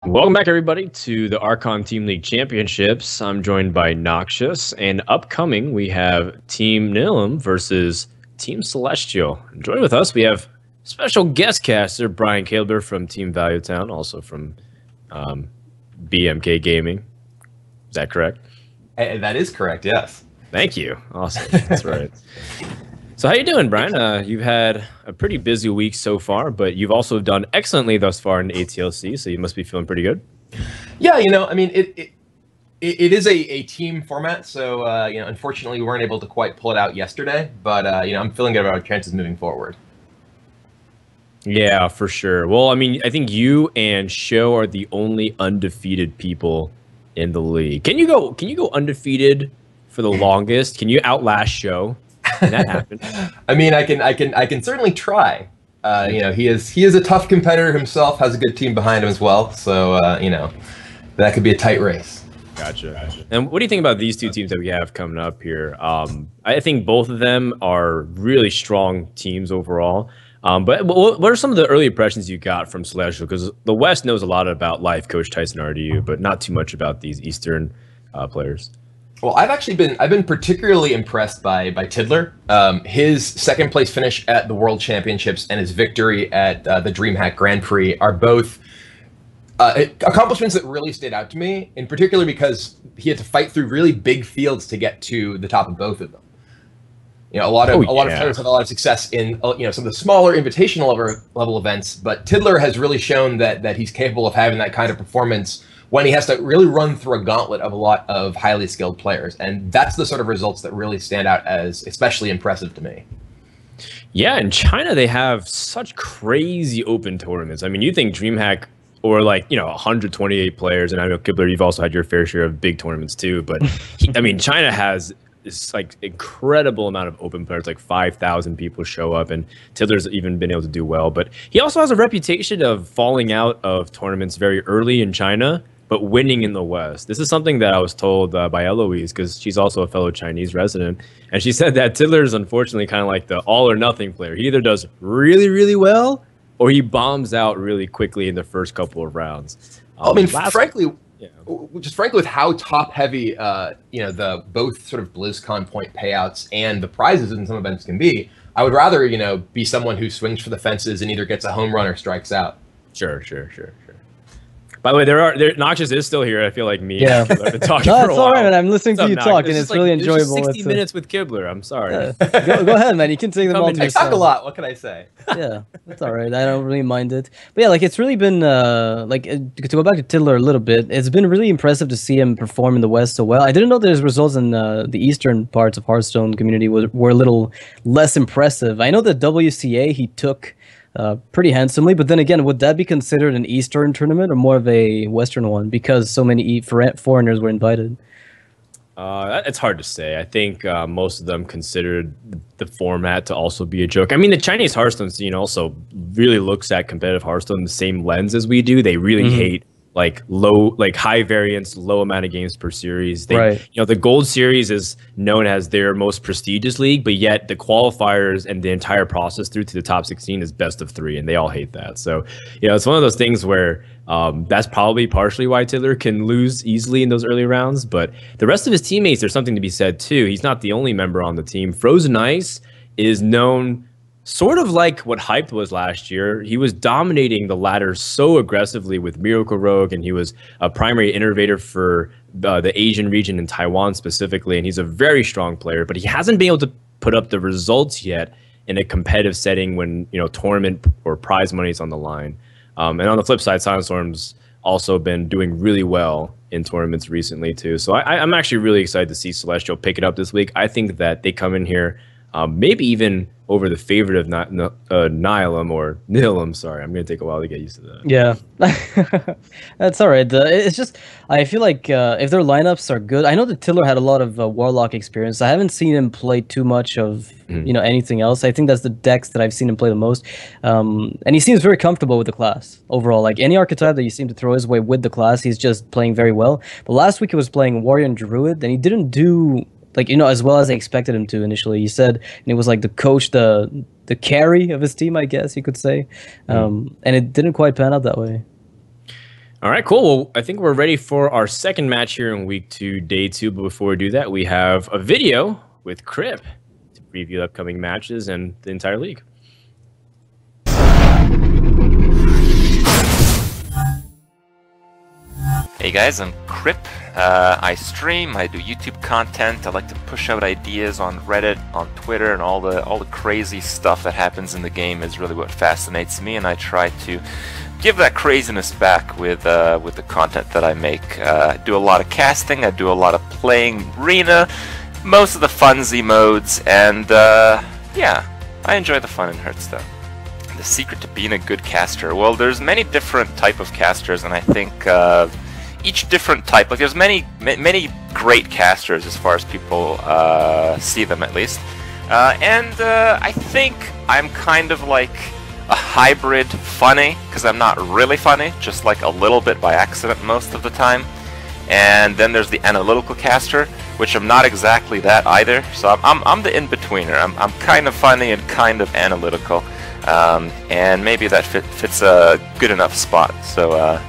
Welcome back, everybody, to the Archon Team League Championships. I'm joined by Noxious, and upcoming we have Team Nihilum versus Team Celestial. And joining with us, we have special guest caster Brian Kalber from Team Value Town, also from BMK Gaming. Is that correct? That is correct, yes. Thank you. Awesome. That's right. So how you doing, Brian? You've had a pretty busy week so far, but you've also done excellently thus far in ATLC, so you must be feeling pretty good. Yeah, I mean, it is a team format, so unfortunately we weren't able to quite pull it out yesterday, but I'm feeling good about our chances moving forward. Yeah, for sure. Well, I mean, I think you and Sho are the only undefeated people in the league. Can you go undefeated for the longest? Can you outlast Sho? Can that happen? I mean, I can certainly try. He is a tough competitor himself, has a good team behind him as well, so that could be a tight race. Gotcha. And what do you think about these two teams that we have coming up here? I think both of them are really strong teams overall. But what are some of the early impressions you got from Celestial? Because the West knows a lot about Life Coach Tyson RDU, but not too much about these Eastern players. Well, I've been particularly impressed by Tiddler. His second place finish at the World Championships and his victory at the DreamHack Grand Prix are both accomplishments that really stayed out to me, in particular because he had to fight through really big fields to get to the top of both of them. A lot of players have a lot of success in some of the smaller invitational level events, but Tiddler has really shown that he's capable of having that kind of performance when he has to really run through a gauntlet of a lot of highly skilled players. And that's the sort of results that really stand out as especially impressive to me. Yeah, in China, they have such crazy open tournaments. I mean, you think DreamHack or 128 players, and I know Kibler, you've also had your fair share of big tournaments too, but I mean, China has this incredible amount of open players, 5,000 people show up, and Tiddler's even been able to do well. But he also has a reputation of falling out of tournaments very early in China, but winning in the West. This is something that I was told by Eloise, because she's also a fellow Chinese resident, and she said that Tiddler is unfortunately kind of like the all or nothing player. He either does really, really well, or he bombs out really quickly in the first couple of rounds. I mean, frankly, with how top heavy, the both sort of BlizzCon point payouts and the prizes in some events can be, I would rather, be someone who swings for the fences and either gets a home run or strikes out. Sure. By the way, Noxious is still here. I feel like me. Yeah. I've been talking no, for a it's while. all right, man. I'm listening to you talk, and it's really enjoyable. 60 minutes with Kibler. I'm sorry. Yeah. Go ahead, man. You can take them all to I yourself. talk a lot. What can I say? Yeah, that's all right. I don't really mind it. But yeah, it's really been to go back to Tiddler a little bit. It's been really impressive to see him perform in the West so well. I didn't know that his results in the eastern parts of Hearthstone community were a little less impressive. I know that WCA he took pretty handsomely, but then again, would that be considered an Eastern tournament or more of a Western one because so many foreigners were invited? It's hard to say. I think most of them considered the format to also be a joke. I mean, the Chinese Hearthstone scene also really looks at competitive Hearthstone the same lens as we do. They really hate high variance, low amount of games per series. Right. The Gold Series is known as their most prestigious league, but yet the qualifiers and the entire process through to the top 16 is best of 3, and they all hate that. So, it's one of those things where that's probably partially why Tiddler can lose easily in those early rounds. But the rest of his teammates, there's something to be said too. He's not the only member on the team. Frozen Ice is known sort of like what Hyped was last year. He was dominating the ladder so aggressively with Miracle Rogue, and he was a primary innovator for the Asian region and Taiwan specifically, and he's a very strong player, but he hasn't been able to put up the results yet in a competitive setting when, tournament or prize money is on the line. And on the flip side, Silent Storm's also been doing really well in tournaments recently too. So I'm actually really excited to see Celestial pick it up this week. I think that they come in here maybe even over the favorite of Nihilum or Nihilum. Sorry, I'm going to take a while to get used to that. Yeah, that's all right. It's just, I feel like if their lineups are good, I know that Tiddler had a lot of Warlock experience. I haven't seen him play too much of anything else. I think that's the decks that I've seen him play the most. And he seems very comfortable with the class overall. Like any archetype that you seem to throw his way with the class, he's just playing very well. But last week he was playing Warrior and Druid, and he didn't do as well as I expected him to initially. He said, and it was like the coach, the carry of his team, I guess you could say. And it didn't quite pan out that way. All right, cool. Well, I think we're ready for our second match here in week 2, day 2. But before we do that, we have a video with Crip to preview upcoming matches and the entire league. Hey guys, I'm Crip. I stream, I do YouTube content, I like to push out ideas on Reddit, on Twitter, and all the crazy stuff that happens in the game is really what fascinates me, and I try to give that craziness back with the content that I make. I do a lot of casting, I do a lot of playing arena, most of the funsy modes, and yeah, I enjoy the fun in Hearthstone. The secret to being a good caster? Well, there's many different type of casters, and I think each different type, like there's many great casters as far as people see them at least, and I think I'm kind of like a hybrid funny, because I'm not really funny, just like a little bit by accident most of the time. And then there's the analytical caster, which I'm not exactly that either, so I'm the in-betweener. I'm kind of funny and kind of analytical, and maybe that fits a good enough spot, so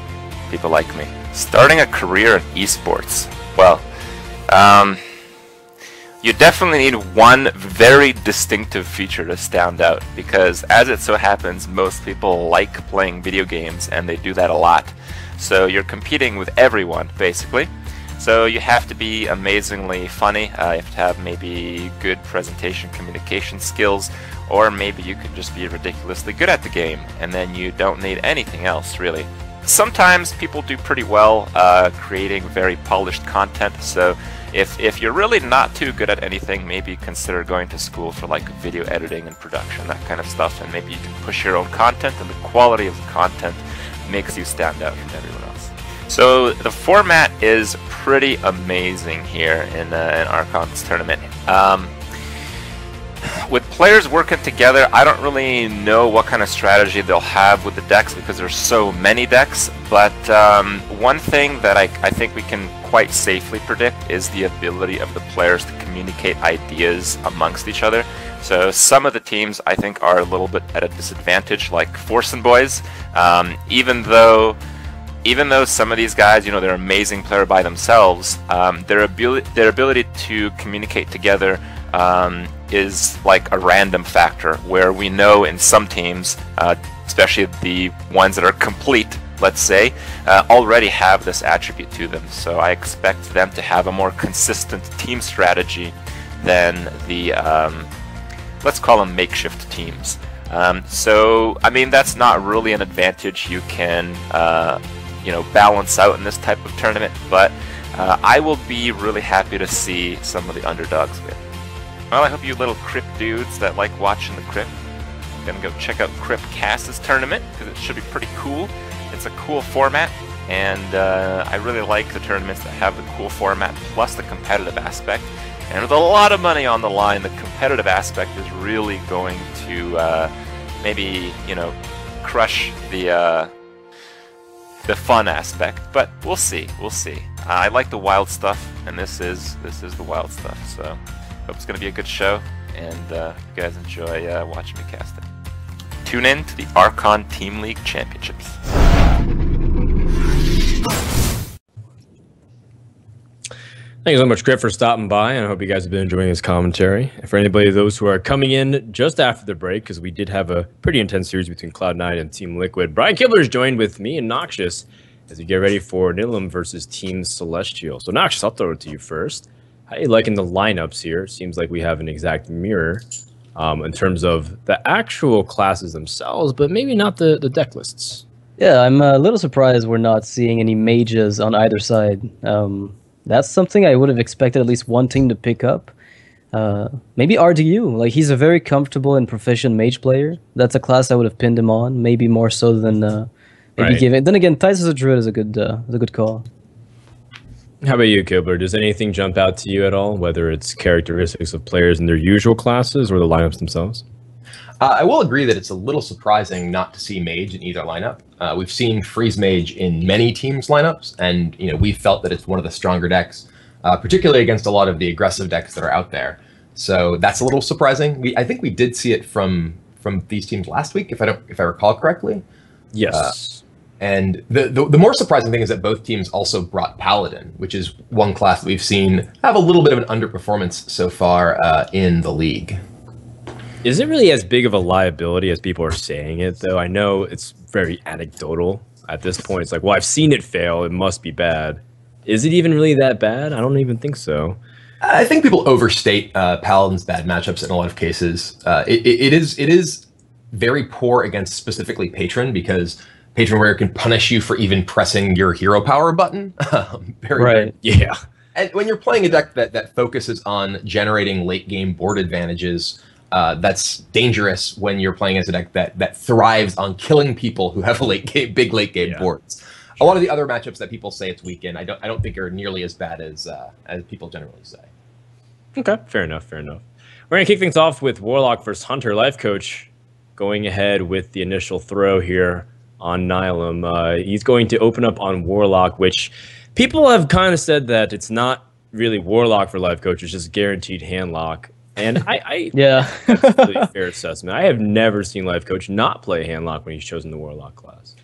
people like me. Starting a career in esports. Well, you definitely need one very distinctive feature to stand out, because as it so happens, most people like playing video games, and they do that a lot. So you're competing with everyone, basically. So you have to be amazingly funny, you have to have maybe good presentation communication skills, or maybe you could just be ridiculously good at the game, and then you don't need anything else, really. Sometimes people do pretty well creating very polished content, so if you're really not too good at anything, maybe consider going to school for like video editing and production, that kind of stuff, and maybe you can push your own content, and the quality of the content makes you stand out from everyone else. So the format is pretty amazing here in Archon's tournament. With players working together, I don't really know what kind of strategy they'll have with the decks, because there's so many decks, but one thing that I think we can quite safely predict is the ability of the players to communicate ideas amongst each other. So some of the teams I think are a little bit at a disadvantage, like Forsen Boys, even though some of these guys, you know, they're amazing player by themselves, their ability to communicate together is like a random factor, where we know in some teams, especially the ones that are complete, let's say, already have this attribute to them. So I expect them to have a more consistent team strategy than the, let's call them makeshift teams. So, I mean, that's not really an advantage you can, you know, balance out in this type of tournament, but I will be really happy to see some of the underdogs win. Well, I hope you little Crip dudes that like watching the Crip are gonna go check out Crip Cast's tournament, because it should be pretty cool. It's a cool format, and I really like the tournaments that have the cool format plus the competitive aspect. And with a lot of money on the line, the competitive aspect is really going to maybe, you know, crush the fun aspect. But we'll see. We'll see. I like the wild stuff, and this is the wild stuff. So hope it's going to be a good show, and you guys enjoy watching me cast it. Tune in to the Archon Team League Championships. Thank you so much, Crip, for stopping by, and I hope you guys have been enjoying this commentary. And for anybody of those who are coming in just after the break, because we did have a pretty intense series between Cloud9 and Team Liquid, Brian Kibler is joined with me and Noxious as we get ready for Nihilum versus Team Celestial. So Noxious, I'll throw it to you first. How are you liking the lineups here? Seems like we have an exact mirror in terms of the actual classes themselves, but maybe not the deck lists. Yeah, I'm a little surprised we're not seeing any mages on either side. That's something I would have expected at least one team to pick up. Maybe RDU. Like, he's a very comfortable and proficient mage player. That's a class I would have pinned him on, maybe more so than maybe giving. Then again, Titus as a Druid is a good call. How about you, Kibler? Does anything jump out to you at all, whether it's characteristics of players in their usual classes or the lineups themselves? I will agree that it's a little surprising not to see Mage in either lineup. We've seen Freeze Mage in many teams' lineups, and we felt that it's one of the stronger decks, particularly against a lot of the aggressive decks that are out there. So that's a little surprising. I think we did see it from these teams last week, if I recall correctly. Yes. And the more surprising thing is that both teams also brought Paladin, which is one class that we've seen have a little bit of an underperformance so far in the league. Is it really as big of a liability as people are saying it, though? I know it's very anecdotal at this point. It's like, well, I've seen it fail. It must be bad. Is it even really that bad? I don't even think so. I think people overstate Paladin's bad matchups in a lot of cases. It is very poor against specifically Patron, because Patron Warrior can punish you for even pressing your hero power button. Very, yeah. And when you're playing a deck that focuses on generating late game board advantages, that's dangerous when you're playing as a deck that thrives on killing people who have big late game boards. A lot of the other matchups that people say it's weak in, I don't think are nearly as bad as people generally say. Okay, fair enough, fair enough. We're gonna kick things off with Warlock versus Hunter. Life Coach going ahead with the initial throw here on Nihilum. He's going to open up on Warlock, which people have kind of said that it's not really Warlock for Life Coach, it's just guaranteed handlock. And I yeah, that's really a fair assessment. I have never seen Life Coach not play handlock when he's chosen the Warlock class.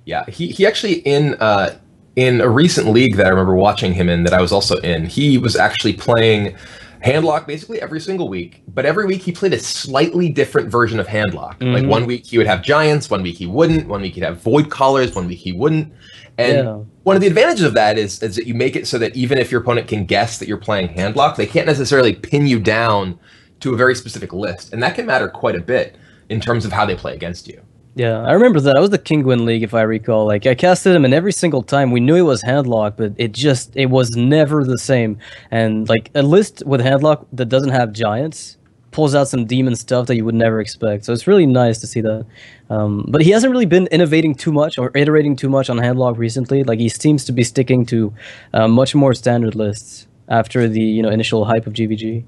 Yeah, he actually in a recent league that I remember watching him in, that I was also in, he was actually playing handlock basically every single week, but every week he played a slightly different version of handlock. Like one week he would have giants, one week he wouldn't, one week he'd have void callers, one week he wouldn't. And one of the advantages of that is that you make it so that even if your opponent can guess that you're playing handlock, they can't necessarily pin you down to a very specific list. And that can matter quite a bit in terms of how they play against you. Yeah, I remember that. I was the Kingwin League, if I recall. Like, I casted him, and every single time we knew it was handlock, but it was never the same. And, like, a list with handlock that doesn't have giants pulls out some demon stuff that you would never expect. So it's really nice to see that. But he hasn't really been innovating too much or iterating too much on handlock recently. Like, he seems to be sticking to much more standard lists after the initial hype of GVG.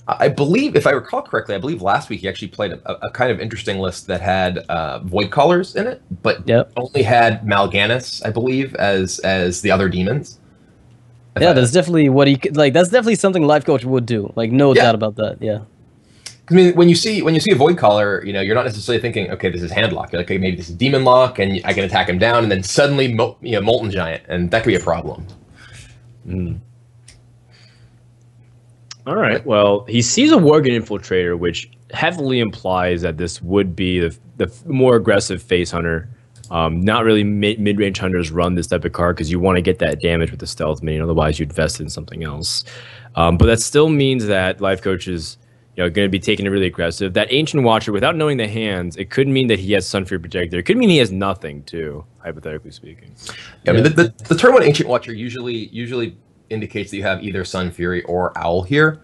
I believe, if I recall correctly, I believe last week he actually played a kind of interesting list that had Void Callers in it, but only had Mal'Ganis, I believe, as the other demons. Yeah, that's definitely what he like. That's definitely something Life Coach would do. Like, no doubt about that. Yeah. I mean, when you see a Void Caller, you're not necessarily thinking, okay, this is handlock. You're like, okay, maybe this is Demon Lock, and I can attack him down, and then suddenly, Molten Giant, and that could be a problem. All right. Well, he sees a Worgen Infiltrator, which heavily implies that this would be the more aggressive face hunter. Not really mid-range hunters run this type of card because you want to get that damage with the stealth minion. Otherwise, you'd invest in something else. But that still means that Life Coach is going to be taking it really aggressive. That Ancient Watcher, without knowing the hands, it could mean that he has Sunfury Protector. It could mean he has nothing, too, hypothetically speaking. Yeah, I mean, the turn one Ancient Watcher usually indicates that you have either Sun Fury or Owl here.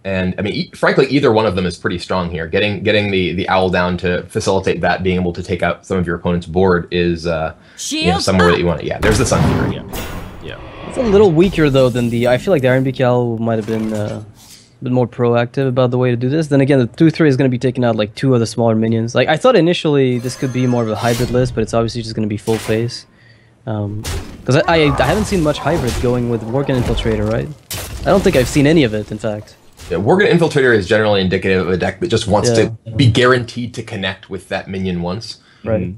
And I mean, frankly, either one of them is pretty strong here. Getting the Owl down to facilitate that, being able to take out some of your opponent's board is somewhere that you want it. Yeah, there's the Sun Fury. Yeah. It's a little weaker though than the. I feel like the Iron Beak Owl might have been a bit more proactive about the way to do this. Then again, the 2/3 is going to be taking out like 2 of the smaller minions. Like, I thought initially this could be more of a hybrid list, but it's obviously just going to be full face. Because I haven't seen much hybrid going with Worgen Infiltrator, right? I don't think I've seen any of it, in fact. Yeah, Worgen Infiltrator is generally indicative of a deck that just wants to be guaranteed to connect with that minion once. Right.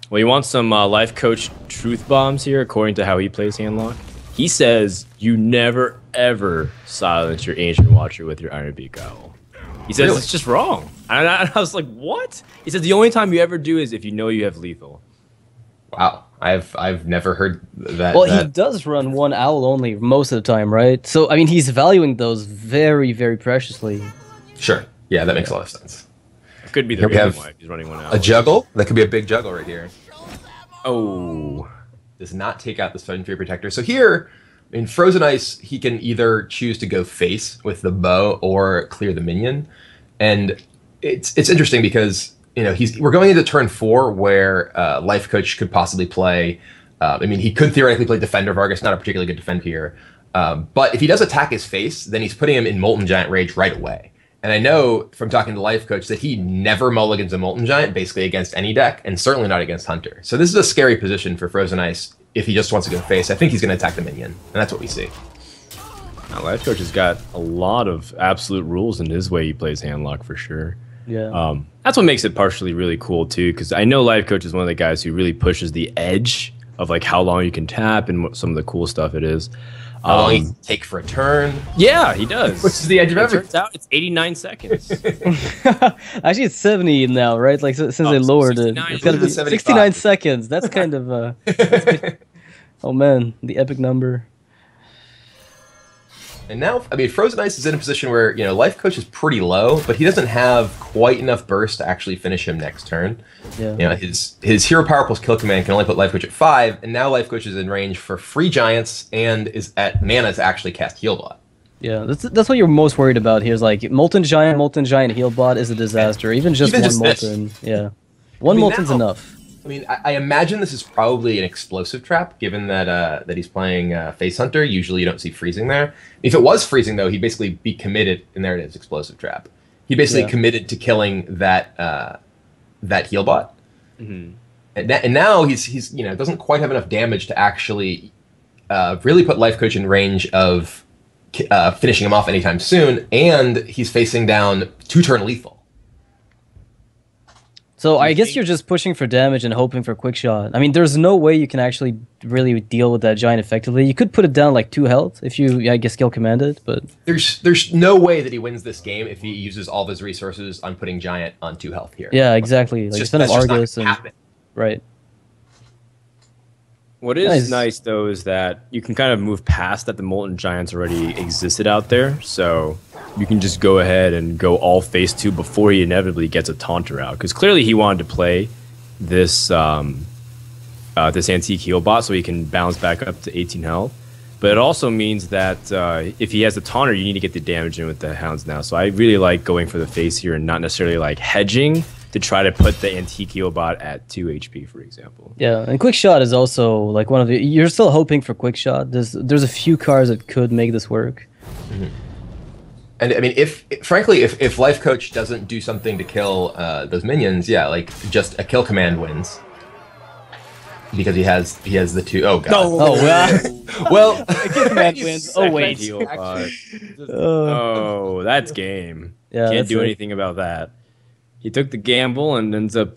Well, you want some Life Coach truth bombs here, according to how he plays handlock. He says you never, ever silence your Ancient Watcher with your Iron Beak Owl. He says it's just wrong. And I was like, what? He says the only time you ever do is if you know you have lethal. Wow. I've never heard that. Well, he does run one Owl only most of the time, right? So, I mean, he's valuing those very, very preciously. Sure. Yeah, that makes a lot of sense. It could be the reason why he's running one Owl. A juggle? That could be a big juggle right here. Oh. Does not take out the Sun Fury Protector. So here, in Frozen Ice, he can either choose to go face with the bow or clear the minion. And it's interesting because we're going into turn 4 where Life Coach could possibly play. I mean, he could theoretically play Defender Vargas, not a particularly good defend here. But if he does attack his face, then he's putting him in Molten Giant Rage right away. And I know from talking to Life Coach that he never mulligans a Molten Giant basically against any deck, and certainly not against Hunter. So this is a scary position for Frozen Ice if he just wants to go face. I think he's going to attack the minion, and that's what we see. Now, Life Coach has got a lot of absolute rules in his way he plays handlock for sure. That's what makes it partially really cool too, because I know Life Coach is one of the guys who really pushes the edge of like how long you can tap and what some of the cool stuff it is. How long you take for a turn. Yeah, he does. Which is the edge of everything. Turns out it's 89 seconds. Actually, it's 70 now, right? Like since they lowered it, it's gonna be 69 seconds. That's kind of oh man, the epic number. And now, I mean, Frozen Ice is in a position where, you know, Life Coach is pretty low, but he doesn't have quite enough burst to actually finish him next turn. Yeah. You know, his Hero Power plus Kill Command can only put Life Coach at 5, and now Life Coach is in range for free Giants and is at mana to actually cast Healbot. Yeah, that's what you're most worried about here. Is like Molten Giant, Healbot is a disaster. Even just one Molten. Yeah. One Molten's enough. I mean, I imagine this is probably an explosive trap, given that that he's playing Face Hunter. Usually you don't see freezing there. If it was freezing, though, he'd basically be committed, and there it is, explosive trap. He basically committed to killing that that Healbot. And now he's you know, doesn't quite have enough damage to actually really put Life Coach in range of finishing him off anytime soon, and he's facing down 2-turn lethal. So I guess you're just pushing for damage and hoping for quick shot. I mean, there's no way you can actually really deal with that giant effectively. You could put it down like 2 health if you, I guess, skill commanded, but there's no way that he wins this game if he uses all of his resources on putting giant on 2 health here. Yeah, exactly. Like instead of Argus and right. What is nice though is that you can kind of move past that the Molten Giants already existed out there, so you can just go ahead and go all phase 2 before he inevitably gets a Taunter out. Because clearly he wanted to play this this Antique Healbot so he can bounce back up to 18 health. But it also means that if he has a Taunter, you need to get the damage in with the Hounds now. So I really like going for the face here and not necessarily like hedging to try to put the Antique Healbot at 2 HP, for example. Yeah, and Quick Shot is also like one of the... You're still hoping for Quick Shot. There's a few cards that could make this work. And I mean, frankly, if Life Coach doesn't do something to kill those minions, yeah, like just a kill command wins. Because he has the 2. Oh god. No. Oh well, a kill command wins. Oh wait. Oh, that's game. Yeah, can't do anything about that. He took the gamble and ends up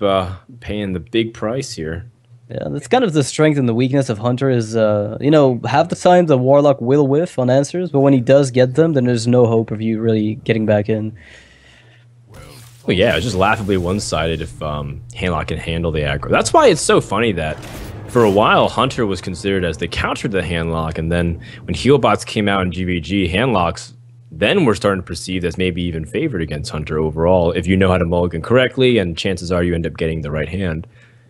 paying the big price here. Yeah, that's kind of the strength and the weakness of Hunter is, you know, half the time the Warlock will whiff on answers, but when he does get them, then there's no hope of you really getting back in. Well, yeah, it's just laughably one-sided if Handlock can handle the aggro. That's why it's so funny that for a while, Hunter was considered as the counter to Handlock, and then when Healbots came out in GVG, Handlocks then we're starting to perceive as maybe even favored against Hunter overall if you know how to mulligan correctly, and chances are you end up getting the right hand.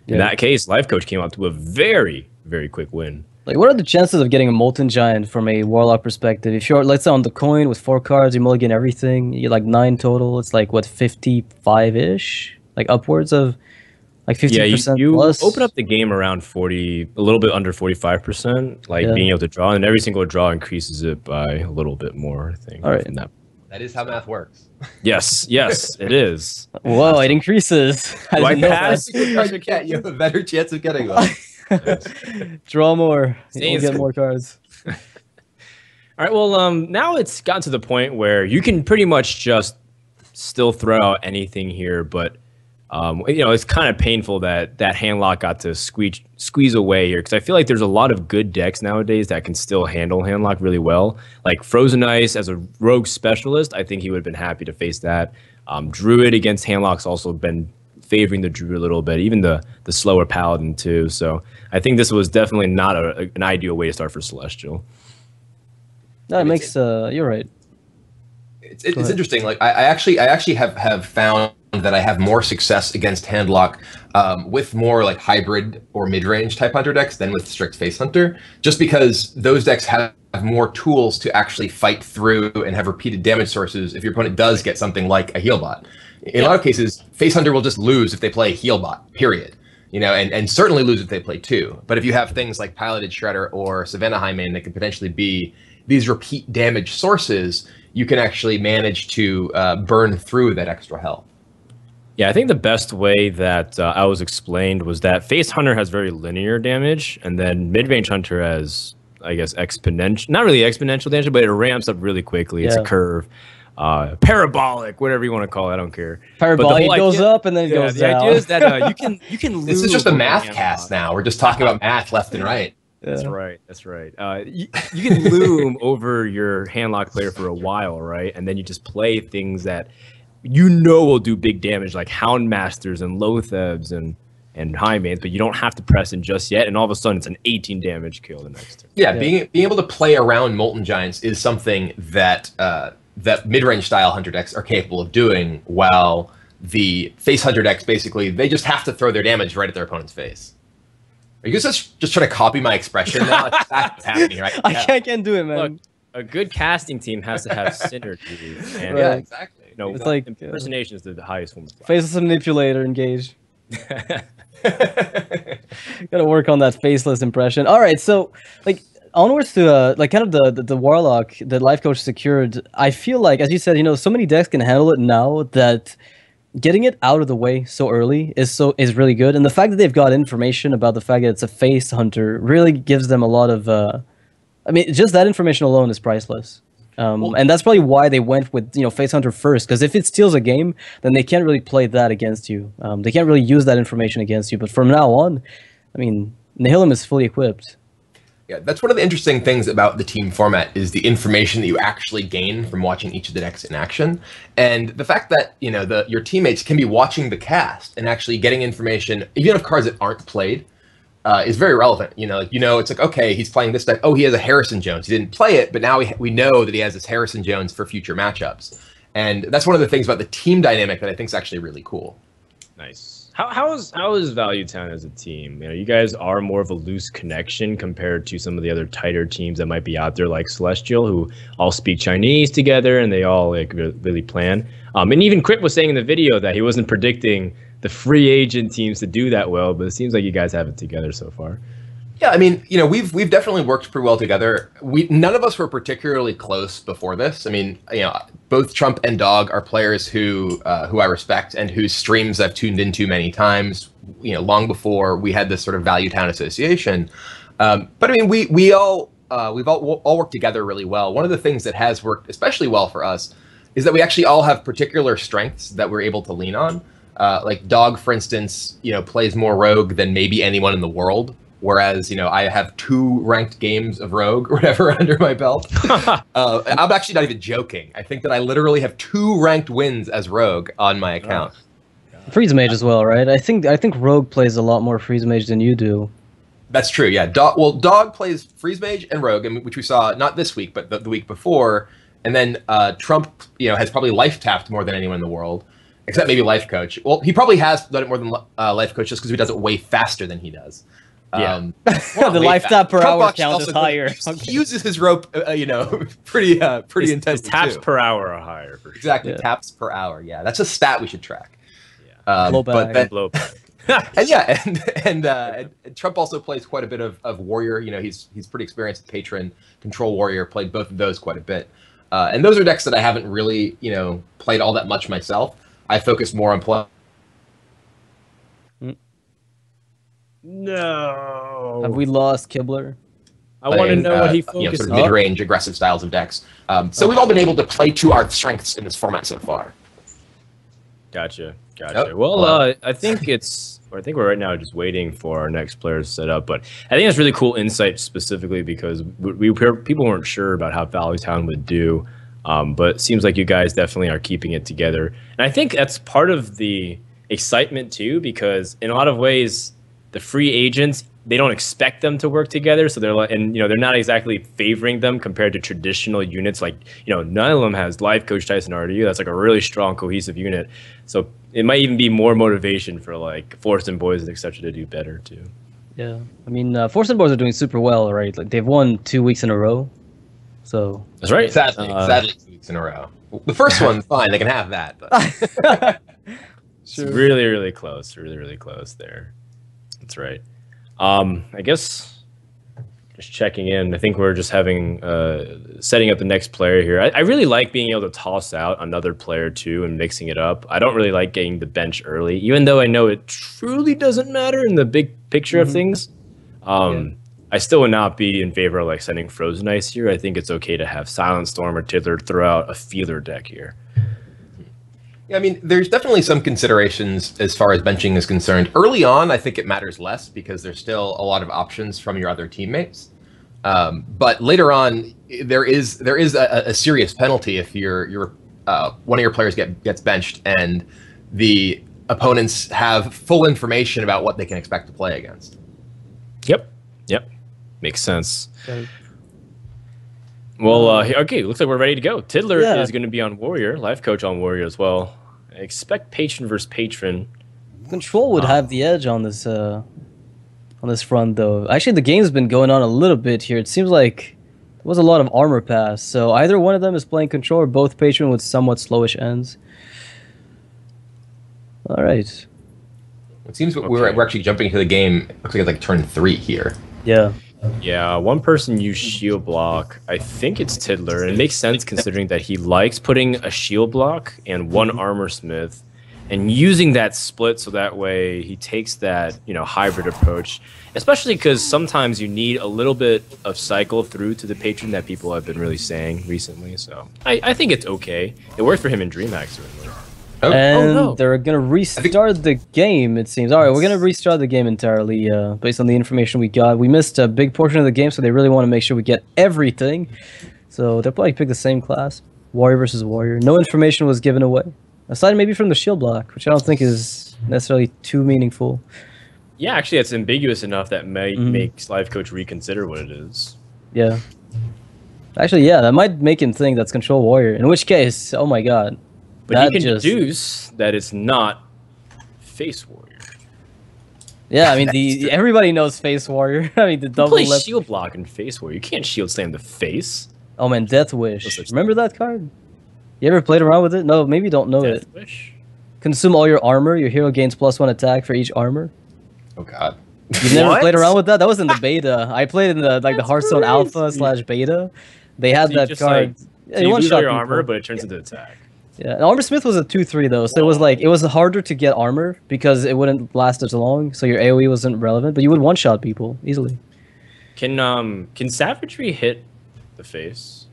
In that case, Life Coach came out to a very, very quick win. Like, what are the chances of getting a Molten Giant from a Warlock perspective? If you're, let's say, on the coin with 4 cards, you mulligan everything, you're like 9 total, it's like, what, 55-ish? Like, upwards of, like, 50% you plus? Open up the game around 40, a little bit under 45%, like, being able to draw, and every single draw increases it by a little bit more, I think. All right. That is how math works. Yes, it is. Whoa, it increases. Do I pass? You have a better chance of getting one. Draw more. You'll get more cards. All right, well, now it's gotten to the point where you can pretty much just still throw out anything here, but you know, it's kind of painful that Handlock got to squeeze away here, because I feel like there's a lot of good decks nowadays that can still handle Handlock really well. Like Frozen Ice as a rogue specialist, I think he would have been happy to face that. Druid against Handlock's also been favoring the Druid a little bit, even the slower Paladin too. So I think this was definitely not an ideal way to start for Celestial. No, it makes you're right. It's interesting. Like I actually have found that I have more success against Handlock with more like hybrid or mid-range type Hunter decks than with strict Face Hunter, just because those decks have more tools to actually fight through and have repeated damage sources if your opponent does get something like a Healbot. In a lot of cases, Face Hunter will just lose if they play Healbot, period. You know, and certainly lose if they play 2. But if you have things like Piloted Shredder or Savannah Highmane that could potentially be these repeat damage sources, you can actually manage to burn through that extra health. Yeah, I think the best way that I was explained was that Face Hunter has very linear damage, and then Mid-Range Hunter has, I guess, exponential, not really exponential damage, but it ramps up really quickly. It's a curve. parabolic, whatever you want to call it. I don't care. Parabolic goes up and then it goes down. The idea is that you can lose. This is just a math cast now. We're just talking about math left and right. That's right. That's right. You can loom over your handlock player for a while, right? And then you just play things that will do big damage, like Hound Masters and Lothebs and High Mains, but you don't have to press in just yet. And all of a sudden, it's an 18 damage kill the next turn. Yeah, being able to play around Molten Giants is something that that mid-range style Hunter decks are capable of doing, while the face Hunter decks, basically, they just have to throw their damage right at their opponent's face. Are you guys just trying to copy my expression now? That's what's happening, right? I can't do it, man. Look, a good casting team has to have synergy. And, yeah, exactly. It's like impersonation is the highest form of fire. Faceless Manipulator, engage. Gotta work on that faceless impression. All right, so like onwards to like kind of the Warlock that Life Coach secured. I feel like, as you said, so many decks can handle it now that getting it out of the way so early is really good. And the fact that they've got information about the fact that it's a face hunter really gives them a lot of. I mean, just that information alone is priceless. And that's probably why they went with face hunter first, because if it steals a game, then they can't really play that against you. They can't really use that information against you. But from now on, I mean, Nihilum is fully equipped. Yeah, that's one of the interesting things about the team format is the information that you actually gain from watching each of the decks in action, and the fact that your teammates can be watching the cast and actually getting information, even of cards that aren't played, is very relevant. It's like, okay, he's playing this deck. Oh, he has a Harrison Jones. He didn't play it, but now we know that he has this Harrison Jones for future matchups, and that's one of the things about the team dynamic that I think is actually really cool. Nice. How is Value Town as a team? You guys are more of a loose connection compared to some of the other tighter teams that might be out there, like Celestial, who all speak Chinese together and they all like really plan. And even Crit was saying in the video that he wasn't predicting the free agent teams to do that well, but it seems like you guys have it together so far. Yeah, I mean, we've definitely worked pretty well together. None of us were particularly close before this. I mean, both Trump and Dog are players who I respect and whose streams I've tuned into many times. Long before we had this sort of Value Town association. But I mean, we've all worked together really well. One of the things that has worked especially well for us is that we actually all have particular strengths that we're able to lean on. Like Dog, for instance, plays more Rogue than maybe anyone in the world. Whereas, I have 2 ranked games of Rogue or whatever under my belt. I'm actually not even joking. I think that I literally have 2 ranked wins as Rogue on my account. Freeze Mage as well, right? I think Rogue plays a lot more Freeze Mage than you do. That's true, yeah. Dog plays Freeze Mage and Rogue, which we saw not this week, but the week before. And then Trump, has probably life tapped more than anyone in the world, except maybe Life Coach. Well, he probably has done it more than Life Coach just because he does it way faster than he does. Yeah, the life tap per hour count is higher. He uses his rope, pretty intensely. His taps too. per hour are higher. For sure. Exactly, taps per hour. Yeah, that's a stat we should track. Yeah, blowback. And Trump also plays quite a bit of warrior. He's pretty experienced at Patron, Control Warrior. Played both of those quite a bit, and those are decks that I haven't really played all that much myself. I focus more on play. No. Have we lost Kibler? I want to know what he focused sort of mid-range aggressive styles of decks. So we've all been able to play to our strengths in this format so far. Gotcha. Yep. Well, I think we're right now just waiting for our next player to set up, but I think that's really cool insight specifically because people weren't sure about how Value Town would do, but it seems like you guys definitely are keeping it together, and I think that's part of the excitement too, because in a lot of ways, the free agents, they don't expect them to work together, so they're like, and they're not exactly favoring them compared to traditional units like Nihilum has Life Coach Tyson RDU. That's like a really strong cohesive unit, so it might even be more motivation for like Force and Boys and etc. to do better too. Yeah, I mean, Force and Boys are doing super well, right? Like they've won 2 weeks in a row, so that's right. Sadly, 2 weeks in a row. The first one, fine, they can have that. But. It's really close, really close there. That's right. I guess just checking in. I think we're just having setting up the next player here. I really like being able to toss out another player too and mixing it up. I don't really like getting the bench early, even though I know it truly doesn't matter in the big picture of things. I still would not be in favor of like sending Frozen Ice here. I think it's okay to have Silent Storm or Tiddler throw out a feeler deck here. Yeah, I mean, there's definitely some considerations as far as benching is concerned. Early on, I think it matters less because there's still a lot of options from your other teammates. But later on, there is a serious penalty if your one of your players gets benched and the opponents have full information about what they can expect to play against. Yep. Makes sense. Okay. Well, okay, looks like we're ready to go. Tiddler is going to be on Warrior, life coach on Warrior as well. I expect patron versus patron. Control would have the edge on this front, though. Actually, the game's been going on a little bit here. It seems like there was a lot of armor pass, so either one of them is playing Control or both patron with somewhat slowish ends. All right. It seems we're actually jumping into the game. Looks like it's like turn 3 here. Yeah. Yeah, one person used shield block. I think it's Tiddler, and it makes sense considering that he likes putting a shield block and one armor smith and using that split so that way he takes that, hybrid approach, especially because sometimes you need a little bit of cycle through to the patron that people have been really saying recently. So I think it's okay. It worked for him in DreamHack, certainly. And they're going to restart the game, it seems. All right, we're going to restart the game entirely based on the information we got. We missed a big portion of the game, so they really want to make sure we get everything. So they'll probably pick the same class, Warrior versus Warrior. No information was given away, aside maybe from the shield block, which I don't think is necessarily too meaningful. Yeah, actually, it's ambiguous enough that makes Life Coach reconsider what it is. Yeah. Actually, yeah, that might make him think that's Control Warrior, in which case, oh my god. But he can deduce that it's not Face Warrior. Yeah, I mean, everybody knows Face Warrior. I mean, the double left shield block in Face Warrior. You can't shield slam the face. Oh man, Death Wish. Remember that card? You ever played around with it? No, maybe you don't know Death Wish? Consume all your armor. Your hero gains +1 attack for each armor. Oh god. You've never played around with that? That was in the beta. I played in the the Hearthstone Alpha / beta. They had that card. So you lose all your armor, but it turns into attack. Yeah, and Armor Smith was a 2/3 though, so it was harder to get armor because it wouldn't last as long, so your AoE wasn't relevant, but you would one-shot people easily. Can Savagery hit the face?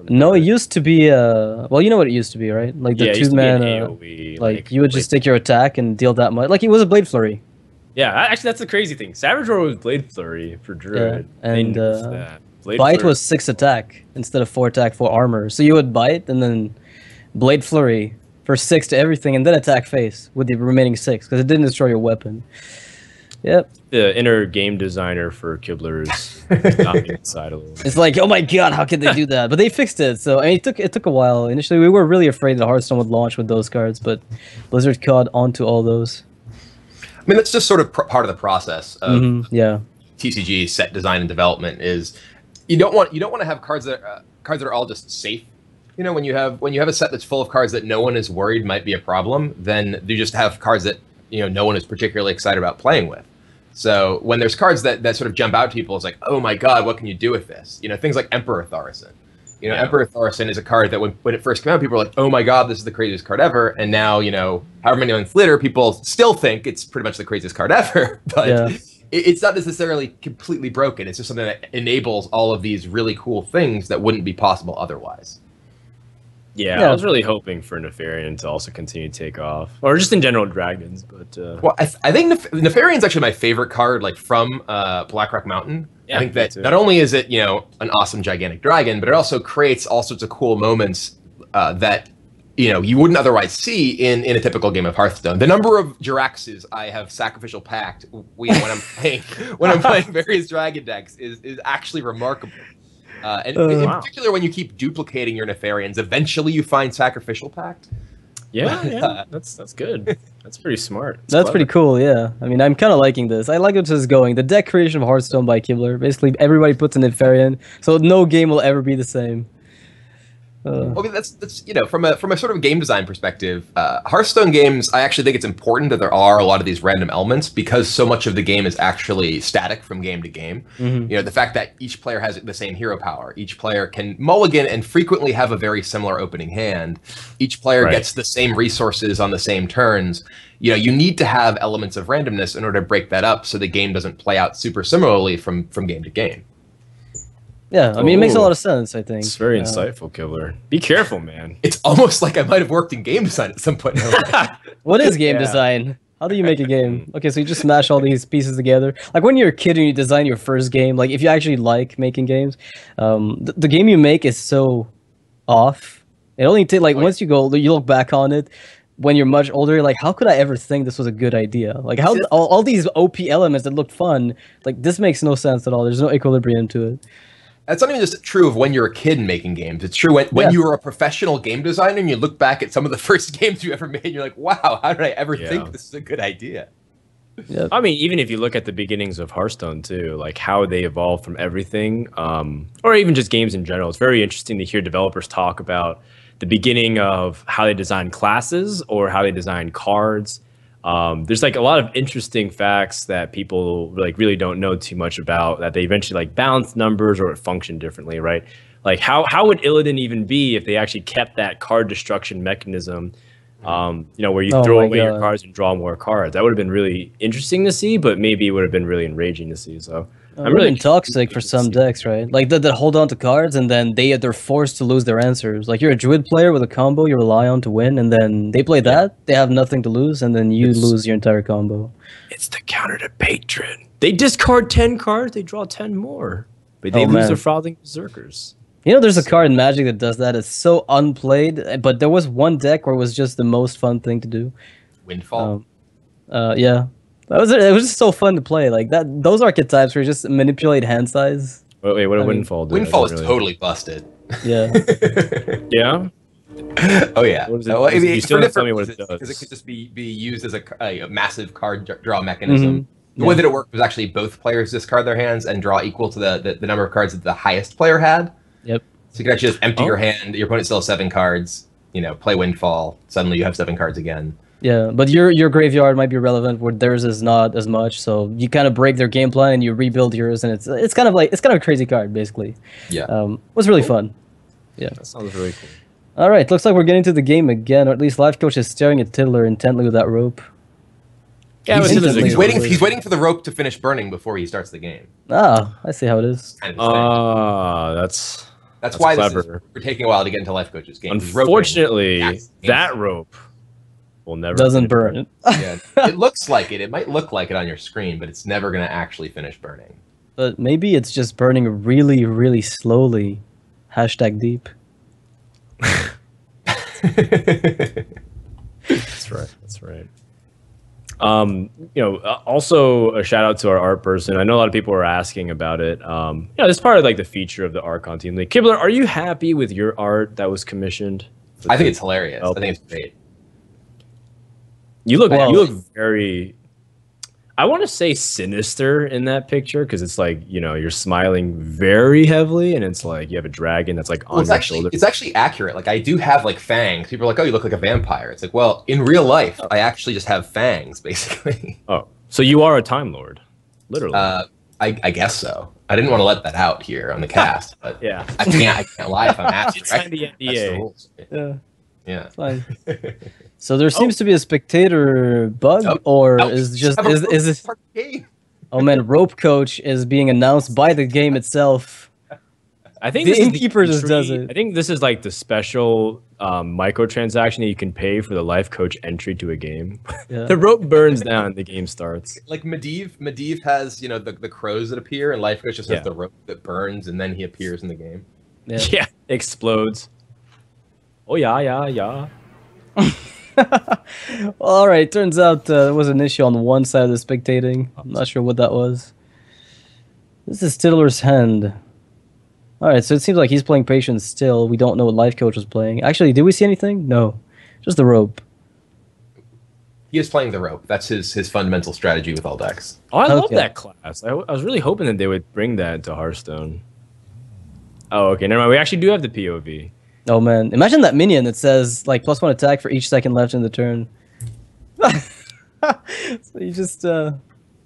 No, it used to be well, you know what it used to be, right? Like the 2-mana AoE, like you would just take your attack and deal that much. Like it was a Blade Flurry. Yeah, actually that's the crazy thing. Savage Roar was Blade Flurry for Druid. Yeah, and Bite was 6 attack instead of 4 attack, 4 armor. So you would bite and then Blade Flurry for 6 to everything, and then attack face with the remaining 6 because it didn't destroy your weapon. Yep. The inner game designer for Kibler is not inside a little. It's like, oh my god, how could they do that? But they fixed it. So I mean, it took a while. Initially, we were really afraid that Hearthstone would launch with those cards, but Blizzard caught onto all those. I mean, that's just sort of part of the process of TCG set design and development. Is you don't want to have cards that are all just safe. When you have a set that's full of cards that no one is worried might be a problem, then you just have cards that no one is particularly excited about playing with. So when there's cards that sort of jump out to people, it's like, oh my god, what can you do with this? Things like Emperor Thaurissan. Emperor Thaurissan is a card that when it first came out, people were like, oh my god, this is the craziest card ever. And now, however many months later, people still think it's pretty much the craziest card ever. But it's not necessarily completely broken. It's just something that enables all of these really cool things that wouldn't be possible otherwise. Yeah, I was really hoping for Nefarian to also continue to take off, or just in general Dragons. But well, I think Nefarian's actually my favorite card, like from Blackrock Mountain. Yeah, I think that not only is it an awesome gigantic dragon, but it also creates all sorts of cool moments that you wouldn't otherwise see in a typical game of Hearthstone. The number of Jiraxes I have sacrificial packed when I'm playing various dragon decks is actually remarkable. And in particular, when you keep duplicating your Nefarians, eventually you find Sacrificial Pact. Yeah, that's good. That's pretty smart. That's pretty cool, yeah. I mean, I'm kind of liking this. I like what this is going. The deck creation of Hearthstone by Kibler. Basically, everybody puts a Nefarian, so no game will ever be the same. Well, I mean, that's from a sort of game design perspective, Hearthstone games, I actually think it's important that there are a lot of these random elements because so much of the game is actually static from game to game. The fact that each player has the same hero power, each player can mulligan and frequently have a very similar opening hand. Each player gets the same resources on the same turns. You need to have elements of randomness in order to break that up so the game doesn't play out super similarly from game to game. Yeah, I mean, it makes a lot of sense, I think. It's very insightful, Killer. Be careful, man. It's almost like I might have worked in game design at some point. What is game design? How do you make a game? Okay, so you just smash all these pieces together. Like when you're a kid and you design your first game, like if you actually like making games, the game you make is so off. It only takes, like, once you look back on it, when you're much older, you're like, how could I ever think this was a good idea? Like, how all these OP elements that looked fun, like, this makes no sense at all. There's no equilibrium to it. That's not even just true of when you're a kid making games. It's true when you were a professional game designer and you look back at some of the first games you ever made, and you're like, wow, how did I ever think this is a good idea? Yeah. I mean, even if you look at the beginnings of Hearthstone too, like how they evolved from everything, or even just games in general, it's very interesting to hear developers talk about the beginning of how they design classes or how they design cards. There's like a lot of interesting facts that people really don't know too much about, that they eventually like balance numbers or it function differently, right? Like how would Illidan even be if they actually kept that card destruction mechanism, where you throw away your cards and draw more cards? That would have been really interesting to see, but maybe it would have been really enraging to see. So I'm really toxic for some decks, right? Like that hold on to cards and then they're forced to lose their answers. Like you're a druid player with a combo you rely on to win, and then they play that, they have nothing to lose, and then you lose your entire combo. It's the counter to Patron. They discard 10 cards, they draw 10 more, but they lose their frothing berserkers. There's a card in Magic that does that. It's so unplayed, but there was one deck where it was just the most fun thing to do. Windfall. Yeah. It was just so fun to play. Like that, those archetypes where you just manipulate hand size. Wait, what did Windfall do? Windfall is totally busted. Yeah. Yeah? Oh yeah. You still have to tell me what it does. Because it could just be used as a massive card draw mechanism. The way that it worked was actually both players discard their hands and draw equal to the number of cards that the highest player had. Yep. So you can actually just empty your hand. Your opponent still has 7 cards. Play Windfall. Suddenly you have 7 cards again. Yeah, but your graveyard might be relevant where theirs is not as much. So you kind of break their game plan and you rebuild yours, and it's kind of a crazy card basically. Yeah. It was really fun. Yeah. That sounds really cool. All right, looks like we're getting to the game again, or at least Life Coach is staring at Tiddler intently with that rope. Yeah, he's waiting for the rope to finish burning before he starts the game. Ah, I see how it is. Kind of that's why clever. we're taking a while to get into Life Coach's game. Unfortunately, that rope will never doesn't burn. Yeah, it looks like it. It might look like it on your screen, but it's never going to actually finish burning. But maybe it's just burning really, really slowly. #deep. That's right. That's right. Also a shout out to our art person. I know a lot of people were asking about it. It's part of like the feature of the Archon team. Like, Kibler, are you happy with your art that was commissioned? I think it's hilarious. I think it's great. You look very, I want to say sinister in that picture, because it's like, you're smiling very heavily, and it's like you have a dragon that's like on your shoulder. It's actually accurate. Like I do have like fangs. People are like, oh, you look like a vampire. It's like, well, in real life, I actually just have fangs, basically. Oh, so you are a Time Lord, literally. I guess so. I didn't want to let that out here on the cast, but yeah, I can't lie if I'm asked. It's right? The NDA. Yeah. Yeah. Fine. So there seems to be a spectator bug, or is it? Oh man, Rope Coach is being announced by the game itself. I think the innkeeper just does it. I think this is like the special microtransaction that you can pay for the Life Coach entry to a game. Yeah. The rope burns down, the game starts. Like Medivh has the crows that appear, and Life Coach just has the rope that burns, and then he appears in the game. Yeah, explodes. Oh yeah. All right, turns out there was an issue on one side of the spectating. I'm not sure what that was. This is Tiddler's hand. All right, so it seems like he's playing Patience still. We don't know what Life Coach was playing. Actually, did we see anything? No, just the rope. He is playing the rope. That's his fundamental strategy with all decks. Oh, I love that class. I was really hoping that they would bring that to Hearthstone. Oh, okay, never mind. We actually do have the POV. Oh man, imagine that minion that says like +1 attack for each second left in the turn. So you just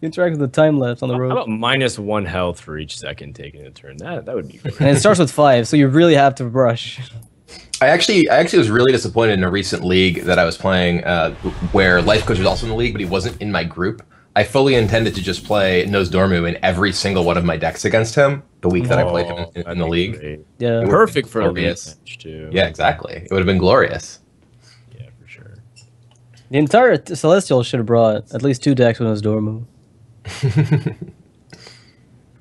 interact with the time left on the road. How about -1 health for each second taking a turn? That would be great. And it starts with 5, so you really have to rush. I actually was really disappointed in a recent league that I was playing where Life Coach was also in the league, but he wasn't in my group. I fully intended to just play Nosdormu in every single one of my decks against him the week that I played him in the league. Great. Yeah, Perfect for a league glorious match too. Yeah, exactly. It would have been glorious. Yeah, for sure. the entire Celestial should have brought at least 2 decks with Nosdormu.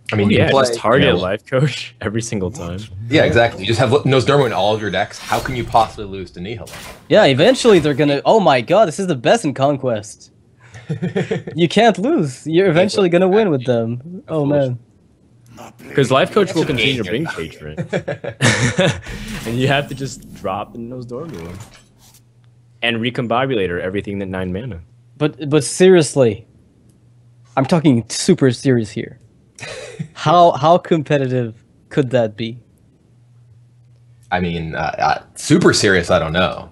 I mean, you Yeah, can play, just target you know, Life Coach every single time. Yeah, exactly. You just have Nosdormu in all of your decks. How can you possibly lose to Nihilum? Yeah, eventually they're gonna. Oh my god, this is the best in Conquest. You can't lose. You're eventually gonna win with them. Oh man. Because Life Coach will continue to bring Patron. And you have to just drop the Nosdormu. And Recombobulator everything that 9 mana. But seriously, I'm talking super serious here. How competitive could that be? I mean, super serious. I don't know.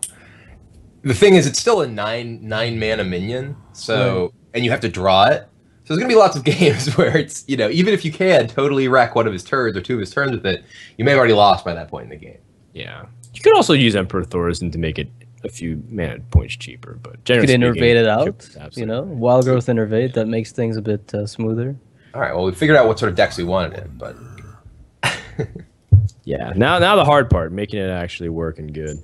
The thing is, it's still a nine mana minion, so and you have to draw it. So there's gonna be lots of games where it's, you know, even if you can totally wreck one of his turns or 2 of his turns with it, you may have already lost by that point in the game. Yeah. You could also use Emperor Thorson to make it a few mana points cheaper, but You generally could innervate it out. absolutely. You know, Wild Growth innervate that makes things a bit smoother. All right, well, we figured out what sort of decks we wanted in, but Yeah. Now the hard part, making it actually work and good.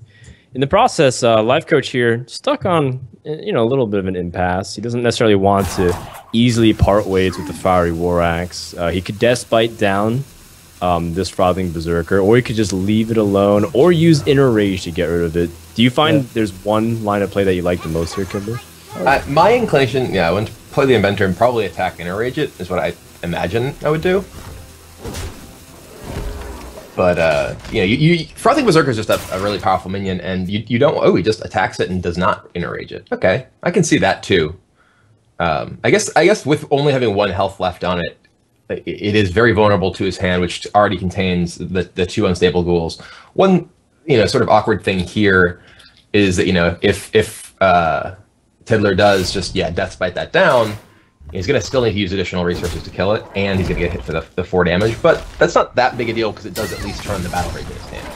In the process, Life Coach here stuck on a little bit of an impasse. He doesn't necessarily want to easily part ways with the Fiery War Axe. He could Deathbite down this Frothing Berserker, or he could just leave it alone, or use Inner Rage to get rid of it. Do you find there's one line of play that you like the most here, Kimber? my inclination, yeah, I went to play the Inventor and probably attack and Inner Rage it is what I imagine I would do. But Frothing Berserker is just a really powerful minion, and you don't. Oh, he just attacks it and does not Inner Rage it. Okay, I can see that too. I guess with only having 1 health left on it, it is very vulnerable to his hand, which already contains the 2 unstable ghouls. One sort of awkward thing here is that if Tiddler does just Deathbite that down, he's going to still need to use additional resources to kill it, and he's going to get hit for the 4 damage. But that's not that big a deal because it does at least turn the battle rage in his hand.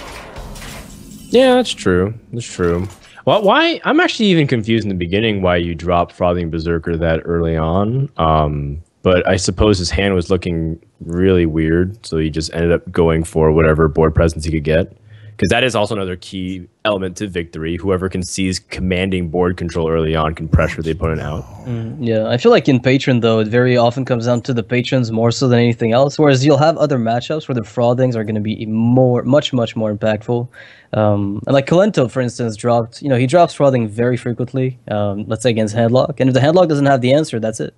Yeah, that's true. That's true. Well, why? I'm actually even confused in the beginning why you dropped Frothing Berserker that early on. But I suppose his hand was looking really weird, so he just ended up going for whatever board presence he could get. Because that is also another key element to victory. Whoever can seize commanding board control early on can pressure the opponent out. Yeah, I feel like in Patron, though, it very often comes down to the patrons more so than anything else, whereas you'll have other matchups where the Frothings are going to be much more impactful. And like Kalento, for instance, dropped, he drops Frothing very frequently, let's say against Handlock, and if the Handlock doesn't have the answer, that's it.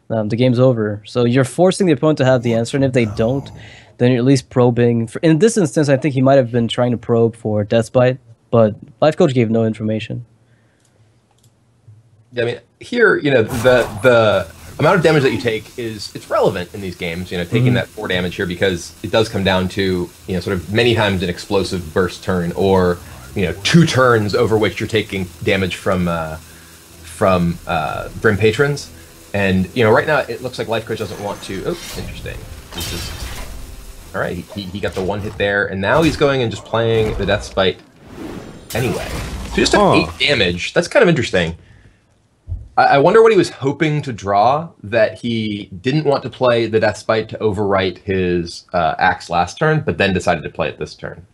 The game's over. So you're forcing the opponent to have the answer, and if they don't, then you're at least probing. In this instance, I think he might have been trying to probe for Deathbite, but Life Coach gave no information. Yeah, I mean, here, the amount of damage that you take it's relevant in these games. Taking that 4 damage here, because it does come down to sort of many times an explosive burst turn, or 2 turns over which you're taking damage from Brim Patrons. And right now it looks like Life Coach doesn't want to. Oh, interesting. This is all right. He got the 1 hit there, and now he's going and just playing the Deathbite anyway. So he just took 8 damage. That's kind of interesting. I wonder what he was hoping to draw, that he didn't want to play the Deathbite to overwrite his axe last turn, but then decided to play it this turn.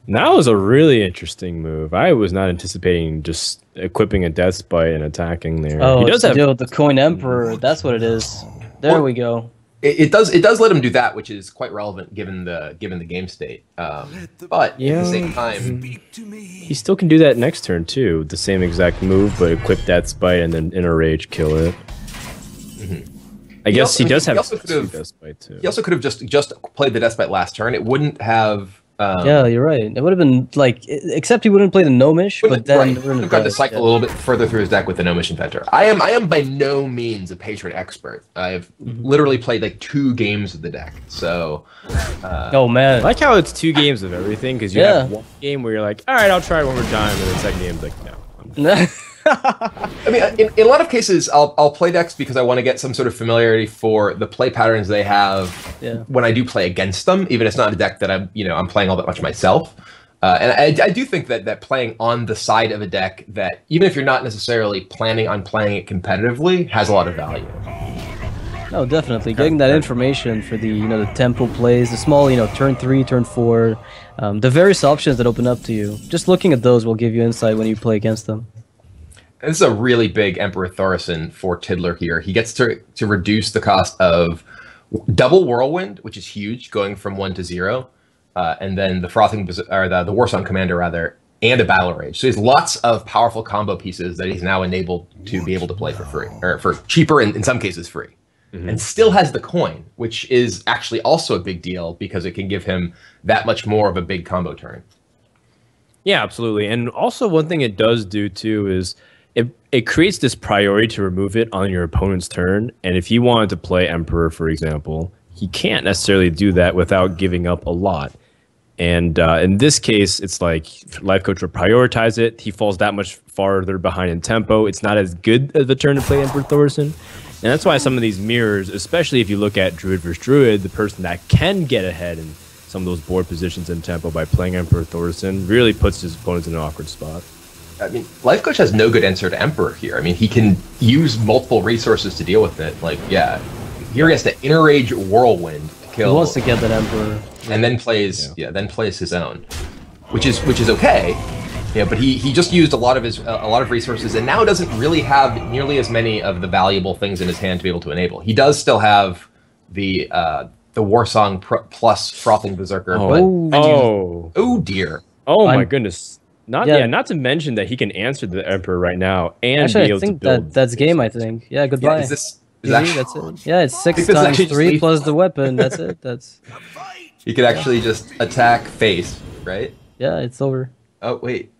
That was a really interesting move. I was not anticipating just equipping a Deathbite and attacking there. Oh, he does have the Coin Emperor. That's what it is. There we go. It does let him do that, which is quite relevant given the game state. But at the same time, he still can do that next turn too. The same exact move, but equip Deathbite and then Inner Rage kill it. I guess he does have Deathbite too. He also could have just played the Deathbite last turn. It wouldn't have Yeah, you're right. It would have been like, except he wouldn't play the Gnomish, but then right. We've got to cycle a little bit further through his deck with the Gnomish Inventor. I am by no means a Patron expert. I've literally played like 2 games of the deck. So, oh man, I like how it's 2 games of everything, because you have one game where you're like, all right, I'll try it one more time, and the second game's like, no. I mean, in a lot of cases, I'll play decks because I want to get some sort of familiarity for the play patterns they have when I do play against them. Even if it's not a deck that I'm playing all that much myself. And I do think that playing on the side of a deck that, even if you're not necessarily planning on playing it competitively, has a lot of value. No, definitely. Getting that information for the the tempo plays, the small turn 3, turn 4, the various options that open up to you. Just looking at those will give you insight when you play against them. This is a really big Emperor Thaurissan for Tiddler here. He gets to reduce the cost of double Whirlwind, which is huge, going from 1 to 0, and then the the Warsong Commander rather, and a Battle Rage. So he has lots of powerful combo pieces that he's now enabled to be able to play for free, or for cheaper, and in some cases free. And still has the coin, which is actually also a big deal because it can give him that much more of a big combo turn. Yeah, absolutely. And also one thing it does do too is it creates this priority to remove it on your opponent's turn. And if he wanted to play Emperor, for example, he can't necessarily do that without giving up a lot. And in this case, it's like Life Coach will prioritize it. He falls that much farther behind in tempo. It's not as good of a turn to play Emperor Thaurissan. And that's why some of these mirrors, especially if you look at Druid versus Druid, the person that can get ahead in some of those board positions in tempo by playing Emperor Thaurissan really puts his opponents in an awkward spot. I mean, Life Coach has no good answer to Emperor here. I mean, he can use multiple resources to deal with it. Like, here he has to Inner Rage Whirlwind to kill. He wants to get that Emperor, and then plays his own, which is okay. Yeah, but he just used a lot of resources, and now doesn't really have nearly as many of the valuable things in his hand to be able to enable. He does still have the Warsong plus Frothing Berserker. Oh dear. Oh my goodness. Not to mention that he can answer the Emperor right now and actually, be able I think to build. that's game. I think. Yeah, goodbye. Yeah, is Easy, that's it. Yeah, it's 6 times 3 plus the weapon. That's it. That's. You could actually just attack face, right? Yeah, it's over. Oh wait.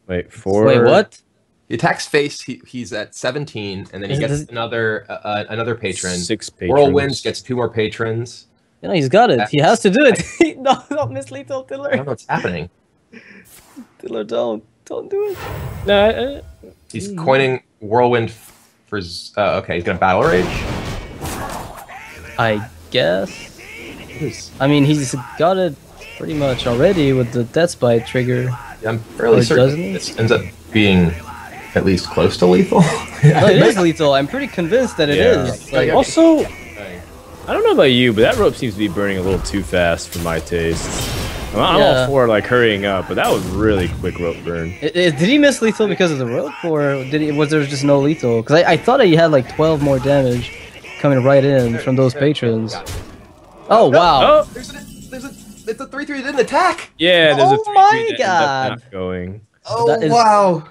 Wait, 4. Wait, what? He attacks face. He's at 17, and then he gets another patron. 6 patrons. Whirlwind gets 2 more patrons. He's got it. He has to do it. No, not Miss Lethal, Tiddler. I don't know what's happening. Tiddler, don't do it. No, he's coining Whirlwind for. Okay, he's gonna Battle Rage. I guess. I mean, he's got it pretty much already with the Deathbite trigger. I'm fairly certain this ends up being at least close to lethal. No, it is lethal. I'm pretty convinced that it is. Like, also, I don't know about you, but that rope seems to be burning a little too fast for my tastes. I'm all for like hurrying up, but that was really quick rope burn. Did he miss lethal because of the rope, or was there just no lethal? Because I thought that he had like 12 more damage coming right in from those patrons. Oh wow! Oh, it's a 3/3 that didn't attack. Yeah, there's a 3/3 my that god! not going. Oh wow!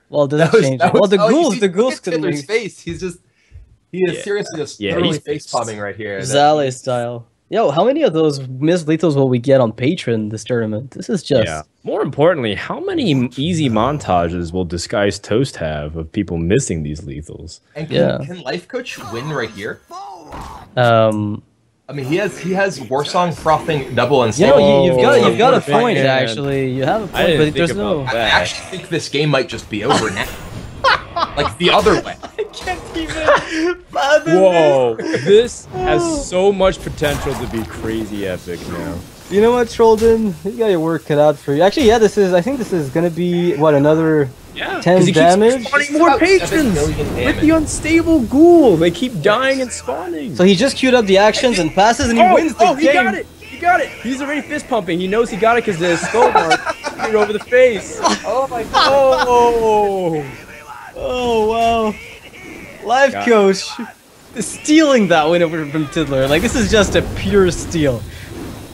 Well, does that change? Well, the ghouls couldn't. His face. He is seriously just totally face palming right here. Zale style. Yo, how many of those missed lethals will we get on Patron this tournament? This is just... Yeah. More importantly, how many easy montages will Disguised Toast have of people missing these lethals? And can Life Coach win right here? I mean, he has Warsong Frothing double and you've got a point, actually. You have a point, but there's no... I actually think this game might just be over now. Like the other way. I can't even fathom Whoa, this has so much potential to be crazy epic now. You know what, Trollden? You got your work cut out for you. Actually, I think this is gonna be, what, another 10 damage? Spawning more patrons with the unstable ghoul. They keep dying and spawning. So he just queued up the actions and passes and he wins the game. He got it! He got it! He's already fist pumping. He knows he got it because the skull mark hit over the face. Oh my god. Oh wow. Life Coach stealing that win over from Tiddler. Like, this is just a pure steal.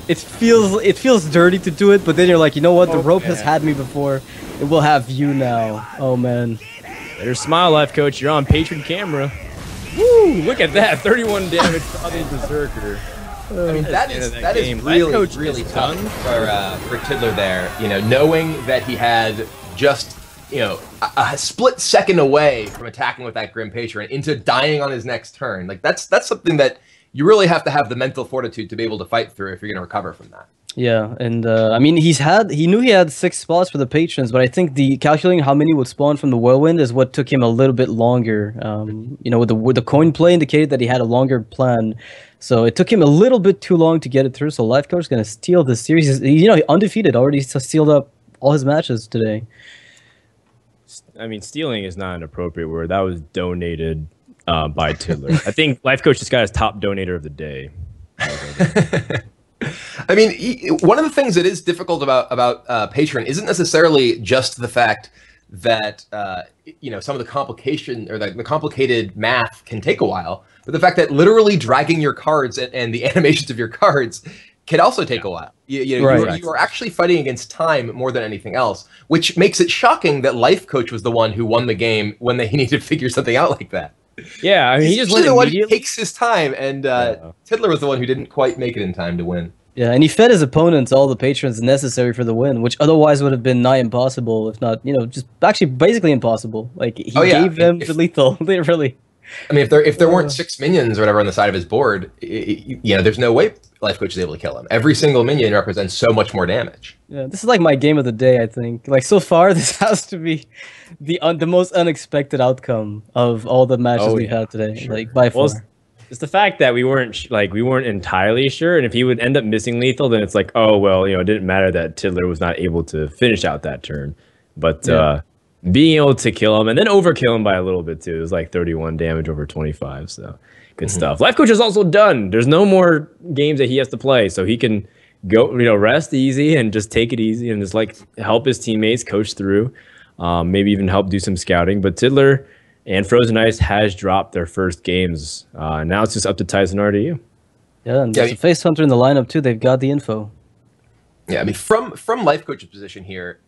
It feels dirty to do it, but then you're like, you know what? The rope has had me before. It will have you now. Oh man. Better smile, Life Coach. You're on Patron camera. Woo! Look at that. 31 damage Frothing Berserker. I mean, that is really tough for Tidler there. You know, knowing that he had just a split second away from attacking with that Grim Patron into dying on his next turn. Like that's something that you really have to have the mental fortitude to be able to fight through if you're going to recover from that. Yeah, and I mean, he knew he had 6 spots for the patrons, but I think the calculating how many would spawn from the whirlwind is what took him a little bit longer. You know, with the coin play indicated that he had a longer plan, so it took him a little bit too long to get it through. So Life Coach is going to steal the series. He undefeated, already sealed up all his matches today. I mean, stealing is not an appropriate word. That was donated by Tidler. I think Life Coach just got his top donator of the day. I mean, one of the things that is difficult about Patron isn't necessarily just the fact that some of the complication or the complicated math can take a while, but the fact that literally dragging your cards and the animations of your cards can also take a while. You are actually fighting against time more than anything else, which makes it shocking that Life Coach was the one who won the game when they needed to figure something out like that. Yeah, I mean, he just the one who takes his time, and Tidler was the one who didn't quite make it in time to win. Yeah, and he fed his opponents all the patrons necessary for the win, which otherwise would have been nigh impossible, if not, just actually basically impossible. Like he gave them the lethal, literally. I mean, if there weren't 6 minions or whatever on the side of his board, there's no way Life Coach is able to kill him. Every single minion represents so much more damage. Yeah, this is like my game of the day, I think. Like so far, this has to be the most unexpected outcome of all the matches we've had today. Sure. Like by far. It's the fact that we weren't entirely sure, and if he would end up missing lethal, then it's like, oh well, it didn't matter that Tidler was not able to finish out that turn, but being able to kill him and then overkill him by a little bit too. It was like 31 damage over 25, so good stuff. Life Coach is also done. There's no more games that he has to play, so he can go, rest easy and just take it easy and just like help his teammates coach through, maybe even help do some scouting. But Tidler and Frozen Ice has dropped their first games. Now it's just up to Tyson RDU. Yeah, and there's a Face Hunter in the lineup too. They've got the info. Yeah, I mean, from Life Coach's position here,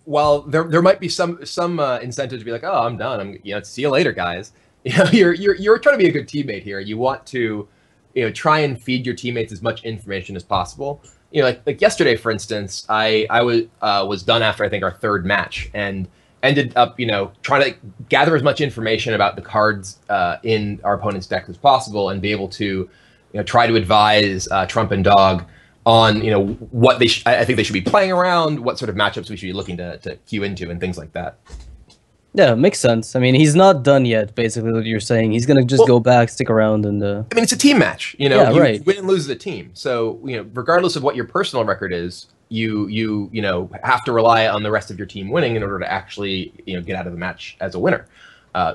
while there might be some incentive to be like, oh, I'm done. See you later, guys. You're trying to be a good teammate here. You want to, try and feed your teammates as much information as possible. Like yesterday, for instance, I was done after I think our 3rd match and ended up, trying to gather as much information about the cards in our opponent's deck as possible and be able to, try to advise Trump and Dog on, what I think they should be playing around, what sort of matchups we should be looking to queue into and things like that. Yeah, makes sense. I mean, he's not done yet, basically, what you're saying. He's going to just go back, stick around, and... I mean, it's a team match, you right. win and lose as a team. So, regardless of what your personal record is, you have to rely on the rest of your team winning in order to actually, get out of the match as a winner.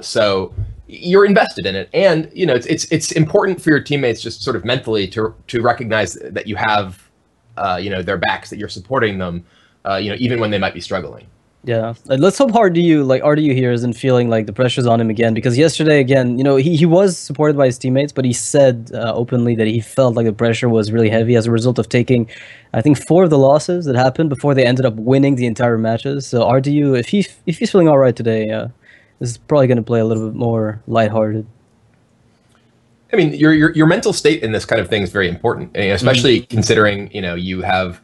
So you're invested in it. And, it's important for your teammates just sort of mentally to recognize that you have, their backs, that you're supporting them, even when they might be struggling. Yeah, let's hope RDU here isn't feeling like the pressure's on him again, because yesterday, again, he was supported by his teammates, but he said openly that he felt like the pressure was really heavy as a result of taking, I think, 4 of the losses that happened before they ended up winning the entire matches. So RDU, if he's feeling all right today, this is probably going to play a little bit more lighthearted. I mean, your mental state in this kind of thing is very important, especially considering you have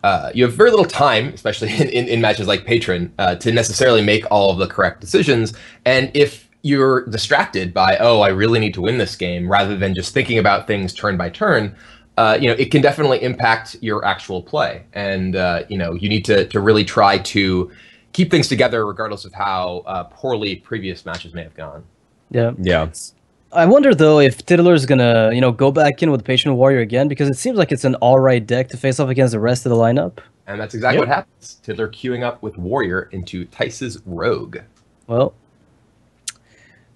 very little time, especially in matches like Patron, to necessarily make all of the correct decisions. And if you're distracted by, oh, I really need to win this game, rather than just thinking about things turn by turn, it can definitely impact your actual play. And, you need to really try to keep things together regardless of how poorly previous matches may have gone. Yeah. Yeah. I wonder, though, if Tidler's gonna, go back in with Patient Warrior again, because it seems like it's an alright deck to face off against the rest of the lineup. And that's exactly what happens. Tidler queuing up with Warrior into Tice's Rogue. Well,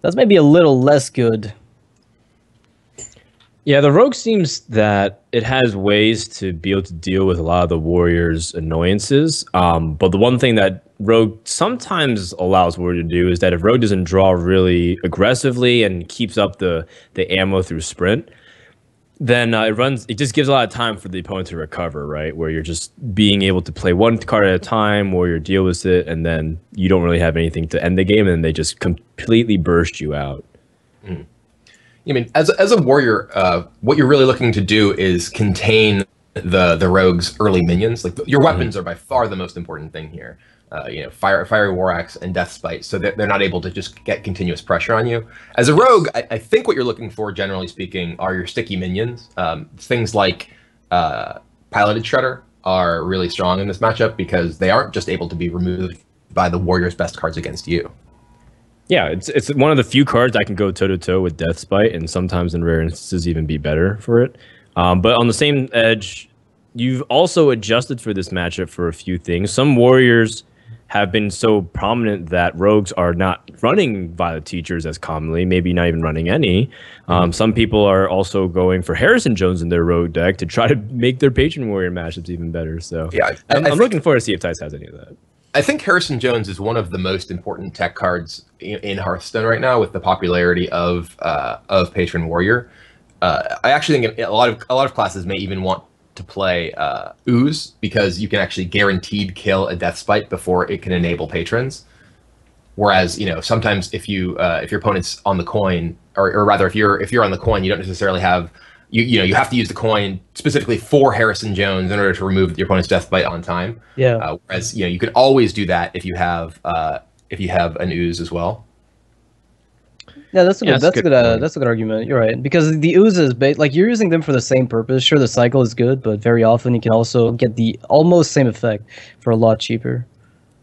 that's maybe a little less good. Yeah, the Rogue seems that it has ways to be able to deal with a lot of the Warrior's annoyances. But the one thing that Rogue sometimes allows Warrior to do is that if Rogue doesn't draw really aggressively and keeps up the ammo through sprint, then it just gives a lot of time for the opponent to recover, right? Where you're just being able to play one card at a time, Warrior deal with it, and then you don't really have anything to end the game, and they just completely burst you out. Mm. I mean, as a warrior, what you're really looking to do is contain the rogue's early minions. Like your weapons are by far the most important thing here. Fiery War Axe and Death Spite, so that they're not able to just get continuous pressure on you. As a rogue, I think what you're looking for, generally speaking, are your sticky minions. Things like Piloted Shredder are really strong in this matchup because they aren't just able to be removed by the warrior's best cards against you. Yeah, it's one of the few cards I can go toe-to-toe with Death Spite, and sometimes in rare instances even be better for it. But on the same edge, you've also adjusted for this matchup for a few things. Some warriors have been so prominent that rogues are not running Violet Teachers as commonly, maybe not even running any. Some people are also going for Harrison Jones in their rogue deck to try to make their Patron Warrior matchups even better. So yeah, I'm looking forward to see if Tice has any of that. I think Harrison Jones is one of the most important tech cards in Hearthstone right now, with the popularity of Patron Warrior. I actually think a lot of classes may even want to play Ooze, because you can actually guaranteed kill a Death Spite before it can enable patrons. Whereas, sometimes if your opponent's on the coin, or rather if you're on the coin, you don't necessarily have you have to use the coin specifically for Harrison Jones in order to remove your opponent's Death Bite on time. Yeah. Whereas you can always do that if you have an Ooze as well. Yeah, that's a good argument. You're right, because the Ooze is like you're using them for the same purpose. Sure, the cycle is good, but very often you can also get the almost same effect for a lot cheaper.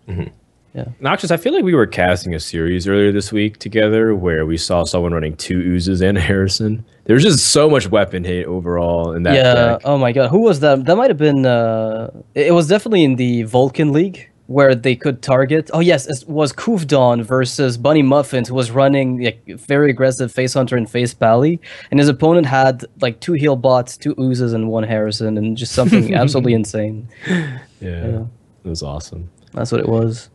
Mm-hmm. Yeah. Noxious, I feel like we were casting a series earlier this week together where we saw someone running 2 Oozes and Harrison. There's just so much weapon hate overall in that deck. Oh my god, who was that? That might have been. It was definitely in the Vulcan League where they could target. Oh yes, it was Koofdon versus Bunny Muffins, who was running like very aggressive Face Hunter and Face Pally, and his opponent had like 2 heal bots, 2 Oozes, and 1 Harrison, and just something absolutely insane. Yeah, it was awesome. That's what it was.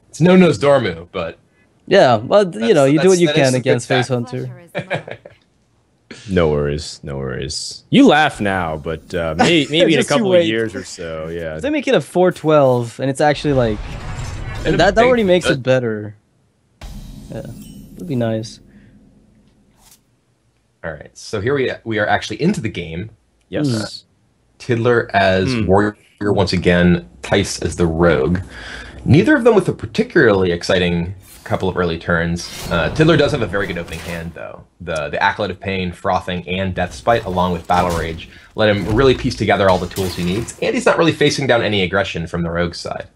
It's no-nose Dormu, but yeah, well, you do what you can against Face Hunter. No worries, no worries. You laugh now, but maybe in a couple of years or so, yeah. If they make it a 4-12, and it's actually like that already makes it better. Yeah, it'd be nice. All right, so here we are actually into the game. Yes. Tiddler as warrior once again, Tice as the rogue. Neither of them with a particularly exciting couple of early turns. Tiddler does have a very good opening hand, though. The Acolyte of Pain, Frothing, and Death Spite, along with Battle Rage, let him really piece together all the tools he needs, and he's not really facing down any aggression from the rogue's side.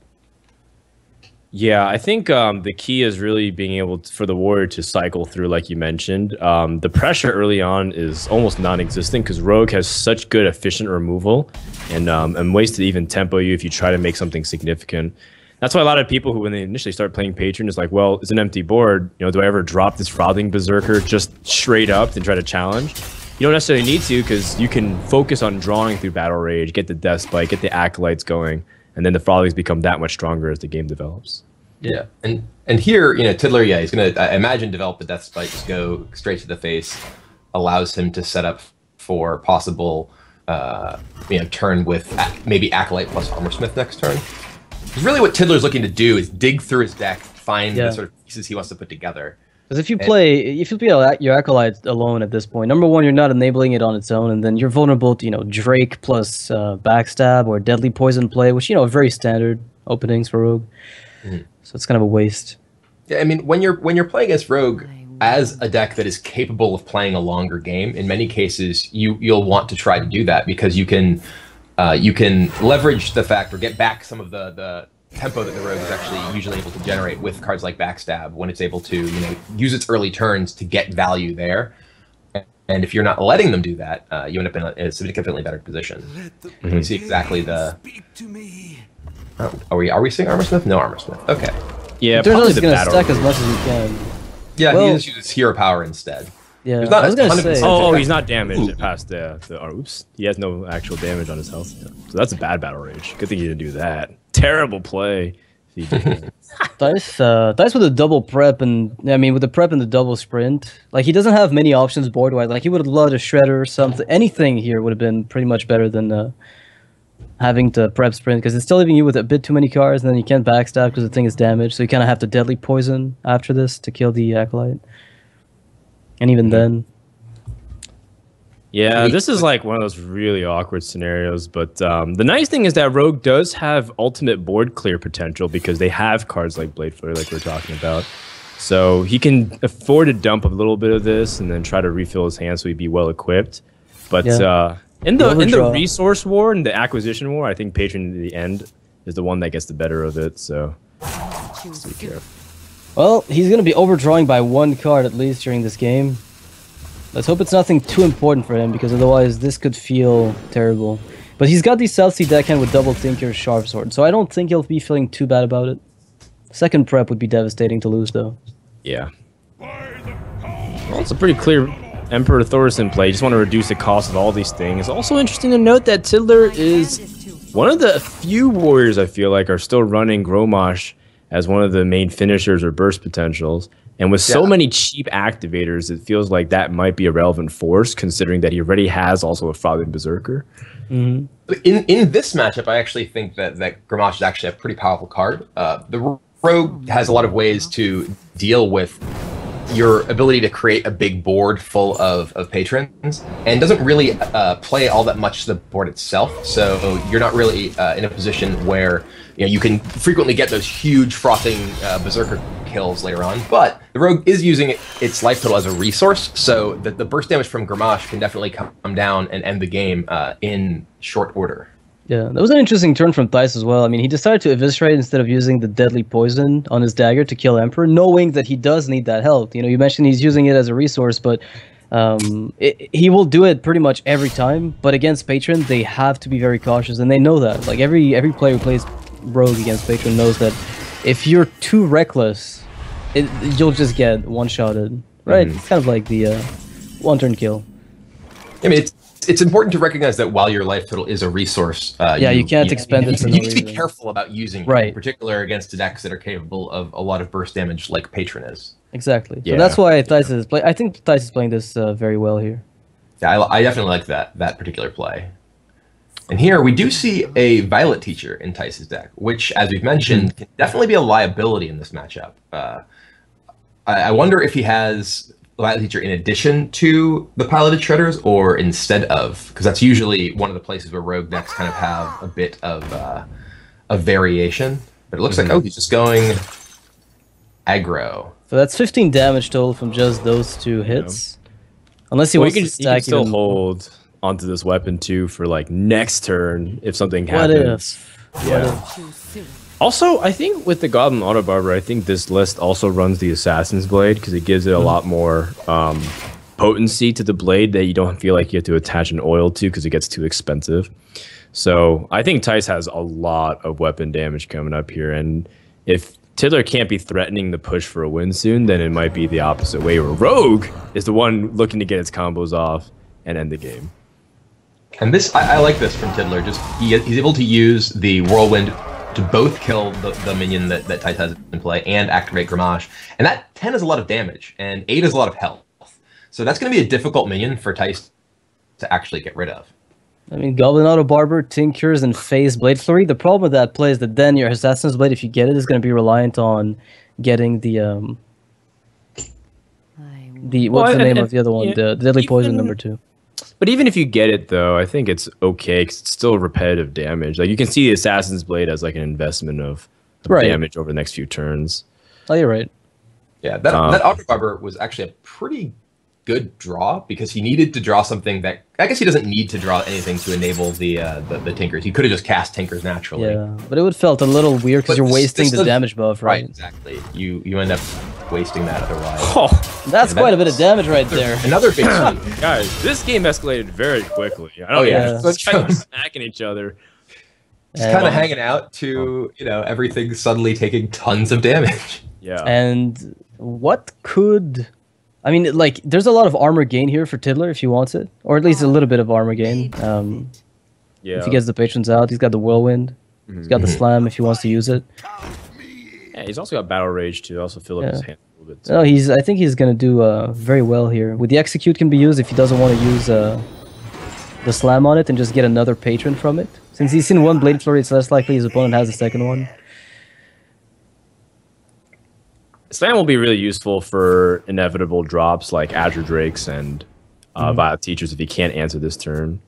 Yeah, I think the key is really being able for the warrior to cycle through, like you mentioned. The pressure early on is almost non-existent because rogue has such good efficient removal and ways to even tempo you if you try to make something significant. That's why a lot of people who, when they initially start playing Patron, is like, well, it's an empty board. Do I ever drop this Frothing Berserker just straight up and try to challenge? You don't necessarily need to, because you can focus on drawing through Battle Rage, get the Death Spike, get the Acolytes going, and then the Frothings become that much stronger as the game develops. Yeah, and here, Tiddler, he's going to, I imagine, develop the Death Spike, just go straight to the face, allows him to set up for possible, turn with maybe Acolyte plus Armorsmith next turn. Because really what Tiddler's looking to do is dig through his deck, find the sort of pieces he wants to put together. Because if you play your Acolyte alone at this point, number one, you're not enabling it on its own, and then you're vulnerable to, Drake plus Backstab or Deadly Poison play, which, are very standard openings for Rogue. Mm-hmm. So it's kind of a waste. Yeah, I mean, when you're playing against Rogue as a deck that is capable of playing a longer game, in many cases, you'll want to try to do that because you can leverage the fact or get back some of the tempo that the rogue is actually usually able to generate with cards like Backstab when it's able to use its early turns to get value there. And if you're not letting them do that, you end up in a significantly better position. Mm-hmm. You see exactly the. Are we seeing Armorsmith? No Armorsmith. Okay. Yeah, they're just going to stack as much as you can. Yeah, he just uses hero power instead. Yeah, not I was gonna say. Oh, he's not damaged past the oops. He has no actual damage on his health. So that's a bad Battle Rage. Good thing he didn't do that. Terrible play. Dice with a double prep and with the prep and the double sprint. Like he doesn't have many options board wise. Like he would have loved a Shredder or something. Anything here would have been pretty much better than having to prep sprint because it's still leaving you with a bit too many cards, and then you can't backstab because the thing is damaged. So you kind of have to Deadly Poison after this to kill the Acolyte. And even then, Yeah, this is like one of those really awkward scenarios, but the nice thing is that Rogue does have ultimate board clear potential because they have cards like Blade Flare, like we're talking about. So he can afford to dump a little bit of this and then try to refill his hand so he'd be well equipped. But in the resource war and the acquisition war, I think Patron in the end is the one that gets the better of it. So be careful. Well, he's going to be overdrawing by 1 card at least during this game. Let's hope it's nothing too important for him, because otherwise this could feel terrible. But he's got the South Sea deckhand with double Tinker, Sharp Sword, so I don't think he'll be feeling too bad about it. Second prep would be devastating to lose, though. Yeah. Well, it's a pretty clear Emperor Thorson play. You just want to reduce the cost of all these things. Also interesting to note that Tiddler is one of the few warriors I feel like are still running Grommash as one of the main finishers or burst potentials. And with so many cheap activators, it feels like that might be a relevant force, considering that he already has also a Throbbing Berserker. In this matchup, I actually think that Grommash is actually a pretty powerful card. The Rogue has a lot of ways to deal with your ability to create a big board full of patrons, and doesn't really play all that much to the board itself. So you're not really in a position where you can frequently get those huge frothing Berserker kills later on. But the Rogue is using its life total as a resource, so that the burst damage from Grommash can definitely come down and end the game in short order. Yeah, that was an interesting turn from Thijs as well. I mean, he decided to eviscerate instead of using the deadly poison on his dagger to kill Emperor, knowing that he does need that health. You mentioned he's using it as a resource, but he will do it pretty much every time. But against Patron, they have to be very cautious, and they know that. Like every player who plays Rogue against Patron knows that if you're too reckless, you'll just get one-shotted. Right? It's kind of like the one-turn kill. I mean, it's important to recognize that while your life total is a resource, you can't expend it. You need to be careful about using it, in particular against decks that are capable of a lot of burst damage, like Patron is. Exactly. Yeah. So that's why Thijs is I think Thijs is playing this very well here. Yeah, I definitely like that particular play. And here we do see a Violet Teacher in Thijs' deck, which, as we've mentioned, can definitely be a liability in this matchup. I wonder if he has Violet Teacher in addition to the Piloted Shredders, or instead of, because that's usually one of the places where Rogue decks kind of have a bit of variation. But it looks like, he's just going aggro. So that's 15 damage total from just those 2 hits. Unless he wants to stack, he can still hold onto this weapon too for like next turn if something happens. What if? Also, I think with the Goblin Auto Barber, I think this list also runs the Assassin's Blade because it gives it a lot more potency to the blade that you don't feel like you have to attach an oil to because it gets too expensive. So I think Thijs has a lot of weapon damage coming up here, and if Tiddler can't be threatening the push for a win soon, then it might be the opposite way, where Rogue is the one looking to get its combos off and end the game. And this, I like this from Tiddler. Just he's able to use the Whirlwind to both kill the minion that Thijs has in play and activate Grommash. And that 10 is a lot of damage, and 8 is a lot of health. So that's going to be a difficult minion for Thijs to actually get rid of. I mean, Goblin Auto Barber, Tinkers, and Phase Blade Flurry. The problem with that play is that then your Assassin's Blade, if you get it, is going to be reliant on getting the what's the name of the other one? The Deadly Poison #2. But even if you get it, though, I think it's okay because it's still repetitive damage. Like you can see the Assassin's Blade as like an investment of damage over the next few turns. Oh, you're right. Yeah, that Auto Barber was actually a pretty good draw because he needed to draw something that I guess he doesn't need to draw anything to enable the Tinkers. He could have just cast Tinkers naturally. Yeah, but it would felt a little weird because you're wasting the damage buff, right? Right, exactly. You end up wasting that otherwise. Oh, that's quite a bit of damage right there. Another big one. Guys, this game escalated very quickly. Just kind of smacking each other. Just kind of hanging out to, everything suddenly taking tons of damage. Yeah. And what could... I mean, like, there's a lot of armor gain here for Tiddler if he wants it. Or at least a little bit of armor gain. If he gets the Patrons out, he's got the Whirlwind. He's got the Slam if he wants to use it. Yeah, he's also got Battle Rage to also fill up his hand a little bit. No, I think he's going to do very well here. With the Execute can be used if he doesn't want to use the Slam on it and just get another Patron from it. Since he's seen one Blade Flurry, it's less likely his opponent has a second one. Slam will be really useful for inevitable drops like Azure Drakes and Violet Teachers if he can't answer this turn.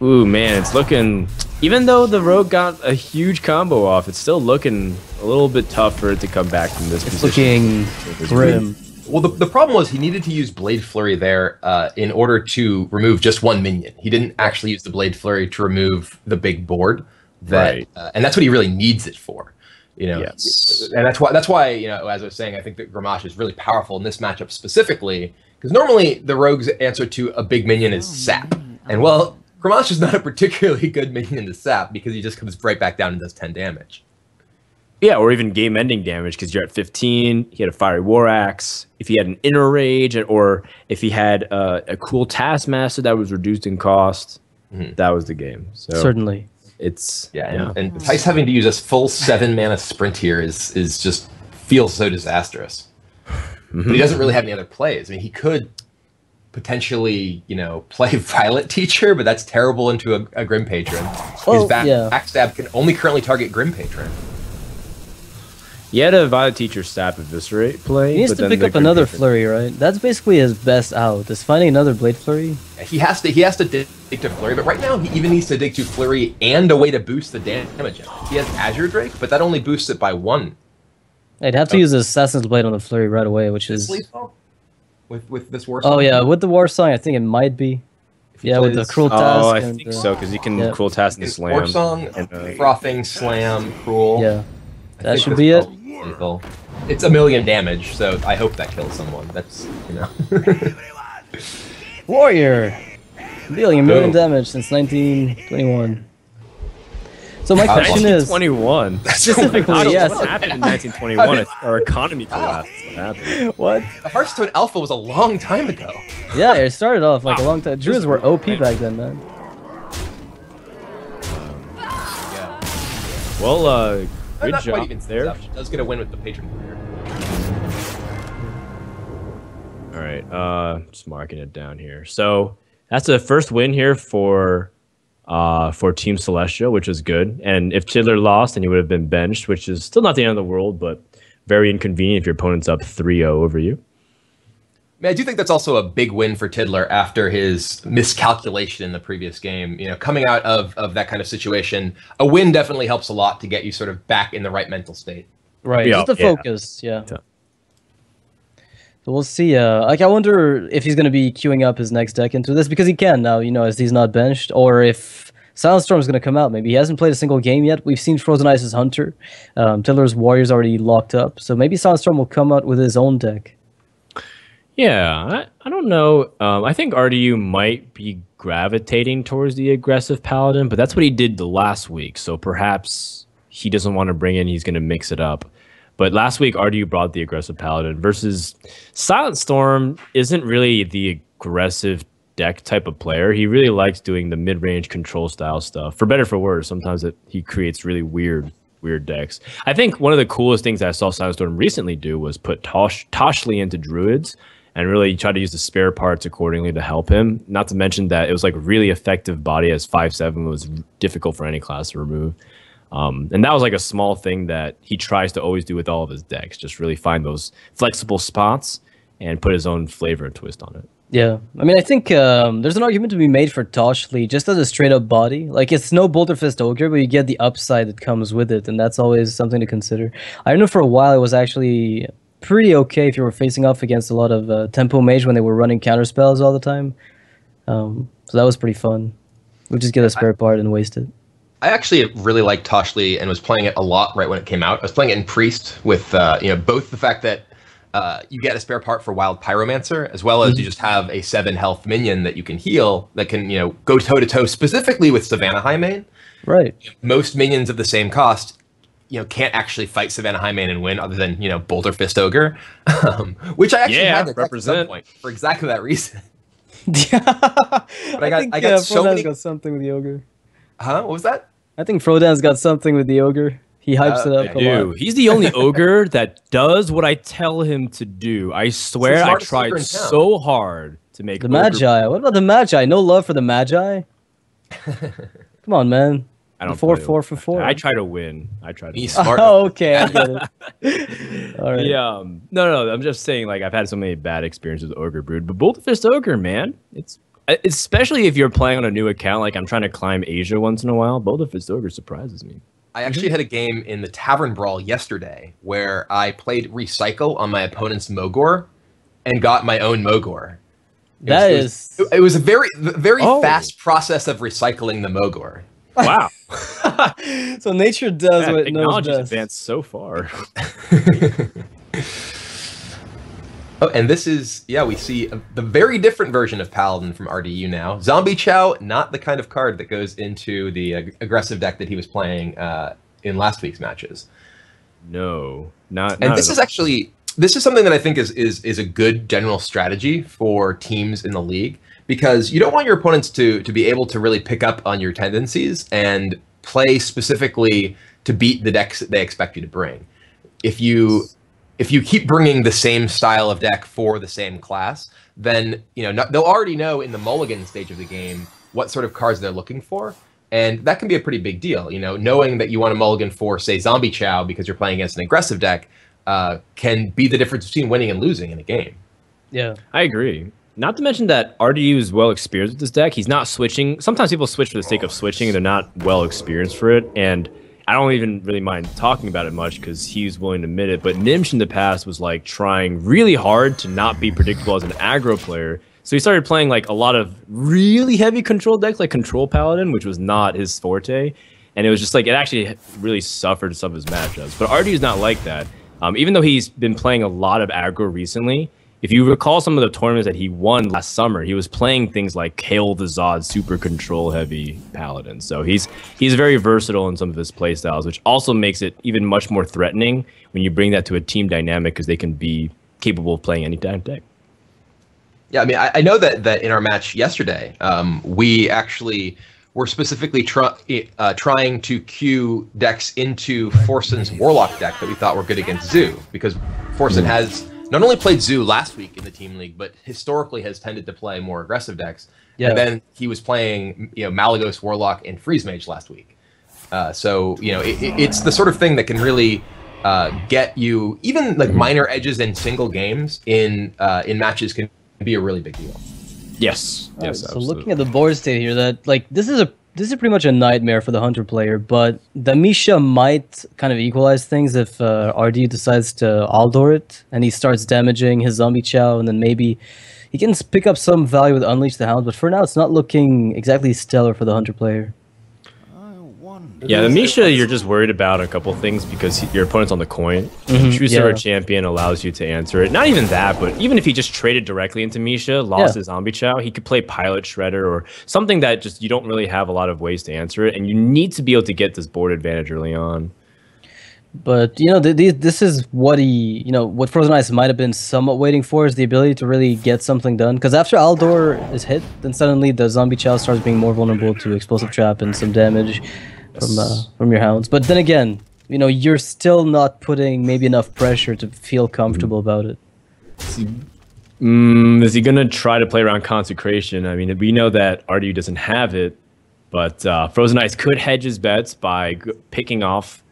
Ooh, man, it's looking... Even though the Rogue got a huge combo off, it's still looking a little bit tough for it to come back from this position. It's looking grim. Well, the problem was he needed to use Blade Flurry there in order to remove just one minion. He didn't actually use the Blade Flurry to remove the big board. And that's what he really needs it for. You know, yes. And that's why, you know, as I was saying, I think that Grommash is really powerful in this matchup specifically, because normally the Rogue's answer to a big minion is Sap. And well, Grommash is not a particularly good minion to Sap because he just comes right back down and does 10 damage. Yeah, or even game-ending damage because you're at 15. He had a Fiery War Axe. If he had an Inner Rage, or if he had a cool Taskmaster that was reduced in cost, that was the game. So certainly, it's and Tice having to use a full 7-mana sprint here is just feels so disastrous. But he doesn't really have any other plays. I mean, he could potentially, you know, play Violet Teacher, but that's terrible into a Grim Patron. His backstab can only currently target Grim Patron. He had a Violet Teacher Sap Eviscerate play. He needs to pick up another Flurry, right? That's basically his best out, is finding another Blade Flurry. He has to dig to Flurry, but right now he even needs to dig to Flurry and a way to boost the damage. He has Azure Drake, but that only boosts it by 1. I'd have to use Assassin's Blade on the Flurry right away, which is... With this War Song? Oh yeah, with the War Song, I think it might be. Yeah, with the Cruel Task. Oh, I think so, because you can Cruel Task and Slam. War Song, Frothing, Slam, Cruel. Yeah, that should be it. It's a million damage, so I hope that kills someone. That's, you know. Warrior! Dealing a million damage since 1921. So my question is... 1921? Specifically, yes. What happened in 1921? Our economy collapsed. What happened? What? The Hearthstone Alpha was a long time ago. Yeah, it started off like a long time. Druids were OP back then, man. Well, good job there. She does get a win with the Patron Warrior. All right, just marking it down here. So that's the first win here for Team Celestial, which is good. And if Chidler lost, then he would have been benched, which is still not the end of the world, but very inconvenient if your opponent's up 3-0 over you. I mean, I do think that's also a big win for Tidler after his miscalculation in the previous game. You know, coming out of that kind of situation, a win definitely helps a lot to get you sort of back in the right mental state. Right, just the focus, So we'll see. Like, I wonder if he's going to be queuing up his next deck into this, because he can now, you know, as he's not benched, or if Silent Storm is going to come out. Maybe he hasn't played a single game yet. We've seen Frozen Ice's Hunter. Tidler's Warrior's already locked up, so maybe Silent Storm will come out with his own deck. Yeah, I don't know. I think RDU might be gravitating towards the aggressive Paladin, but that's what he did the last week. So perhaps he doesn't want to bring in, he's going to mix it up. But last week, RDU brought the aggressive Paladin versus Silent Storm isn't really the aggressive deck type of player. He really likes doing the mid-range control style stuff. For better or for worse, sometimes he creates really weird decks. I think one of the coolest things I saw Silent Storm recently do was put Toshli into Druids and really try to use the spare parts accordingly to help him. Not to mention that it was like really effective body as 5/7 was difficult for any class to remove. And that was like a small thing that he tries to always do with all of his decks, just really find those flexible spots and put his own flavor and twist on it. Yeah, I mean, I think there's an argument to be made for Toshli just as a straight-up body. Like, it's no Bolter Fist Ogre, but you get the upside that comes with it, and that's always something to consider. I know for a while it was actually pretty okay if you were facing off against a lot of Tempo Mage when they were running counterspells all the time. So that was pretty fun. We just get a spare part and waste it. I actually really liked Toshli and was playing it a lot right when it came out. I was playing it in Priest with you know, both the fact that you get a spare part for Wild Pyromancer, as well as you just have a 7 health minion that you can heal that can, you know, go toe to toe specifically with Savannah Highmane. Right. Most minions of the same cost, you know, can't actually fight Savannah Highmane and win, other than, you know, Bolter Fist Ogre, which I actually had to represent at some point for exactly that reason. Yeah, but I got so many. Got something with the Ogre. Huh? What was that? I think Frodan's got something with the Ogre. He hypes it up a lot. He's the only Ogre that does what I tell him to do. I swear I tried so hard to make the Magi. What about the Magi? No love for the Magi? Come on, man. I don't. 4 for 4. I try to win. I try to. Be Win. smart. Oh, okay, I get it. All right. Yeah. No. I'm just saying, like, I've had so many bad experiences with Ogre Brood, but Boulder Fist Ogre, man, it's especially if you're playing on a new account. Like, I'm trying to climb Asia once in a while. Boulder Fist Ogre surprises me. I actually had a game in the Tavern Brawl yesterday where I played Recycle on my opponent's Mogor and got my own Mogor. It was a very fast process of recycling the Mogor. Wow. So nature does what it knows technology's best. advanced so far. Oh, and this is, we see the very different version of Paladin from RDU now. Zombie Chow, not the kind of card that goes into the aggressive deck that he was playing in last week's matches. No, not. And this is something that I think is a good general strategy for teams in the league, because you don't want your opponents to be able to really pick up on your tendencies and play specifically to beat the decks that they expect you to bring. If you keep bringing the same style of deck for the same class, then they'll already know in the mulligan stage of the game what sort of cards they're looking for, and that can be a pretty big deal. Knowing that you want to mulligan for, say, Zombie Chow because you're playing against an aggressive deck can be the difference between winning and losing in a game. Yeah, I agree. Not to mention that RDU is well experienced with this deck. He's not switching. Sometimes people switch for the sake of switching, and they're not well experienced for it. And I don't even really mind talking about it much because he's willing to admit it. But Nimsh in the past was like trying really hard to not be predictable as an aggro player. So he started playing like a lot of really heavy control decks, like Control Paladin, which was not his forte. And it was just like, it actually really suffered some of his matchups. But RDU is not like that. Even though he's been playing a lot of aggro recently, if you recall some of the tournaments that he won last summer, he was playing things like Hail the Zod, super control heavy Paladin. So he's very versatile in some of his playstyles, which also makes it even much more threatening when you bring that to a team dynamic, because they can be capable of playing any type of deck. Yeah, I mean, I know that in our match yesterday, we actually were specifically trying to queue decks into Forsen's Warlock deck that we thought were good against Zoo, because Forsen has not only played Zoo last week in the team league, but historically has tended to play more aggressive decks. Yeah. And then he was playing, Malagos Warlock and Freeze Mage last week. So it's the sort of thing that can really get you even like minor edges in single games in matches can be a really big deal. Yes. Right, yes. so Absolutely. looking at the board state here, that this is pretty much a nightmare for the Hunter player, but the Misha might kind of equalize things if RD decides to Aldor it and he starts damaging his Zombie Chow, and then maybe he can pick up some value with Unleash the Hound, but for now it's not looking exactly stellar for the Hunter player. Yeah, the Misha, you're just worried about a couple things because your opponent's on the coin. True Silver Champion allows you to answer it. Not even that, but even if he just traded directly into Misha, lost his Zombie Chow, he could play Pilot Shredder or something that just you don't really have a lot of ways to answer it, and you need to be able to get this board advantage early on. But this is what what Frozen Ice might have been somewhat waiting for, is the ability to really get something done. Because after Aldor is hit, then suddenly the Zombie Chow starts being more vulnerable to Explosive Trap and some damage from your hounds. But then again, you're still not putting maybe enough pressure to feel comfortable about it. Is he gonna try to play around Consecration? I mean, we know that RDU doesn't have it, but Frozen Ice could hedge his bets by picking off,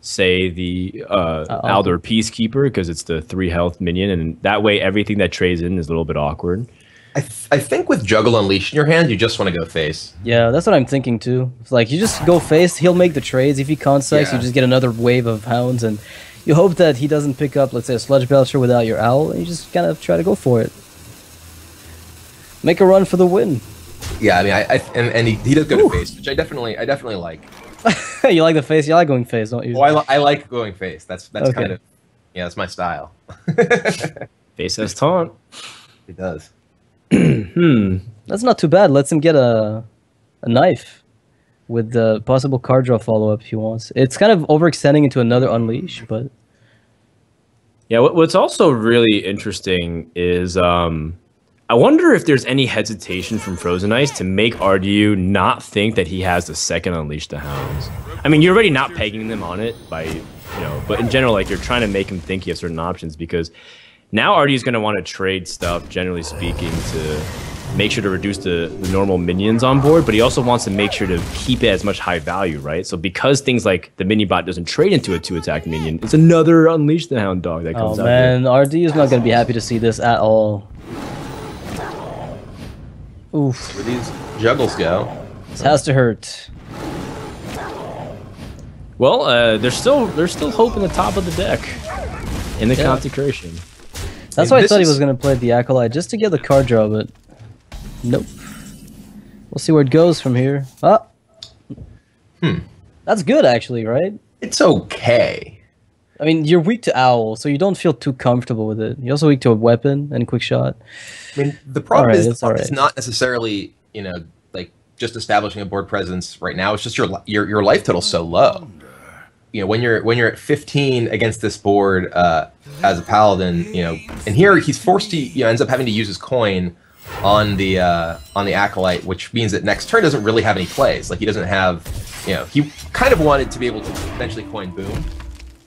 say, the Aldor Peacekeeper, because it's the 3 health minion, and that way everything that trades in is a little bit awkward. I think with Juggle Unleash in your hand, you just want to go face. Yeah, that's what I'm thinking too. It's like, you just go face, he'll make the trades. If he consects, you just get another wave of hounds, and you hope that he doesn't pick up, let's say, a Sludge Belcher without your Owl, and you just kind of try to go for it. Make a run for the win. Yeah, I mean, and he does go to face, which I definitely like. You like the face? You like going face, don't you? Oh, I like going face. That's kind of, that's my style. Face has taunt. It does. That's not too bad. Lets him get a knife with the possible card draw follow-up if he wants. It's kind of overextending into another Unleash, but... Yeah, what's also really interesting is I wonder if there's any hesitation from Frozen Ice to make RDU not think that he has the second Unleash the Hounds. I mean, you're already not pegging them on it by, but in general, like, you're trying to make him think he has certain options, because now RDU is going to want to trade stuff, generally speaking, to make sure to reduce the normal minions on board, but he also wants to make sure to keep it as much high value, right? So because things like the mini bot doesn't trade into a 2-attack minion, it's another Unleash the Hound dog that comes out. Oh man, RD is not going to be happy to see this at all. Oof. Where these juggles go. This has to hurt. Well, there's still hope in the top of the deck in the consecration. That's why I thought he was going to play the Acolyte just to get the card draw, but nope. We'll see where it goes from here. Ah. That's good, actually, right? It's okay. I mean, you're weak to Owl, so you don't feel too comfortable with it. You're also weak to a weapon and quick shot. I mean, the problem is not necessarily, you know, like just establishing a board presence right now. It's just your life total's so low. You know, when you're at 15 against this board as a paladin, you know, and here he's forced to, you know, ends up having to use his coin on the Acolyte, which means that next turn doesn't really have any plays. Like he doesn't have, you know, he kind of wanted to be able to eventually coin Boom,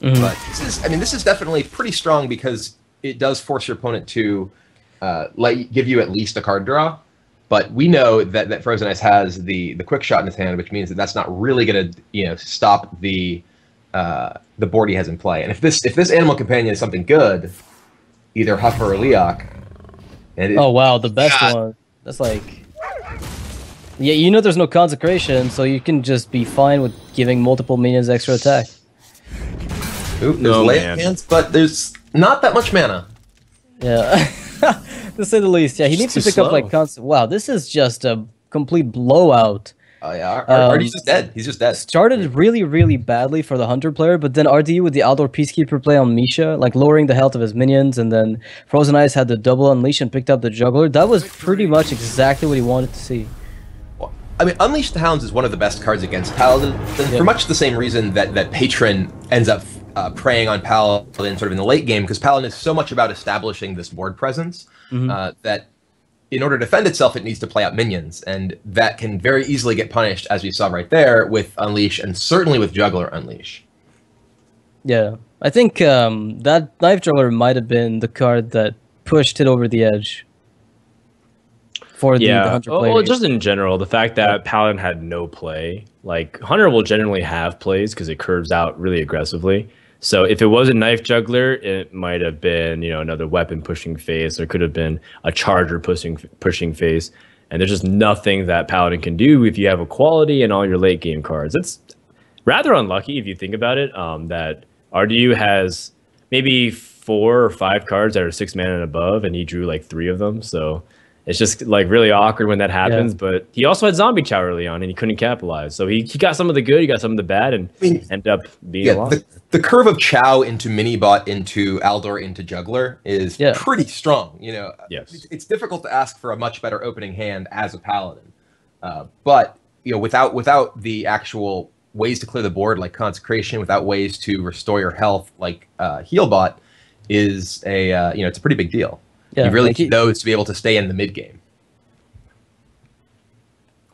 but this is definitely pretty strong because it does force your opponent to give you at least a card draw. But we know that Frozen Ice has the quick shot in his hand, which means that that's not really going to, you know, stop the board he has in play. And if this animal companion is something good, either Huffer or Leok. Oh wow, the best one. That's like, yeah, you know, there's no consecration, so you can just be fine with giving multiple minions extra attack. Oop, there's late hands, but there's not that much mana. Yeah, to say the least. Yeah, he needs to pick up like constant. Wow, this is just a complete blowout. Oh yeah, RD's just dead. He's just dead. Started really, really badly for the Hunter player, but then RD with the Outdoor Peacekeeper play on Misha, like lowering the health of his minions, and then Frozen Ice had the double Unleash and picked up the Juggler. That was pretty much exactly what he wanted to see. Well, I mean, Unleash the Hounds is one of the best cards against Paladin, for much the same reason that Patron ends up preying on Paladin sort of in the late game, because Paladin is so much about establishing this board presence that in order to defend itself, it needs to play out minions, and that can very easily get punished, as we saw right there, with Unleash, and certainly with Juggler Unleash. Yeah, I think that Knife Juggler might have been the card that pushed it over the edge for the Hunter player. Well, just in general, the fact that Paladin had no play, like Hunter will generally have plays because it curves out really aggressively. So if it was a Knife Juggler, it might have been, you know, another weapon pushing face, or could have been a charger pushing face. And there's just nothing that Paladin can do if you have a quality and all your late game cards. It's rather unlucky if you think about it, that RDU has maybe 4 or 5 cards that are 6 mana and above, and he drew like 3 of them. So it's just like really awkward when that happens. But he also had Zombie Chow early on, and he couldn't capitalize. So he got some of the good, he got some of the bad, and ended up being a loser. The curve of Chow into Minibot into Aldor into Juggler is pretty strong. You know, it's difficult to ask for a much better opening hand as a Paladin. But you know, without the actual ways to clear the board like Consecration, without ways to restore your health like Healbot, is a you know, it's a pretty big deal. Yeah, you really need those to be able to stay in the mid game.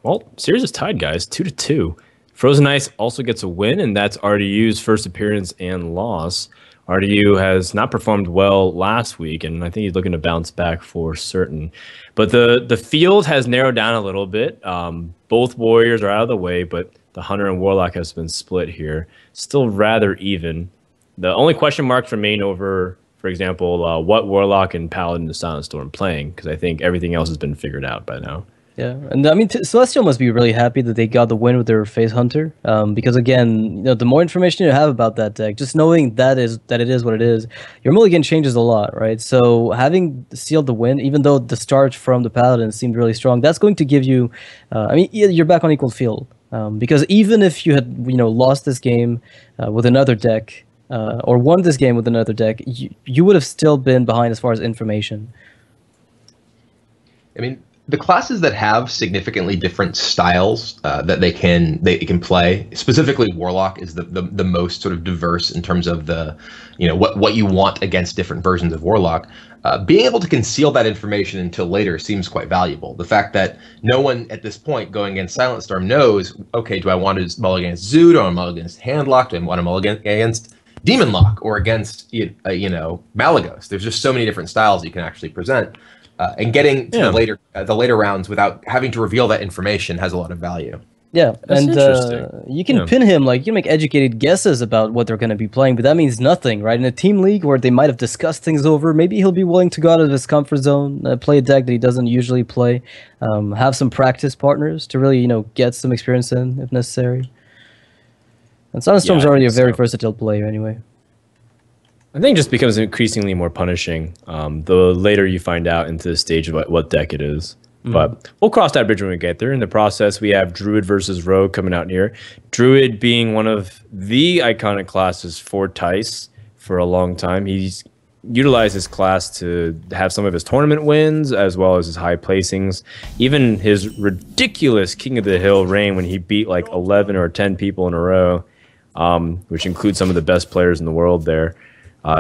Well, series is tied, guys, 2-2. Frozen Ice also gets a win, and that's RDU's first appearance and loss. RDU has not performed well last week, and I think he's looking to bounce back for certain. But the field has narrowed down a little bit. Both warriors are out of the way, but the Hunter and Warlock has been split here. Still rather even. The only question marks remain over, for example, what Warlock and Paladin the Silent Storm playing, because I think everything else has been figured out by now. Yeah, and I mean, Celestial must be really happy that they got the win with their Face Hunter, because again, you know, the more information you have about that deck, just knowing that it is what it is, your mulligan changes a lot, right? So having sealed the win, even though the start from the Paladin seemed really strong, that's going to give you, I mean, you're back on equal field, because even if you had, you know, lost this game with another deck, or won this game with another deck, you would have still been behind as far as information. I mean, the classes that have significantly different styles that they can play, specifically Warlock is the most sort of diverse in terms of the, you know, what you want against different versions of Warlock. Being able to conceal that information until later seems quite valuable. The fact that no one at this point going against Silent Storm knows, okay, do I want to mulligan against Zoo? Do I want to mulligan against Handlock? Do I want to mulligan against Demon Lock or against, you know, Malagos? There's just so many different styles you can actually present. and getting to the later rounds without having to reveal that information has a lot of value. Yeah, That's and interesting. you can pin him, like, you can make educated guesses about what they're going to be playing, but that means nothing, right? In a team league where they might have discussed things over, maybe he'll be willing to go out of his comfort zone, play a deck that he doesn't usually play, have some practice partners to really, get some experience in if necessary. And Sunstorm's already a very versatile player anyway. I think it just becomes increasingly more punishing the later you find out into the stage of what deck it is. But we'll cross that bridge when we get there. In the process, we have Druid versus Rogue coming out here. Druid being one of the iconic classes for Tice for a long time. He's utilized his class to have some of his tournament wins as well as his high placings. Even his ridiculous King of the Hill reign when he beat like 11 or 10 people in a row, which includes some of the best players in the world there.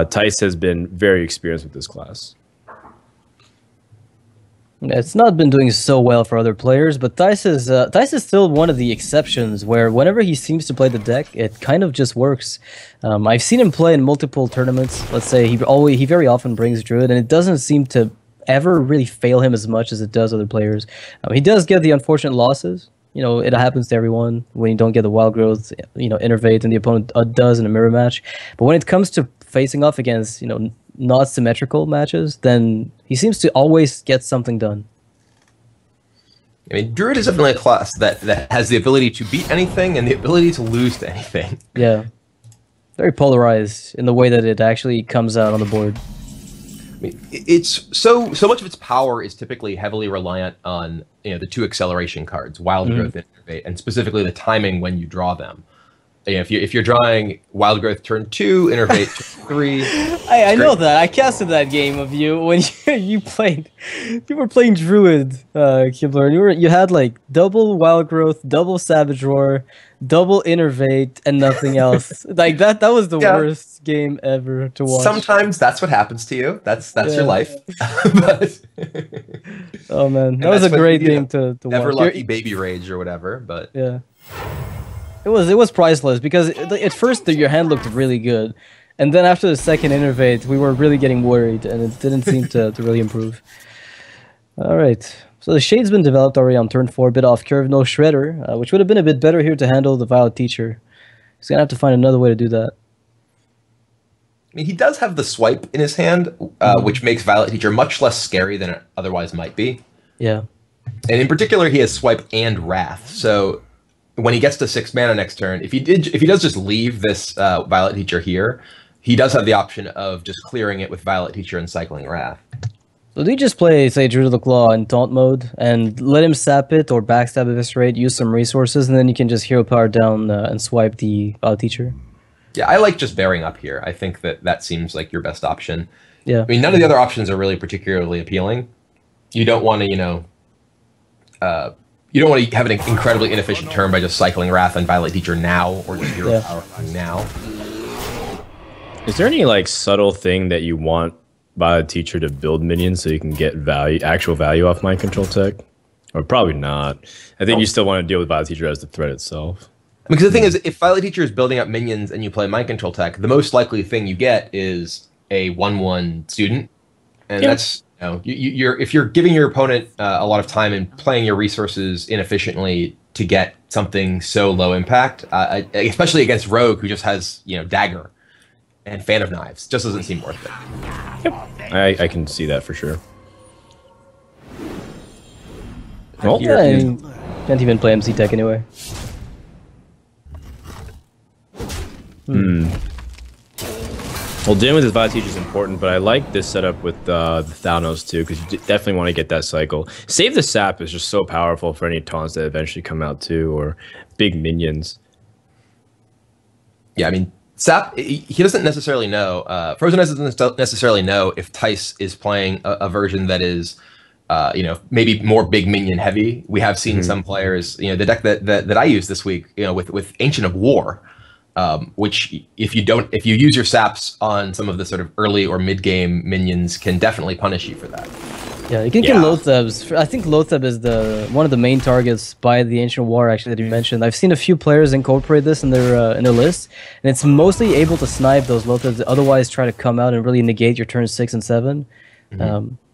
Tice has been very experienced with this class. It's not been doing so well for other players, but Tice is still one of the exceptions where whenever he seems to play the deck, it kind of just works. I've seen him play in multiple tournaments. Let's say he very often brings Druid, and it doesn't seem to ever really fail him as much as it does other players. He does get the unfortunate losses. It happens to everyone when you don't get the wild growth, innervate, and the opponent does in a mirror match. But when it comes to facing off against, not symmetrical matches, then he seems to always get something done. I mean, Druid is definitely a class that has the ability to beat anything and the ability to lose to anything. Yeah. Very polarized in the way that it actually comes out on the board. I mean, it's so much of its power is typically heavily reliant on the 2 acceleration cards, Wild Growth and Innervate, and specifically the timing when you draw them. If you're drawing Wild Growth turn 2, Innervate turn 3. I know that. I casted that game of you when you were playing Druid, Kibler, and you had like double Wild Growth, double Savage Roar, double Innervate, and nothing else. Like that was the worst game ever to watch. Sometimes that's what happens to you. That's your life. But oh man, that was a great game to watch. Never lucky baby rage or whatever, but yeah. It was priceless because at first your hand looked really good, and then after the second Innervate, we were really getting worried, and it didn't seem to really improve. All right, so the Shade's been developed already on turn 4, a bit off curve, no Shredder, which would have been a bit better here to handle the Violet Teacher. He's gonna have to find another way to do that. I mean, he does have the swipe in his hand, which makes Violet Teacher much less scary than it otherwise might be. Yeah, and in particular, he has swipe and Wrath, so when he gets to 6 mana next turn, if he does just leave this Violet Teacher here, he does have the option of just clearing it with Violet Teacher and cycling Wrath. So do you just play, say, Druid of the Claw in taunt mode and let him sap it or backstab Eviscerate, use some resources, and then you can just hero power down and swipe the Violet Teacher? Yeah, I like just bearing up here. I think that seems like your best option. Yeah. I mean, none of the other options are really particularly appealing. You don't want to, you don't want to have an incredibly inefficient turn by just cycling Wrath and Violet Teacher now, or just hero power now. Is there any like subtle thing that you want Violet Teacher to build minions so you can get actual value off mind control tech? Or probably not. I think you still want to deal with Violet Teacher as the threat itself. Because the thing is, if Violet Teacher is building up minions and you play mind control tech, the most likely thing you get is a 1/1 student, and that's. If you're giving your opponent a lot of time and playing your resources inefficiently to get something so low impact, especially against Rogue, who just has Dagger and Fan of Knives, just doesn't seem worth it. Yep, I can see that for sure. Well, yeah, can't even play MC Tech anyway. Well, dealing with his Violet Teacher is important, but I like this setup with the Thanos too, because you definitely want to get that cycle. Save the Sap is just so powerful for any taunts that eventually come out too, or big minions. Yeah, I mean, Sap, he doesn't necessarily know, Frozen doesn't necessarily know if Tice is playing a version that is, maybe more big minion heavy. We have seen some players, the deck that I used this week, with Ancient of War, which if you use your saps on some of the sort of early or mid game minions, can definitely punish you for that. Yeah, you can get Lothebs. I think Lotheb is one of the main targets by the Ancient War, actually, that you mentioned. I've seen a few players incorporate this in their list, and it's mostly able to snipe those Lothebs that otherwise try to come out and really negate your turns 6 and 7.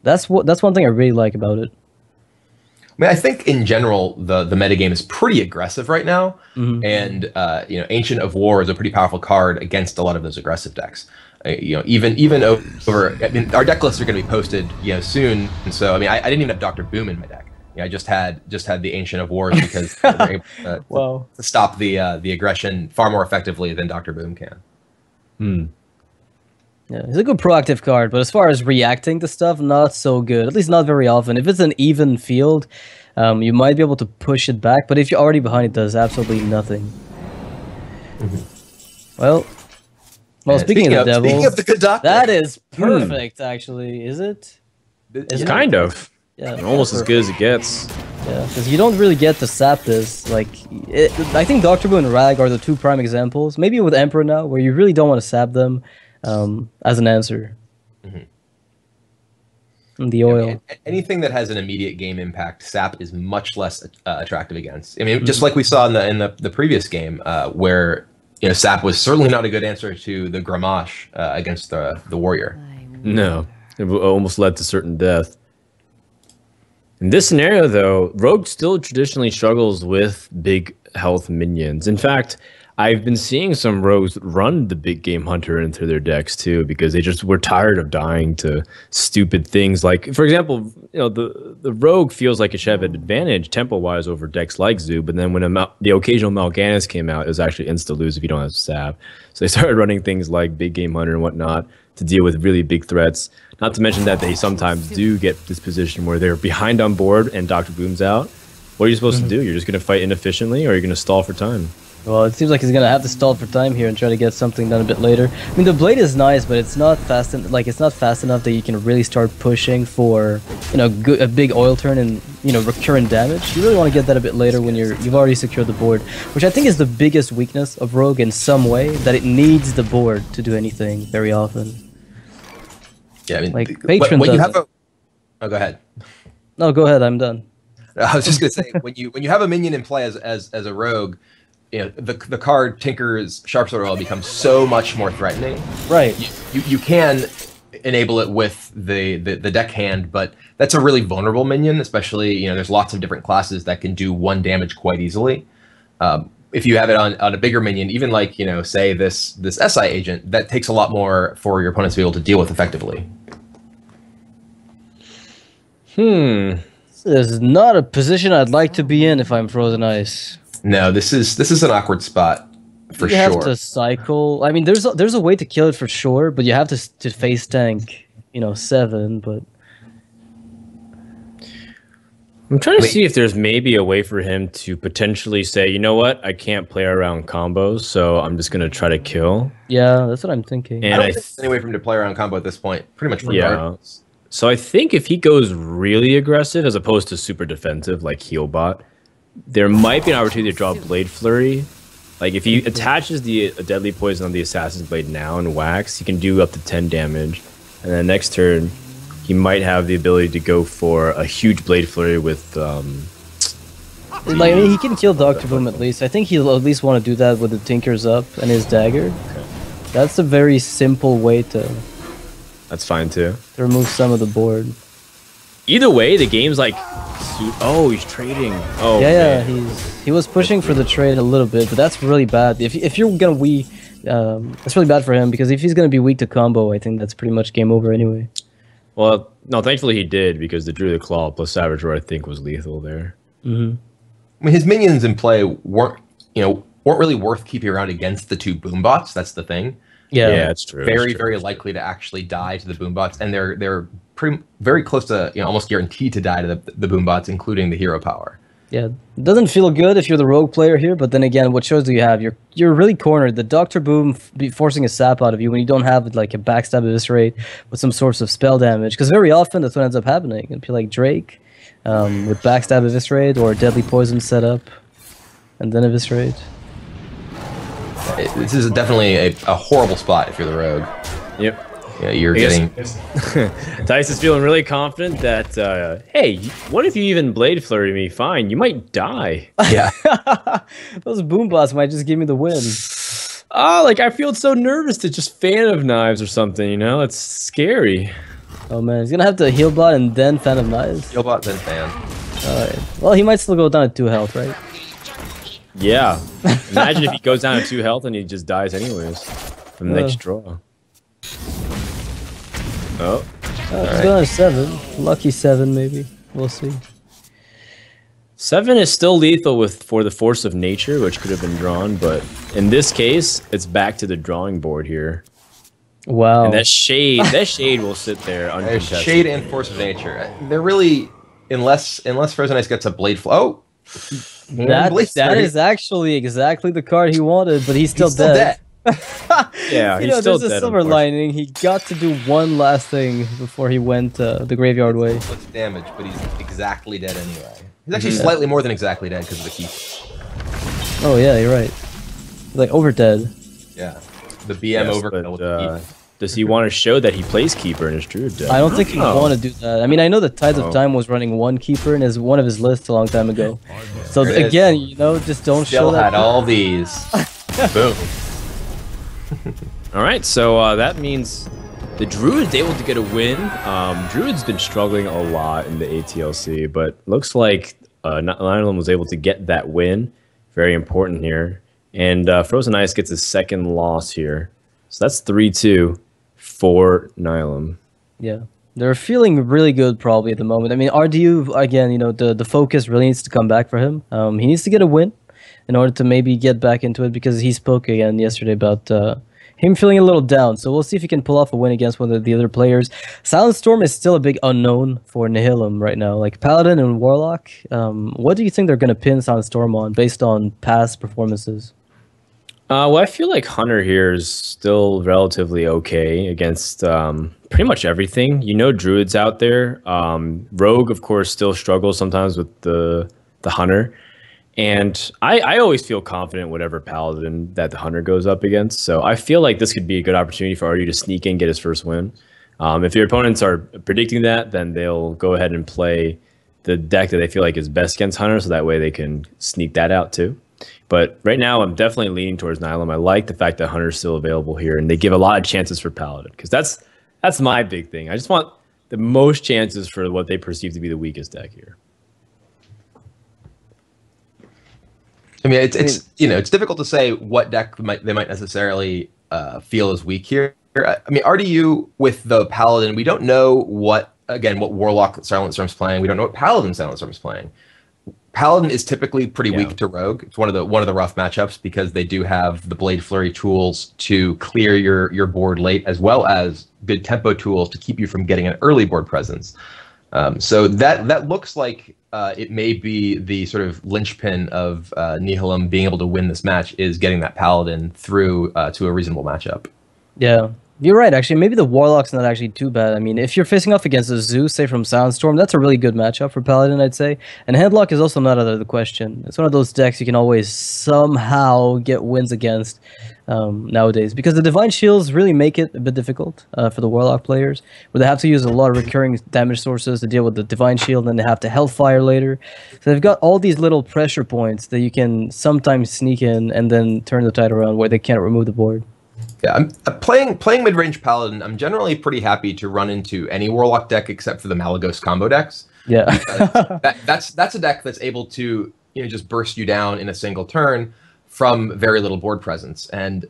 That's one thing I really like about it. I mean, I think in general the metagame is pretty aggressive right now, and you know, Ancient of War is a pretty powerful card against a lot of those aggressive decks. You know, even over, I mean, our deck lists are going to be posted, you know, soon, and so I mean, I didn't even have Dr. Boom in my deck. You know, I just had the Ancient of Wars because they're able to stop the aggression far more effectively than Dr. Boom can. Yeah, it's a good proactive card, but as far as reacting to stuff, not so good. At least not very often. If it's an even field, you might be able to push it back, but if you're already behind, it does absolutely nothing. Well, speaking of the devil, speaking of the good doctor, that is perfect. Actually, is it? It's kind of. Yeah, almost as good as it gets. Yeah, because you don't really get to sap this. Like, I think Dr. Boo and Rag are the two prime examples. Maybe with Emperor now, where you really don't want to sap them. As an answer. The oil. I mean, anything that has an immediate game impact, sap is much less attractive against. I mean, just like we saw in the previous game, where you know sap was certainly not a good answer to the Gramash against the warrior. No, it almost led to certain death. In this scenario, though, Rogue still traditionally struggles with big health minions. In fact, I've been seeing some rogues run the big game hunter into their decks too, because they just were tired of dying to stupid things. Like, for example, you know, the rogue feels like it should have an advantage tempo-wise over decks like Zoo, but then when the occasional Mal'Ganis came out, it was actually insta-lose if you don't have sap. So they started running things like big game hunter and whatnot to deal with really big threats. Not to mention that they sometimes do get this position where they're behind on board and Dr. Boom's out. What are you supposed to do? You're just going to fight inefficiently, or you're going to stall for time? Well, it seems like he's gonna have to stall for time here and try to get something done a bit later. I mean, the blade is nice, but it's not fast. It's not fast enough that you can really start pushing for, you know, a big oil turn and, you know, recurrent damage. You really want to get that a bit later when you've already secured the board, which I think is the biggest weakness of Rogue in some way, that it needs the board to do anything very often. Yeah, I mean, like Patron when you does have oh, go ahead. No, go ahead. I'm done. I was just gonna say when you have a minion in play as a rogue, you know, the card Tinker's Sharpsword Oil becomes so much more threatening. Right. You can enable it with the deck hand, but that's a really vulnerable minion, especially, you know, there's lots of different classes that can do 1 damage quite easily. If you have it on a bigger minion, even like, you know, say this SI agent, that takes a lot more for your opponents to be able to deal with effectively. This is not a position I'd like to be in if I'm Frozen Ice. No, this is an awkward spot for sure. You have to cycle. I mean, there's a way to kill it for sure, but you have to face tank, you know, 7. But I'm trying to see if there's maybe a way for him to potentially say, you know what, I can't play around combos, so I'm just gonna try to kill. Yeah, that's what I'm thinking. And I don't think there's any way for him to play around combo at this point. Pretty much regardless. Yeah. So I think if he goes really aggressive as opposed to super defensive like Healbot, there might be an opportunity to draw Blade Flurry. Like if he attaches the Deadly Poison on the Assassin's Blade now and Wax, he can do up to 10 damage. And then next turn, he might have the ability to go for a huge Blade Flurry with... like, I mean, he can kill Dr. Boom at least. I think he'll at least want to do that with the Tinker's Up and his dagger. Okay. That's a very simple way to... That's fine too. To remove some of the board. Either way, the game's like... Oh, he's trading. Oh, yeah, he was pushing for the trade a little bit, but that's really bad. If you're gonna that's really bad for him, because if he's gonna be weak to combo, I think that's pretty much game over anyway. Well, no, thankfully he did, because the Druid Claw plus Savage Roar I think was lethal there. I mean, his minions in play weren't really worth keeping around against the 2 Boombots. That's the thing. Yeah, that's true. Very likely to actually die to the Boombots, and they're very close to, you know, almost guaranteed to die to the Boombots, including the hero power. Yeah, it doesn't feel good if you're the rogue player here, but then again, what shows do you have? You're really cornered. The Dr. Boom be forcing a sap out of you when you don't have like a backstab eviscerate with some source of spell damage, because very often that's what ends up happening. It'd be like Drake with backstab eviscerate or deadly poison setup and then eviscerate. This is definitely a horrible spot if you're the rogue. Yep. Yeah, you're getting... Tice is feeling really confident that, hey, what if you even Blade Flurry me? Fine, you might die. Yeah. Those Boombots might just give me the win. Oh, like, I feel so nervous to just Fan of Knives or something, you know? It's scary. Oh man, he's gonna have to heal bot and then Fan of Knives. Heal bot, then fan. Alright. Well, he might still go down to 2 health, right? Yeah. Imagine if he goes down to 2 health and he just dies anyways from the next draw. Oh. He's going to 7. Lucky 7, maybe. We'll see. 7 is still lethal for the Force of Nature, which could have been drawn, but in this case, it's back to the drawing board here. Wow. And that shade will sit there uncontested. Shade and Force of Nature. They're really, unless Frozen Ice gets a Blade Flow. Oh, that is actually exactly the card he wanted, but he's still dead. Yeah, he's still there's dead, a silver lining. He got to do one last thing before he went the graveyard way. What's damage, but he's exactly dead anyway. He's actually slightly more than exactly dead because of the keep. Oh yeah, you're right. He's like over dead. Yeah, the BM overkill with the keep. Does he want to show that he plays Keeper in his Druid deck? I don't think he would want to do that. I mean, I know that Tides of Time was running 1 Keeper in one of his lists a long time ago. So again, you know, just don't show that. Still had all these. Boom. All right, so that means the Druid's able to get a win. Druid's been struggling a lot in the ATLC, but looks like Nihilum was able to get that win. Very important here. And Frozen Ice gets his 2nd loss here. So that's 3-2 for Nihilum. Yeah, they're feeling really good probably at the moment. I mean, RDU, again, you know, the focus really needs to come back for him. He needs to get a win in order to maybe get back into it, because he spoke again yesterday about him feeling a little down. So we'll see if he can pull off a win against one of the other players. Silent Storm is still a big unknown for Nihilum right now. Like Paladin and Warlock, what do you think they're going to pin Silent Storm on based on past performances? Well, I feel like Hunter here is still relatively okay against pretty much everything. You know, Druid's out there. Rogue, of course, still struggles sometimes with the Hunter. And I always feel confident whatever Paladin that the Hunter goes up against. So I feel like this could be a good opportunity for RU to sneak in, get his first win. If your opponents are predicting that, then they'll go ahead and play the deck that they feel like is best against Hunter, so that way they can sneak that out too. But right now, I'm definitely leaning towards Nihilum. I like the fact that Hunter's still available here, and they give a lot of chances for Paladin, because that's my big thing. I just want the most chances for what they perceive to be the weakest deck here. I mean, it's you know, it's difficult to say what deck they might necessarily feel is weak here. I mean, RDU with the Paladin, we don't know what Warlock Silent Storm's playing. We don't know what Paladin Silent Storm's playing. Paladin is typically pretty weak to Rogue. It's one of the rough matchups because they do have the Blade Flurry tools to clear your board late, as well as good tempo tools to keep you from getting an early board presence. So that looks like it may be the sort of linchpin of Nihilum being able to win this match, is getting that Paladin through to a reasonable matchup. Yeah. You're right, actually. Maybe the Warlock's not actually too bad. I mean, if you're facing off against a Zeus, say from Silent Storm, that's a really good matchup for Paladin, I'd say. And Headlock is also not out of the question. It's one of those decks you can always somehow get wins against nowadays, because the Divine Shields really make it a bit difficult for the Warlock players, where they have to use a lot of recurring damage sources to deal with the Divine Shield, and they have to Hellfire later. So they've got all these little pressure points that you can sometimes sneak in and then turn the tide around where they can't remove the board. Yeah, I'm playing mid-range Paladin. I'm generally pretty happy to run into any Warlock deck except for the Malagos combo decks. Yeah, that's a deck that's able to, you know, just burst you down in a single turn from very little board presence. And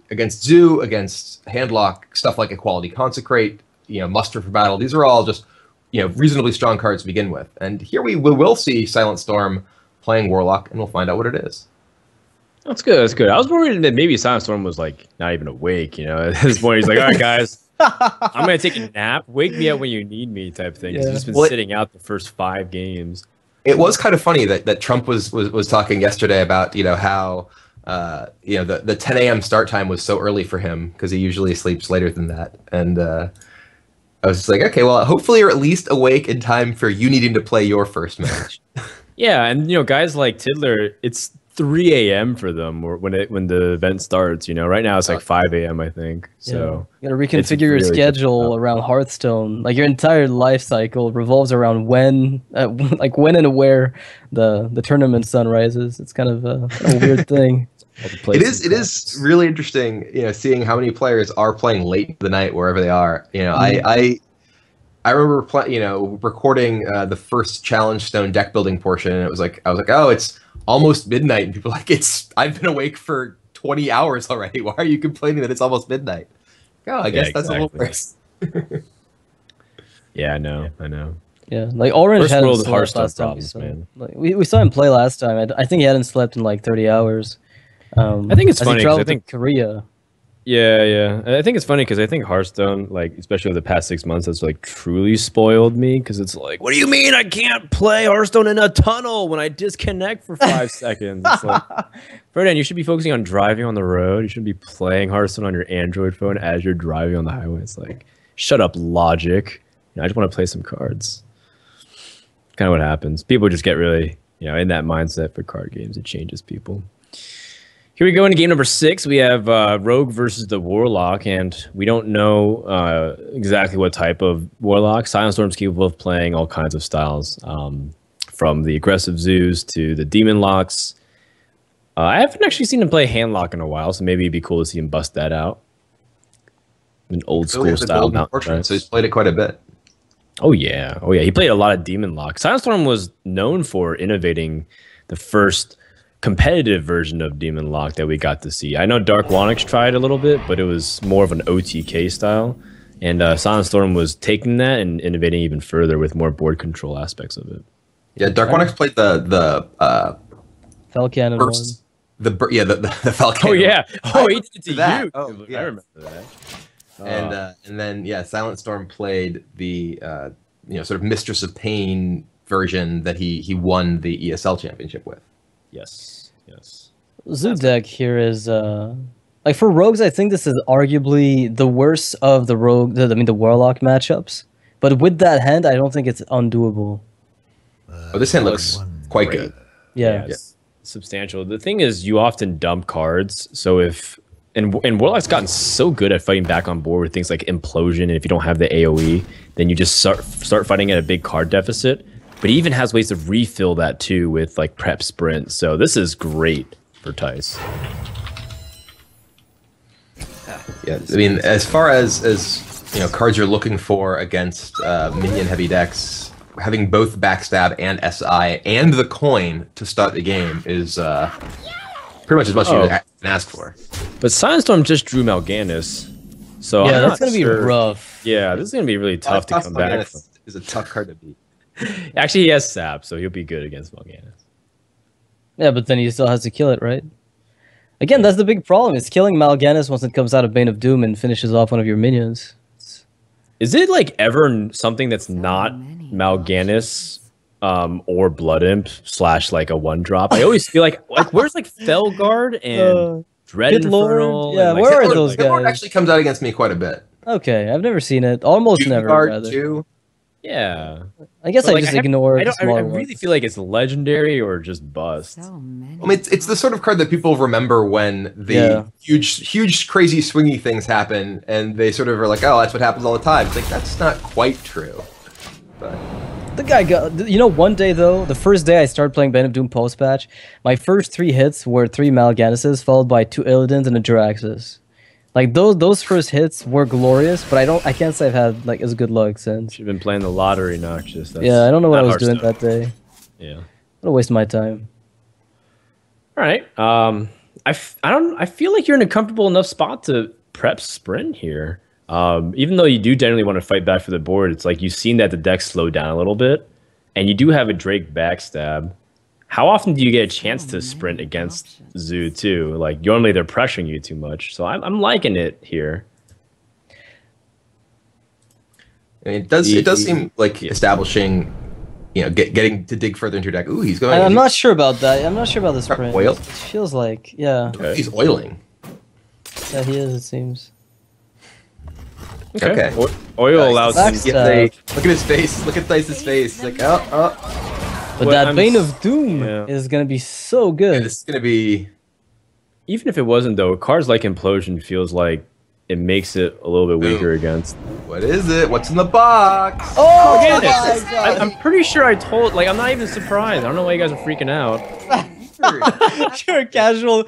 against Zoo, against Handlock, stuff like Equality Consecrate, you know, Muster for Battle, these are all just, you know, reasonably strong cards to begin with. And here we will see Silent Storm playing Warlock, and we'll find out what it is. That's good. That's good. I was worried that maybe Silent Storm was like not even awake. You know, at this point he's like, "All right, guys, I'm gonna take a nap. Wake me up when you need me," type thing. Yeah. He's just been sitting out the first 5 games. It was kind of funny that Trump was talking yesterday about, you know, how you know, the 10 a.m. start time was so early for him because he usually sleeps later than that. And I was just like, okay, well, hopefully you're at least awake in time for you needing to play your first match. Yeah, and you know, guys like Tiddler, it's 3 a.m. for them when the event starts. You know, right now it's like 5 a.m. I think. So you gotta reconfigure your schedule around Hearthstone. Like your entire life cycle revolves around when and where the tournament sun rises. It's kind of a weird thing. It is really interesting, you know, seeing how many players are playing late in the night wherever they are. You know, I remember recording the first Challenge Stone deck building portion, and I was like, oh, it's almost midnight, and people are like, I've been awake for 20 hours already. Why are you complaining that it's almost midnight? Oh, I guess that's a little worse. Yeah, I know. Yeah, like Orange First hadn't world slept Hearthstone last time. problems, man. Like, we saw him play last time. I think he hadn't slept in like 30 hours. I think it's as funny he because I traveled think to Korea. Yeah. I think it's funny because I think Hearthstone, like especially over the past 6 months, has like truly spoiled me because it's like, what do you mean I can't play Hearthstone in a tunnel when I disconnect for 5 seconds? It's like, Ferdinand, you should be focusing on driving on the road. You should be playing Hearthstone on your Android phone as you're driving on the highway. It's like, shut up, logic. I just want to play some cards. Kind of what happens. People just get really, in that mindset for card games. It changes people. Here we go into game number 6. We have Rogue versus the Warlock, and we don't know exactly what type of Warlock. Silent Storm's capable of playing all kinds of styles, from the aggressive Zoos to the Demon Locks. I haven't actually seen him play Handlock in a while, so maybe it'd be cool to see him bust that out. An old school style. So he's played it quite a bit. Oh yeah. He played a lot of Demon Lock. Silent Storm was known for innovating the first competitive version of Demon Lock that we got to see. I know Dark Wonix tried a little bit, but it was more of an OTK style. And Silent Storm was taking that and innovating even further with more board control aspects of it. Yeah, Dark Wonix played the Falcanon first, the Falcanon. Oh yeah. Oh, he did it to that. you. Oh, yeah. I remember that. And then Silent Storm played the sort of Mistress of Pain version that he won the ESL championship with. Yes. Zoo deck here is like for rogues. I think this is arguably the worst of the the Warlock matchups. But with that hand, I don't think it's undoable. Oh, this hand looks quite good. Yeah. It's substantial. The thing is, you often dump cards. So if and Warlock's gotten so good at fighting back on board with things like Implosion, and if you don't have the AoE, then you just start fighting at a big card deficit. But he even has ways to refill that too with like prep sprint. So this is great for Tice. Yeah, I mean, as far as cards you're looking for against minion heavy decks, having both backstab and SI and the coin to start the game is pretty much as much as you can ask for. But Silent Storm just drew Mal'Ganis, so yeah, I'm that's gonna be rough. Yeah, this is gonna be really tough to come back from. Is a tough card to beat. Actually, he has Sap, so he'll be good against Mal'Ganis. Yeah, but then he still has to kill it, right? Again, that's the big problem. It's killing Mal'Ganis once it comes out of Bane of Doom and finishes off one of your minions. Is it like ever something that's not Mal'Ganis or Blood Imp / like a 1-drop? I always feel like where's like Felguard and Dread Infernal? Yeah, and, where are those guys? Felguard actually comes out against me quite a bit. Okay, I've never seen it. Almost never. Felguard too. Yeah. I guess I just ignore the smaller I really feel like it's legendary or just bust. I mean, it's the sort of card that people remember when the huge, crazy, swingy things happen, and they sort of are like, oh, that's what happens all the time. It's like, that's not quite true. But the guy got, one day though, the first day I started playing Bane of Doom post-patch, my first 3 hits were 3 Mal'Ganises followed by 2 Illidan's and a Jiraxis. Like those first hits were glorious, but I can't say I've had like as good luck since. You've been playing the lottery, Noxious. Yeah, I don't know what I was doing that day. Yeah. What a waste of my time. All right. I feel like you're in a comfortable enough spot to prep sprint here. Even though you do generally want to fight back for the board, it's like you've seen that the deck slowed down a little bit, and you do have a Drake backstab. How often do you get a chance to sprint against Zoo too? Like normally they're pressuring you too much, so I'm liking it here. I mean, it does seem like establishing, getting to dig further into your deck. Ooh, he's going. I'm not sure about that. I'm not sure about the sprint. Oil? It feels like, yeah. Okay. He's oiling. Yeah, he is. It seems. Okay. Oil allows him. Look at his face. Look at Dice's face. He's like, oh. But that Bane of Doom is going to be so good. Yeah, this is going to be... Even if it wasn't, though, cards like Implosion feels like it makes it a little bit weaker against... What is it? What's in the box? Oh, my God. I'm pretty sure I told... Like, I'm not even surprised. I don't know why you guys are freaking out. Sure, casual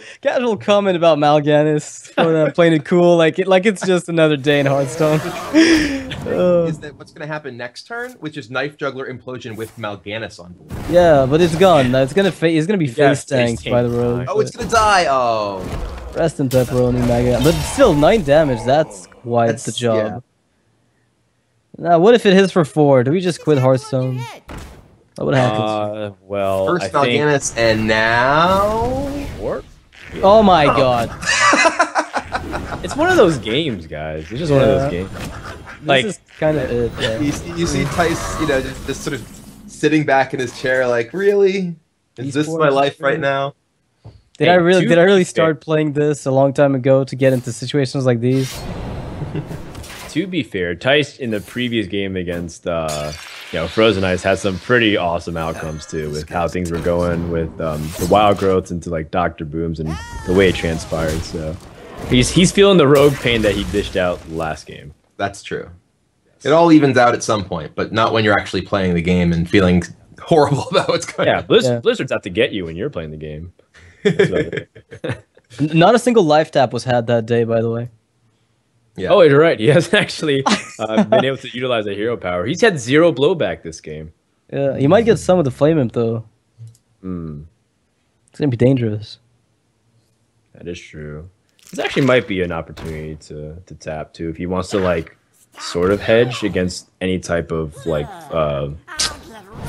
comment about Mal'Ganis playing it cool, like it's just another day in Hearthstone. is that what's going to happen next turn, which is Knife Juggler Implosion with Mal'Ganis on board. Yeah, but it's gone. It's gonna he's gonna be Yeah, face tanked by the rogue. Oh, it's going to die. Oh. Rest in pepperoni, Mal'Ganis. But still, 9 damage. That's quite the job. Yeah. Now, what if it hits for 4? Do we just quit Hearthstone? What happens? Well, First I think Mal'Ganis, and now... 4? Oh my god. It's one of those games, guys. It's just one of those games. Like, This is kind of it. Yeah. You see Tice, you know, just sort of sitting back in his chair, like, really? Is this my life right now? Did I really start playing this a long time ago to get into situations like these? to be fair, Tice in the previous game against Frozen Ice had some pretty awesome outcomes too, with how things were going with the wild growths into like Dr. Booms and the way it transpired. So he's feeling the rogue pain that he dished out last game. That's true. It all evens out at some point, but not when you're actually playing the game and feeling horrible about what's going on. Blizzard's out to get you when you're playing the game. Not a single life tap was had that day, by the way. Yeah. Oh, you're right. He hasn't actually been able to utilize a hero power. He's had 0 blowback this game. Yeah, he might get some of the flame imp though. It's gonna be dangerous. That is true. This actually might be an opportunity to tap too if he wants to like sort of hedge against any type of like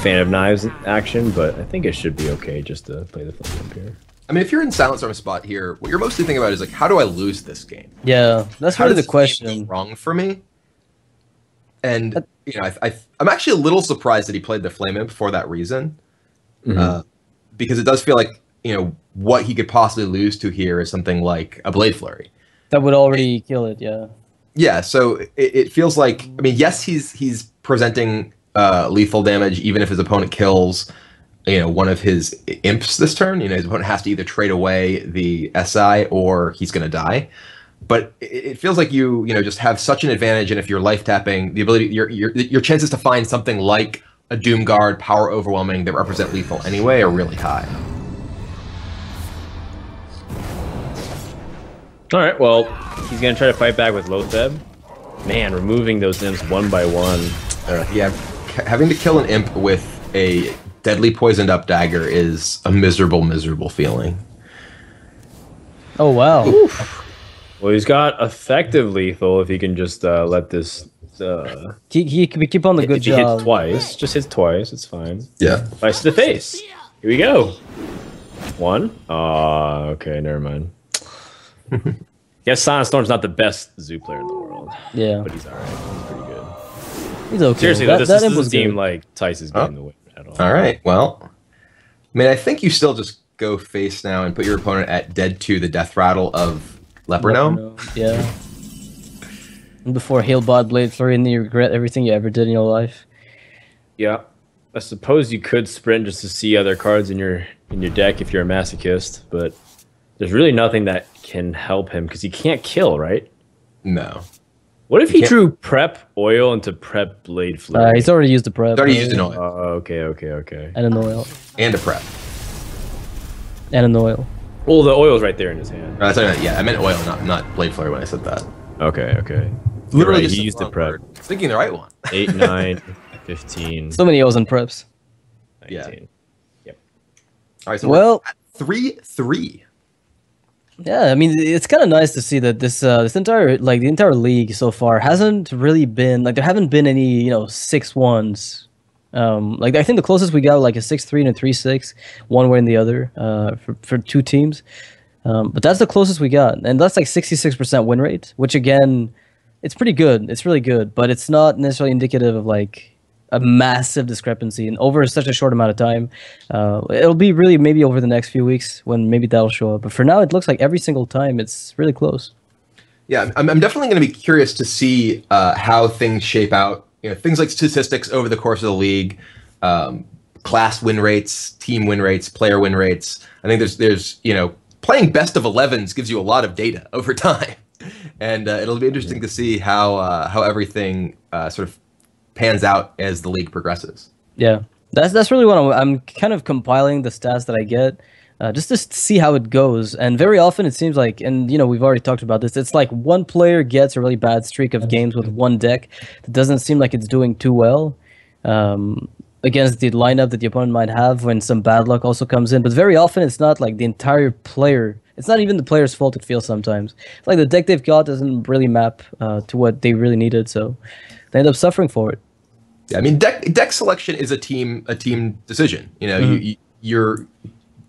Fan of Knives action, but I think it should be okay just to play the flame imp here. I mean, if you're in Silent Storm spot here, what you're mostly thinking about is like, how do I lose this game? Yeah, that's really the question. Wrong for me. And you know, I'm actually a little surprised that he played the Flame Imp for that reason, because it does feel like what he could possibly lose to here is something like a Blade Flurry. That would already kill it. Yeah. Yeah. So it feels like, I mean, yes, he's presenting lethal damage even if his opponent kills one of his imps this turn. His opponent has to either trade away the SI or he's going to die. But it feels like you just have such an advantage, and if you're life tapping, the ability your chances to find something like a Doom Guard, Power Overwhelming that represent lethal anyway are really high. All right, well, he's going to try to fight back with Lotheb. Man, removing those imps one by one. Yeah, having to kill an imp with a deadly poisoned up dagger is a miserable, miserable feeling. Oh, wow. Oof. Well, he's got effective lethal if he can just let this... He keep on the good job. He hits twice. Just hits twice. It's fine. Yeah. Twice to the face. Here we go. 1. Okay, never mind. Yes, Silent Storm's not the best Zoo player in the world. Yeah. But he's alright. He's pretty good. He's okay. Seriously, though, this doesn't seem like Tice is getting the win at all. All right, well, I mean, I think you still just go face now and put your opponent at dead to the death rattle of Leper Gnome. Yeah. Before Hailbot Blade Flurry, and then you regret everything you ever did in your life. Yeah. I suppose you could sprint just to see other cards in your deck if you're a masochist, but there's really nothing that can help him because he can't kill, right? No. What if he drew prep oil into prep blade flurry? He's already used the prep. He's already used an oil. Okay. And an oil. And a prep. And an oil. Well, the oil's right there in his hand. Yeah, I meant oil, not blade flurry when I said that. Okay. Literally, right, just he used the prep. Thinking the right one. 8, 9, 15. So many oils and preps. 19. Yeah. Yep. All right, so well, 3-3. Yeah, I mean, it's kind of nice to see that this entire the entire league so far hasn't really been there haven't been any 6-1s. I think the closest we got like a 6-3 and a 3-6, one way and the other for two teams. But that's the closest we got, and that's like 66% win rate, which again, it's pretty good. It's really good, but it's not necessarily indicative of like a massive discrepancy and over such a short amount of time. It'll be really maybe over the next few weeks when maybe that'll show up. But for now, it looks like every single time it's really close. Yeah, I'm definitely going to be curious to see how things shape out. Things like statistics over the course of the league, class win rates, team win rates, player win rates. I think there's playing best of 11s gives you a lot of data over time, and it'll be interesting to see how everything sort of pans out as the league progresses. Yeah, that's really what I'm kind of compiling the stats that I get just to see how it goes. And very often it seems like, and we've already talked about this, it's like one player gets a really bad streak of games with one deck that doesn't seem like it's doing too well against the lineup that the opponent might have when some bad luck also comes in. But very often it's not like the entire player, it's not even the player's fault, it feels sometimes. It's like the deck they've got doesn't really map to what they really needed, so they end up suffering for it. Yeah, I mean, deck selection is a team decision. You're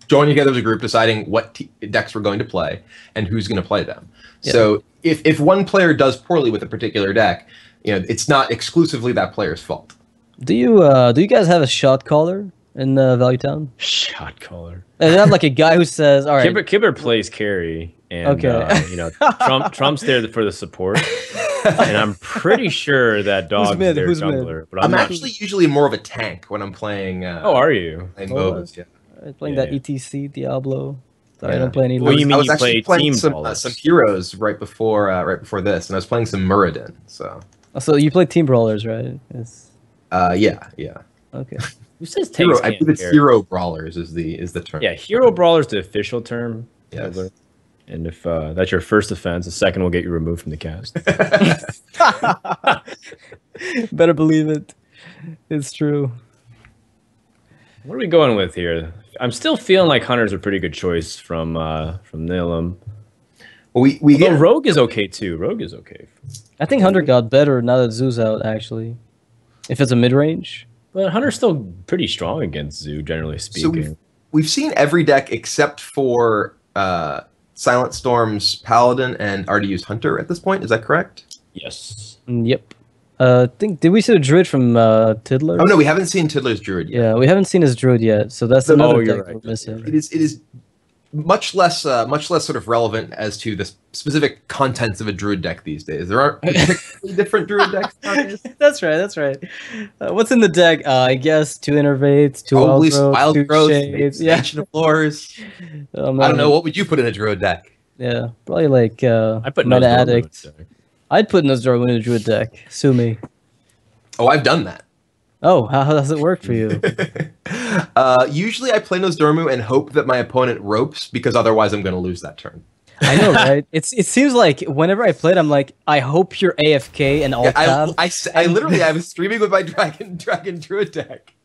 joining together as a group, deciding what decks we're going to play and who's going to play them. Yeah. So if one player does poorly with a particular deck, it's not exclusively that player's fault. Do you guys have a shot caller in Value Town? Shot caller. And they have like a guy who says, "All right." Kibber plays carry, and Trump's there for the support. And I'm pretty sure that Dog's their jungler. But I'm actually usually more of a tank when I'm playing. Are you? Playing MOBAs, yeah. Playing that ETC Diablo. Sorry, I don't play any. Well, you mean I was you playing some heroes right before this, and I was playing some Muradin. So you play team brawlers, right? Yeah. Okay. Who says tanks? I believe it's hero brawlers is the term. Yeah, hero brawlers the official term. Yes. And if that's your first offense, the second will get you removed from the cast. Better believe it. It's true. What are we going with here? I'm still feeling like Hunter's a pretty good choice from Nihilum. Well, Rogue is okay too. Rogue is okay. I think Hunter got better now that Zoo's out, actually. If it's a mid-range. But Hunter's still pretty strong against Zoo, generally speaking. So we've seen every deck except for Silent Storm's Paladin and RDU's Hunter at this point. Is that correct? Yes. Yep. Did we see the Druid from Tiddler? Oh no, we haven't seen Tiddler's Druid yet. Yeah, we haven't seen his Druid yet, so that's another deck we're missing. It is much less sort of relevant as to the specific contents of a Druid deck these days. There aren't particularly different Druid decks nowadays. That's right. What's in the deck? I guess 2 Innervates, 2 Wild Growth, Shades, Ancient of Lores. I don't know. What would you put in a Druid deck? Yeah, probably like I put Meta Addict. I'd put Nozdormu in a Druid deck. Sue me. Oh, I've done that. Oh, how does it work for you? Usually I play Nozdormu and hope that my opponent ropes, because otherwise I'm going to lose that turn. I know, right? It seems like whenever I play it, I'm like, I hope you're AFK and alt tab. I literally, I was streaming with my Dragon Druid deck.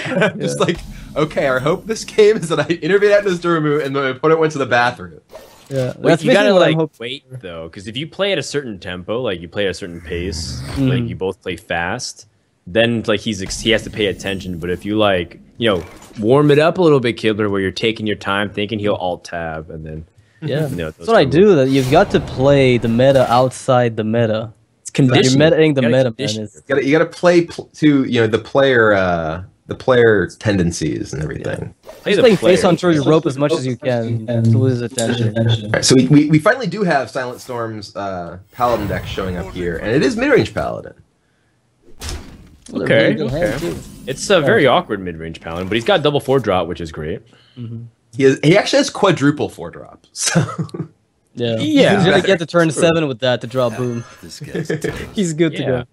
I'm just like, okay, I hope this game is that I innervate out Nozdormu and my opponent went to the bathroom. Yeah, well, you gotta wait though, because if you play at a certain tempo, like you play at a certain pace, like you both play fast, then like he has to pay attention. But if you warm it up a little bit, Kibler, where you're taking your time, thinking he'll alt tab, and then that's what I do. That you've got to play the meta outside the meta. It's conditioning. You're metaing the meta, man. You gotta play to the player tendencies and everything. Just playing face on through your rope as much as you can to lose his attention. Right, so we finally do have Silent Storm's Paladin deck showing up here, and it is mid-range Paladin. Okay. It's a very awkward mid-range Paladin, but he's got double 4-drop, which is great. He actually has quadruple 4-drop. So yeah. He's gonna get to turn 7 with that to draw boom. He's good to go.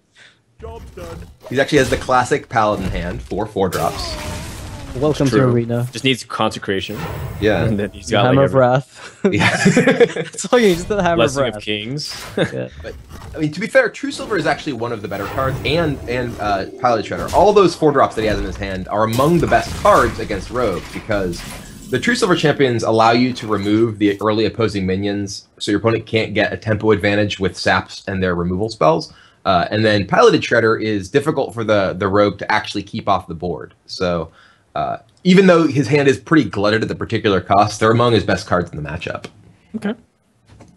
He actually has the classic Paladin hand for 4-drops. Welcome to Arena. Just needs Consecration. Yeah. And then he's got Hammer of Wrath. Yeah. That's all you need, just the Hammer of Wrath. Blessing of Kings. Yeah. But, I mean, to be fair, True Silver is actually one of the better cards, and Pilot Shredder. All those 4-drops that he has in his hand are among the best cards against Rogue, because the True Silver champions allow you to remove the early opposing minions, so your opponent can't get a tempo advantage with saps and their removal spells. And then Piloted Shredder is difficult for the Rogue to actually keep off the board. So even though his hand is pretty glutted at the particular cost, they're among his best cards in the matchup. Okay.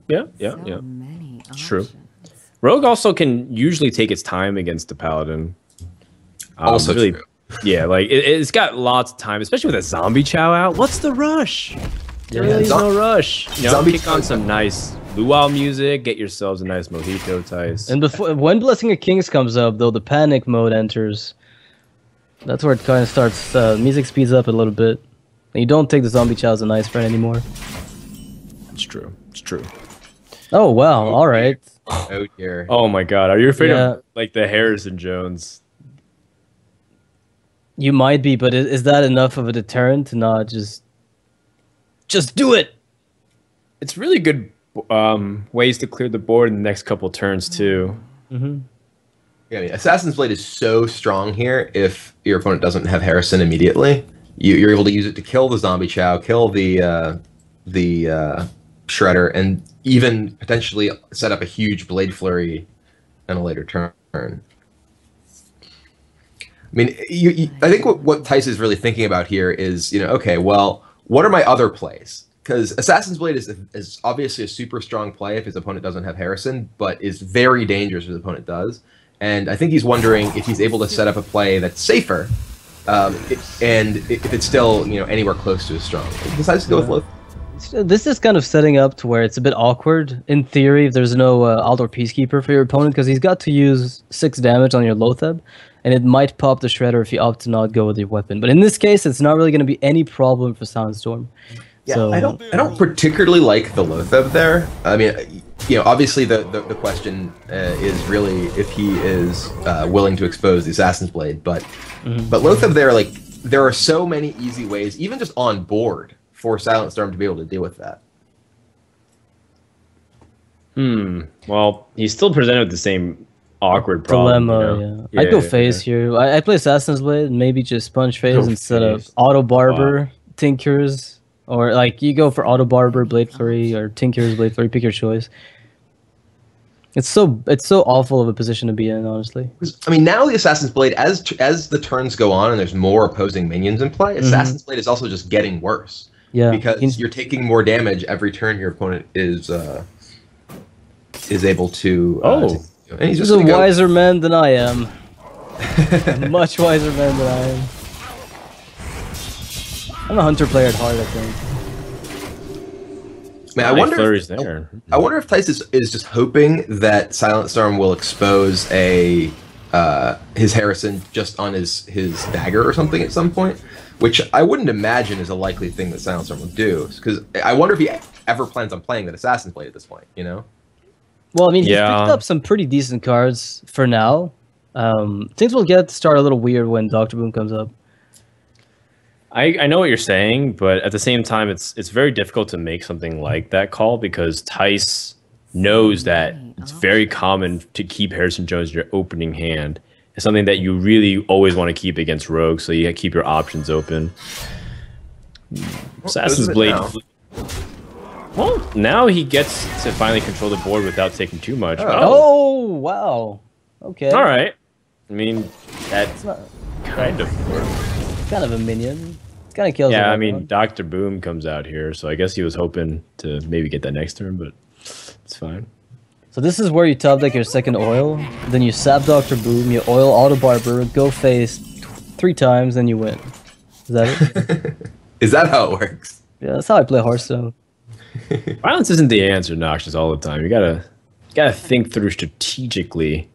Yeah. True. Rogue also can usually take its time against the Paladin. Also really, true. Yeah, like it's got lots of time, especially with a zombie chow out. What's the rush? There really is no rush. Kick on some nice luau music, get yourselves a nice mojito, Tice. And when Blessing of Kings comes up, though, the panic mode enters. That's where it kind of starts. Music speeds up a little bit. And you don't take the zombie chow as a nice friend anymore. It's true. It's true. Oh wow! All right. Oh dear. Oh my God! Are you afraid of like the Harrison Jones? You might be, but is that enough of a deterrent to not just Just do it. It's really good ways to clear the board in the next couple turns too. Mm-hmm. Yeah, I mean, Assassin's Blade is so strong here. If your opponent doesn't have Harrison immediately, you're able to use it to kill the Zombie Chow, kill the Shredder, and even potentially set up a huge Blade Flurry in a later turn. I mean, I think what Tice is really thinking about here is, okay, well, what are my other plays? Because Assassin's Blade is obviously a super strong play if his opponent doesn't have Harrison, but is very dangerous if his opponent does. And I think he's wondering if he's able to set up a play that's safer, and if it's still anywhere close to as strong. He decides to go with Lothab. This is kind of setting up to where it's a bit awkward in theory if there's no Aldor Peacekeeper for your opponent, because he's got to use 6 damage on your Lothab, and it might pop the Shredder if you opt to not go with your weapon. But in this case, it's not really going to be any problem for Soundstorm. Yeah, so, I don't particularly like the Lothab there. I mean, obviously the question is really if he is willing to expose the Assassin's Blade, but Lothab there, like, there are so many easy ways, even just on board, for Silent Storm to be able to deal with that. Well, he's still presented with the same awkward problem. Dilemma, I'd go Phase here. I'd play Assassin's Blade, maybe just punch Phase instead of Auto Barber, Tinkers. Or, like, you go for Auto Barber, Blade Flurry, or Tinker's Blade Flurry, pick your choice. It's so awful of a position to be in, honestly. I mean, now the Assassin's Blade, as the turns go on and there's more opposing minions in play, Assassin's Blade is also just getting worse. Yeah. Because you're taking more damage every turn your opponent is able to... and he's just a wiser man than I am. A much wiser man than I am. I'm a Hunter player at heart, I think. Man, I wonder if Tice is just hoping that Silent Storm will expose his Harrison just on his dagger or something at some point, which I wouldn't imagine is a likely thing that Silent Storm will do. Because I wonder if he ever plans on playing that Assassin's Blade at this point, Well, I mean, he's picked up some pretty decent cards for now. Things will get to start a little weird when Dr. Boom comes up. I know what you're saying, but at the same time, it's very difficult to make something like that call because Tice knows that it's very common to keep Harrison Jones in your opening hand. It's something that you really always want to keep against rogues, so you keep your options open. Assassin's Blade. Well, now he gets to finally control the board without taking too much. Oh, wow. Okay. All right. I mean, that's kind of a minion. Kind of kills. Yeah, I mean, Dr. Boom comes out here, so I guess he was hoping to maybe get that next turn, but it's fine. So this is where you top deck your second oil, then you sap Dr. Boom, you oil Auto Barber, go Phase 3 times, then you win. Is that it? Is that how it works? Yeah, that's how I play Hearthstone. Violence isn't the answer, Noxious, all the time. You gotta think through strategically,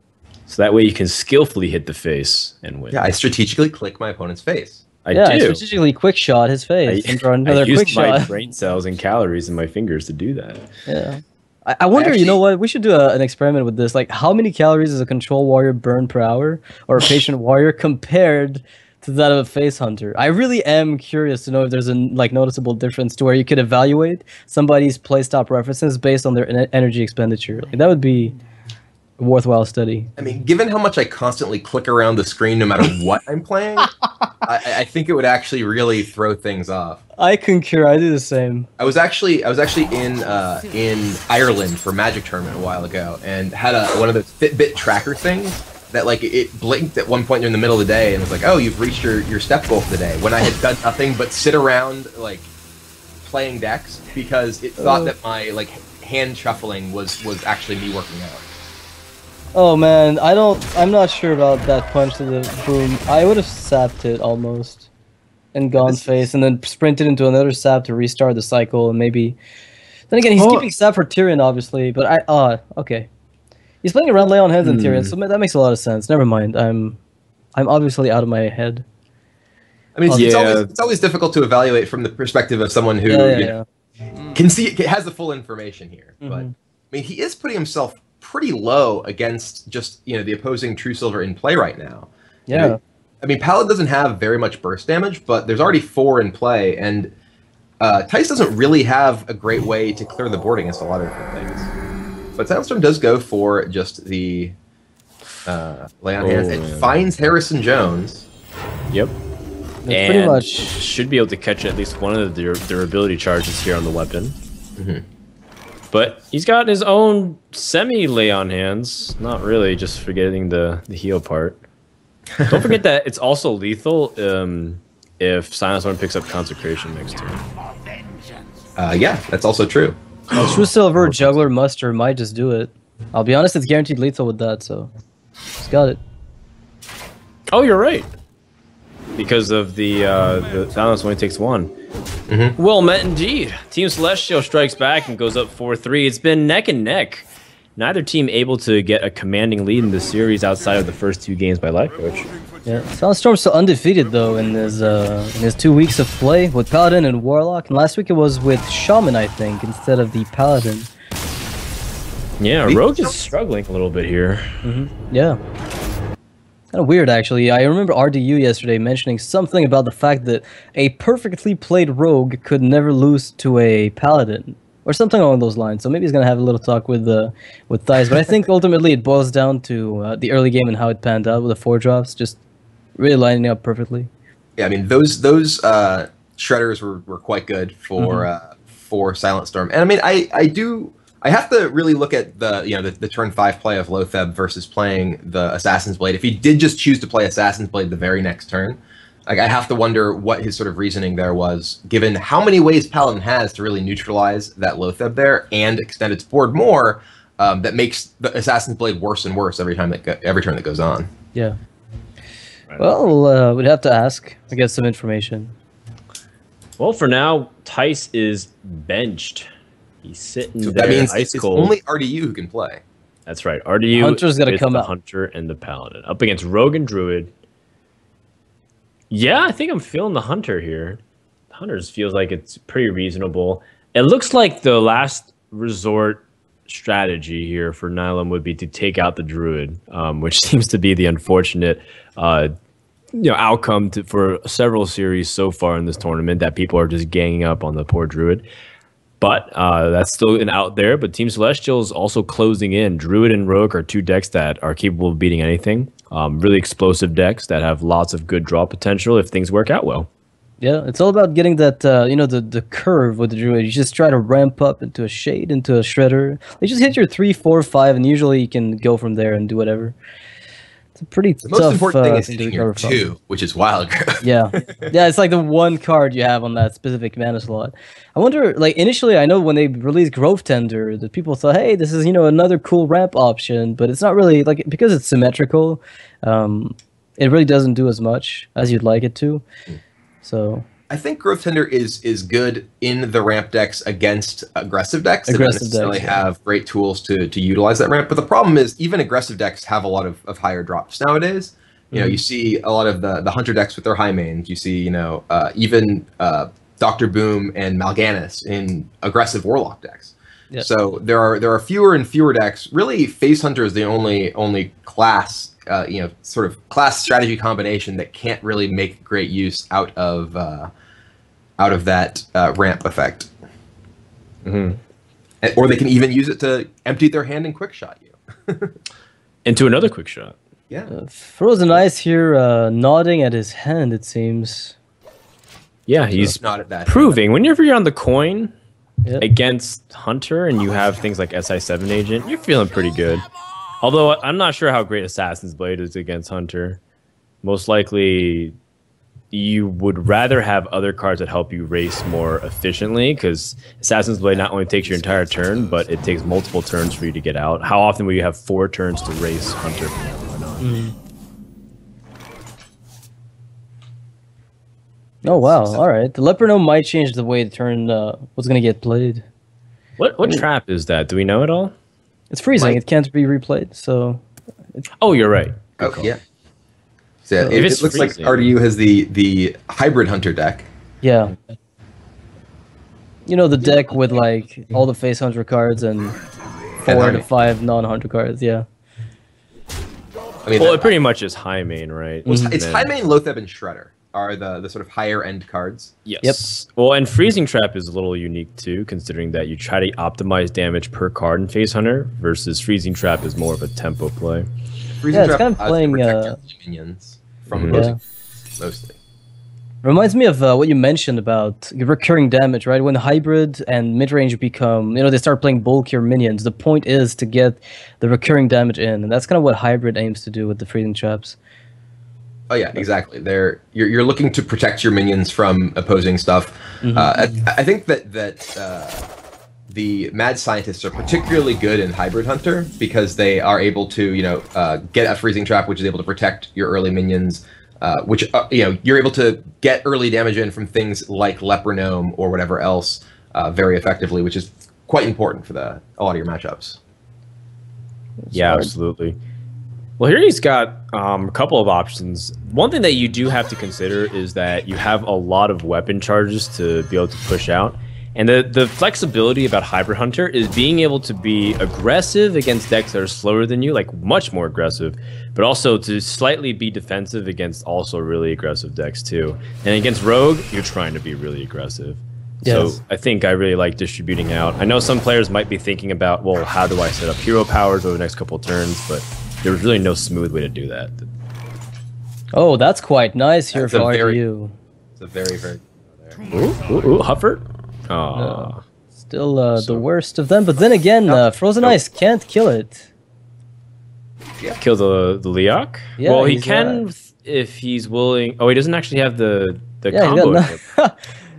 so that way you can skillfully hit the face and win. Yeah, I strategically click my opponent's face. I do. I strategically quick shot his face and draw another quick shot. I used my brain cells and calories in my fingers to do that. Yeah. I wonder, you know what? We should do an experiment with this. Like, how many calories does a Control Warrior burn per hour, or a Patient Warrior, compared to that of a Face Hunter? I really am curious to know if there's a noticeable difference to where you could evaluate somebody's playstyle preferences based on their energy expenditure. Like, that would be a worthwhile study. I mean, given how much I constantly click around the screen no matter what I'm playing, I think it would actually really throw things off. I concur. I do the same. I was actually in Ireland for Magic tournament a while ago, and had one of those Fitbit tracker things that it blinked at one point during the middle of the day and was like, "Oh, you've reached your step goal for the day." When I had done nothing but sit around playing decks because it thought that my hand shuffling was actually me working out. Oh man, I'm not sure about that punch to the boom. I would have sapped it almost and gone Face and then sprinted into another sap to restart the cycle and maybe. Then again, he's keeping sap for Tyrion, obviously, but okay. He's playing around Leon Heads and Tyrion, so that makes a lot of sense. Never mind. I'm obviously out of my head. I mean, it's always difficult to evaluate from the perspective of someone who can see has the full information here. But I mean, he is putting himself pretty low against just the opposing True Silver in play right now. Yeah. I mean, Paladin doesn't have very much burst damage, but there's already 4 in play, and Tice doesn't really have a great way to clear the board against a lot of different things. But Silent Storm does go for just the lay on hands. It finds Harrison Jones. Yep. That's pretty much should be able to catch at least one of the durability charges here on the weapon. But he's got his own semi lay on hands. Not really, just forgetting the heal part. Don't forget that it's also lethal if Silent Storm picks up Consecration next turn. Yeah, that's also true. True Silver Juggler Muster might just do it. I'll be honest, it's guaranteed lethal with that, so he's got it. Oh, you're right. Because of the Silence only takes one. Well met indeed. Team Celestial strikes back and goes up 4-3. It's been neck and neck. Neither team able to get a commanding lead in this series outside of the first 2 games by Life Coach. Yeah, Silent Storm's still undefeated though in his 2 weeks of play with Paladin and Warlock, and last week it was with Shaman, I think, instead of the Paladin. Yeah, Rogue is struggling a little bit here. Yeah. Kind of weird, actually. I remember RDU yesterday mentioning something about the fact that a perfectly played Rogue could never lose to a Paladin, or something along those lines. So maybe he's gonna have a little talk with Thies. But I think ultimately it boils down to the early game and how it panned out with the 4-drops, just really lining up perfectly. Yeah, I mean those shredders were quite good for Silent Storm, and I mean I have to really look at the turn 5 play of Lotheb versus playing the Assassin's Blade. If he did just choose to play Assassin's Blade the very next turn, like I have to wonder what his sort of reasoning there was, given how many ways Paladin has to really neutralize that Lotheb there and extend its board more. That makes the Assassin's Blade worse and worse every turn that goes on. Yeah. Well, we'd have to ask to get some information. Well, for now, Tice is benched. He's sitting there. That means ice it's cold. only RDU who can play. That's right. RDU Hunter's gonna come the out. Hunter and the Paladin up against Rogue and Druid. Yeah, I think I'm feeling the Hunter here. The Hunters feels like it's pretty reasonable. It looks like the last resort strategy here for Nihilum would be to take out the Druid, which seems to be the unfortunate outcome for several series so far in this tournament, that people are just ganging up on the poor Druid. But that's still an out there. But Team Celestial is also closing in. Druid and Rogue are 2 decks that are capable of beating anything. Really explosive decks that have lots of good draw potential if things work out well. Yeah, it's all about getting that, the curve with the Druid. You just try to ramp up into a Shade, into a Shredder. You just hit your 3, 4, 5, and usually you can go from there and do whatever. It's a pretty tough most important thing is thing hitting to your recover 2, from. which is Wild Growth. Yeah, it's like the one card you have on that specific mana slot. I wonder, like, initially, I know when they released Grove Tender, the people thought, hey, this is, another cool ramp option, but it's not really, like, because it's symmetrical, it really doesn't do as much as you'd like it to. So I think Growth Tender is good in the ramp decks against aggressive decks that don't necessarily have great tools to utilize that ramp. But the problem is even aggressive decks have a lot of higher drops nowadays. You see a lot of the Hunter decks with their high mains. You see, even Dr. Boom and Mal'Ganis in aggressive Warlock decks. Yep. So there are fewer and fewer decks. Really, Face Hunter is the only class, sort of class strategy combination that can't really make great use out of that ramp effect. Or they can even use it to empty their hand and quick shot you. Into another quick shot. Yeah. Frozen Ice here nodding at his hand, it seems. Yeah, he's not at that proving whenever you're on the coin against Hunter and you have things like SI7 Agent, you're feeling pretty good. Although I'm not sure how great Assassin's Blade is against Hunter. Most likely you would rather have other cards that help you race more efficiently, because Assassin's Blade not only takes your entire turn, but it takes multiple turns for you to get out. How often will you have 4 turns to race Hunter from that point on? Oh wow! All right, the Leperno might change the way the turn was going to get played. What trap is that? Do we know at all? It's freezing. It can't be replayed. So. Oh, you're right. Oh yeah. So it looks like RDU has the hybrid Hunter deck. Yeah. The deck with like all the Face Hunter cards and 4 to 5 non-Hunter cards. Yeah. I mean, well, it pretty much is high main, right? Well, it's high main, Lotheb, and Shredder. are the sort of higher end cards. Yes. Well, and Freezing Trap is a little unique too, considering that you try to optimize damage per card in Face Hunter versus Freezing Trap is more of a tempo play. Freezing it's Trap kind of playing protect your minions from mostly. Reminds me of what you mentioned about recurring damage, right? When hybrid and mid-range become, they start playing bulkier minions. The point is to get the recurring damage in, and that's kind of what hybrid aims to do with the Freezing Traps. Oh yeah, exactly. You're looking to protect your minions from opposing stuff. I think that the mad scientists are particularly good in hybrid hunter because they are able to get a freezing trap, which is able to protect your early minions, which you're able to get early damage in from things like Lepronome or whatever else very effectively, which is quite important for a lot of your matchups. Yeah, absolutely. Well, here he's got a couple of options. One thing that you do have to consider is that you have a lot of weapon charges to be able to push out. And the flexibility about Hybrid Hunter is being able to be aggressive against decks that are slower than you, like much more aggressive, but also to slightly be defensive against also really aggressive decks too. And against Rogue, you're trying to be really aggressive. Yes. So I think I really like distributing out. I know some players might be thinking about, well, how do I set up hero powers over the next couple of turns, but there's really no smooth way to do that. Oh, that's quite nice here for RDU. It's a very, very... Ooh, Hufford? Oh. Still the worst of them, but then again, Frozen Ice can't kill it. Yeah. Kill the Leok? Yeah, well, he can if he's willing. Oh, he doesn't actually have the combo.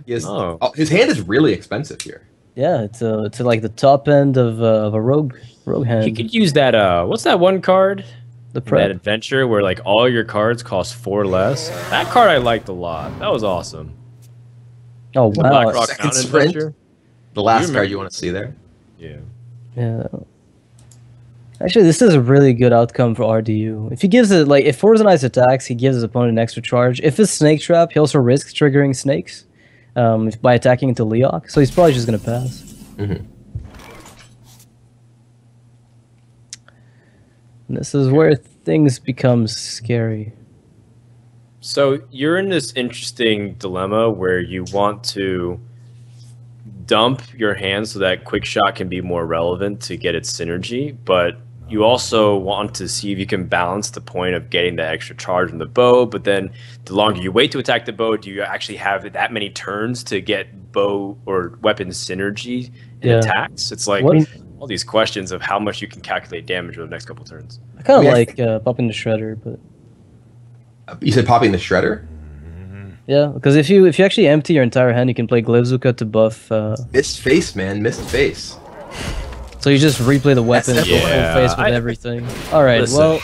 His hand is really expensive here. Yeah, it's like the top end of a rogue hand. He could use that. What's that one card? The prep. That adventure where like all your cards cost 4 less. That card I liked a lot. That was awesome. Oh wow! Second sprint. The last card you want to see there. Yeah. Yeah. Actually, this is a really good outcome for RDU. If he gives it if Frozen Ice attacks, he gives his opponent an extra charge. If it's Snake Trap, he also risks triggering snakes. By attacking into Leok, so he's probably just gonna pass. And this is where things become scary. So you're in this interesting dilemma where you want to dump your hand so that quick shot can be more relevant to get its synergy, but you also want to see if you can balance the point of getting the extra charge on the bow, but then the longer you wait to attack the bow, do you actually have that many turns to get bow or weapon synergy in attacks? It's like all these questions of how much you can calculate damage over the next couple turns. I kind of like popping the Shredder, but... You said popping the Shredder? Yeah, because if you actually empty your entire hand, you can play Glaivezuka to buff... Missed face, man. Missed face. So you just replay the weapon full face with everything. Alright, well...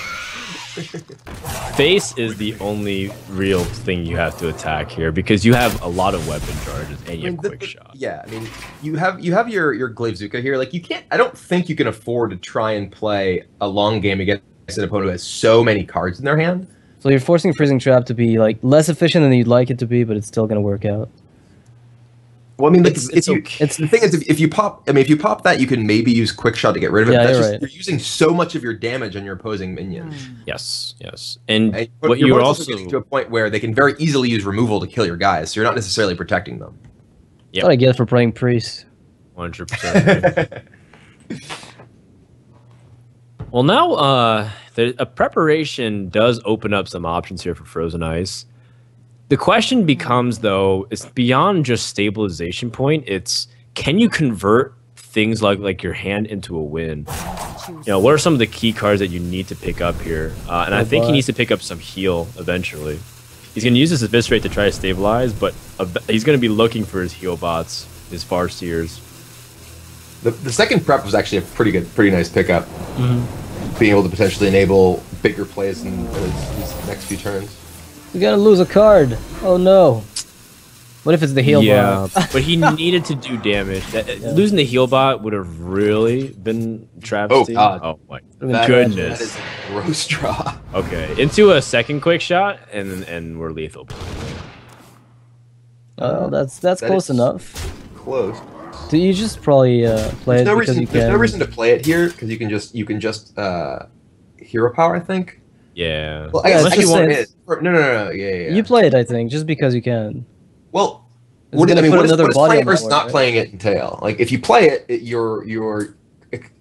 Face is the only real thing you have to attack here because you have a lot of weapon charges and you have quick shot. Yeah, I mean, you have your Glaivezuka here. Like, you can't... I don't think you can afford to try and play a long game against an opponent who has so many cards in their hand. So you're forcing Freezing Trap to be less efficient than you'd like it to be, but it's still going to work out. Well, I mean, it's the thing is, if you pop that, you can maybe use Quick Shot to get rid of it. Yeah, You're using so much of your damage on your opposing minion. Yes, and what you're also getting to a point where they can very easily use removal to kill your guys, so you're not necessarily protecting them. That's what I get for playing Priest. 100%. Well, now a preparation does open up some options here for Frozen Ice. The question becomes, though, it's beyond just stabilization point. It's, can you convert things like your hand into a win? What are some of the key cards that you need to pick up here? And I think he needs to pick up some heal eventually. He's going to use this Eviscerate to try to stabilize, but he's going to be looking for his heal bots, his Farseers. The second prep was actually a pretty nice pickup. Being able to potentially enable bigger plays in his next few turns. He's gonna lose a card. Oh no. What if it's the heal bot? But he needed to do damage. Losing the heal bot would have really been travesty. Oh god. Oh my goodness. That is a gross draw. Okay. Into a second quick shot and we're lethal. Oh, that's close enough. Close. Do you just probably play it because you can? There's no reason to play it here because you can just hero power, I think. Yeah. Well, I guess Unless you you want say it. No. Yeah. You play it, I think, just because you can. Well, It's what gonna I mean, put what another does body playing on the versus board, not right? playing it entail? Like, if you play it, you're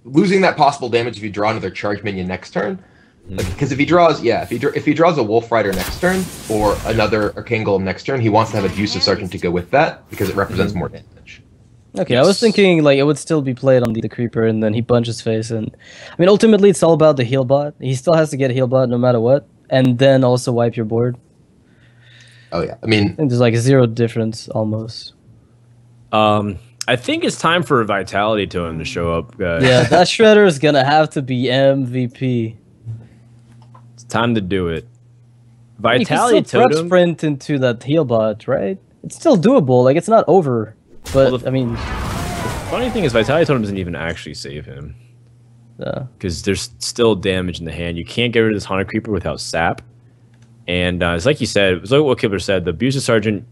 losing that possible damage if you draw another charge minion next turn. Like, because if he draws a Wolf Rider next turn or another Arcane Golem next turn, he wants to have Abusive Sergeant to go with that because it represents more damage. Okay, I was thinking like it would still be played on the creeper, and then he punches face, and I mean ultimately it's all about the heal bot. He still has to get a heal bot no matter what, and then also wipe your board. Oh yeah, I mean, I think there's like zero difference almost. I think it's time for a Vitality Totem to show up, guys. Yeah, that Shredder is gonna have to be MVP. It's time to do it. You Vitality can still prep Totem. sprint into that heal bot, right? It's still doable. Like it's not over, but Well, I mean, Funny thing is, Vitality Totem doesn't even actually save him because there's still damage in the hand. You can't get rid of this Haunted Creeper without sap. And it's like you said, it's like what Kibler said. The Abusive Sergeant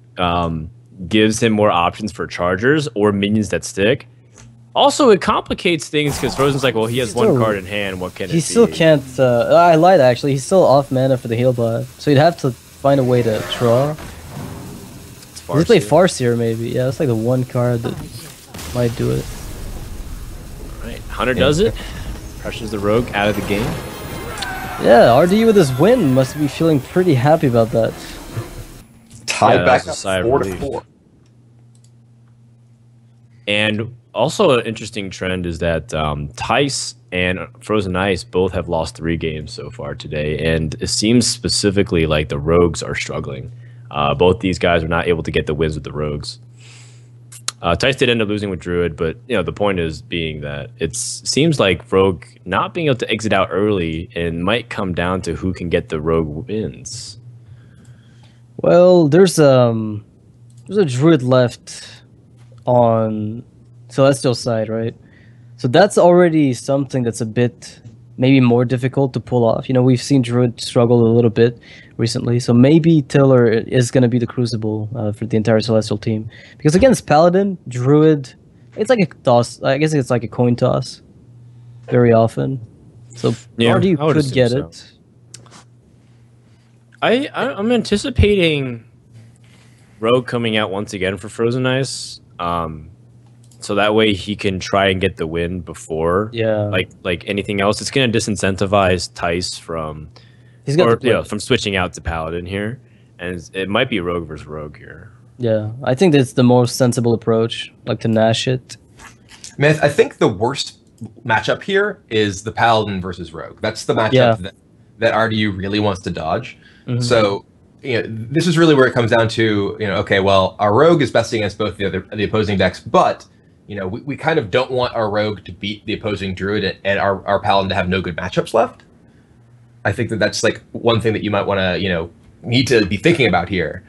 gives him more options for chargers or minions that stick. Also, it complicates things because Frozen's like, well, he has one card in hand. What can it be? he still can't. I lied actually. He's still off mana for the heal bot, so you'd have to find a way to draw. Does he play Farseer maybe? Yeah, that's like the one card that might do it. Right. Hunter does it. Pressures the rogue out of the game. Yeah, RD with his win must be feeling pretty happy about that. tied that back was a up sigh of 4-4. And also an interesting trend is that Tice and Frozen Ice both have lost 3 games so far today, and it seems specifically like the Rogues are struggling. Both these guys are not able to get the wins with the Rogues. Tice did end up losing with Druid, but the point is being that it seems like Rogue not being able to exit out early and might come down to who can get the Rogue wins. Well, there's a Druid left on Celestial side, right? So that's already something that's a bit maybe more difficult to pull off. We've seen Druid struggle a little bit recently, so maybe Tiller is going to be the crucible for the entire Celestial team. Because against Paladin, Druid, it's like a toss. I guess it's like a coin toss very often. So RD could get it. I'm anticipating Rogue coming out once again for Frozen Ice. So that way he can try and get the win before like anything else. It's gonna disincentivize Tice from from switching out to Paladin here. And it might be Rogue versus Rogue here. Yeah. I think that's the most sensible approach, like to Nash it. I think the worst matchup here is the Paladin versus Rogue. That's the matchup that RDU really wants to dodge. Mm-hmm. So this is really where it comes down to, okay, well, our Rogue is best against both the opposing decks, but we kind of don't want our Rogue to beat the opposing Druid and our Paladin to have no good matchups left. I think that's like one thing that you might want to need to be thinking about here.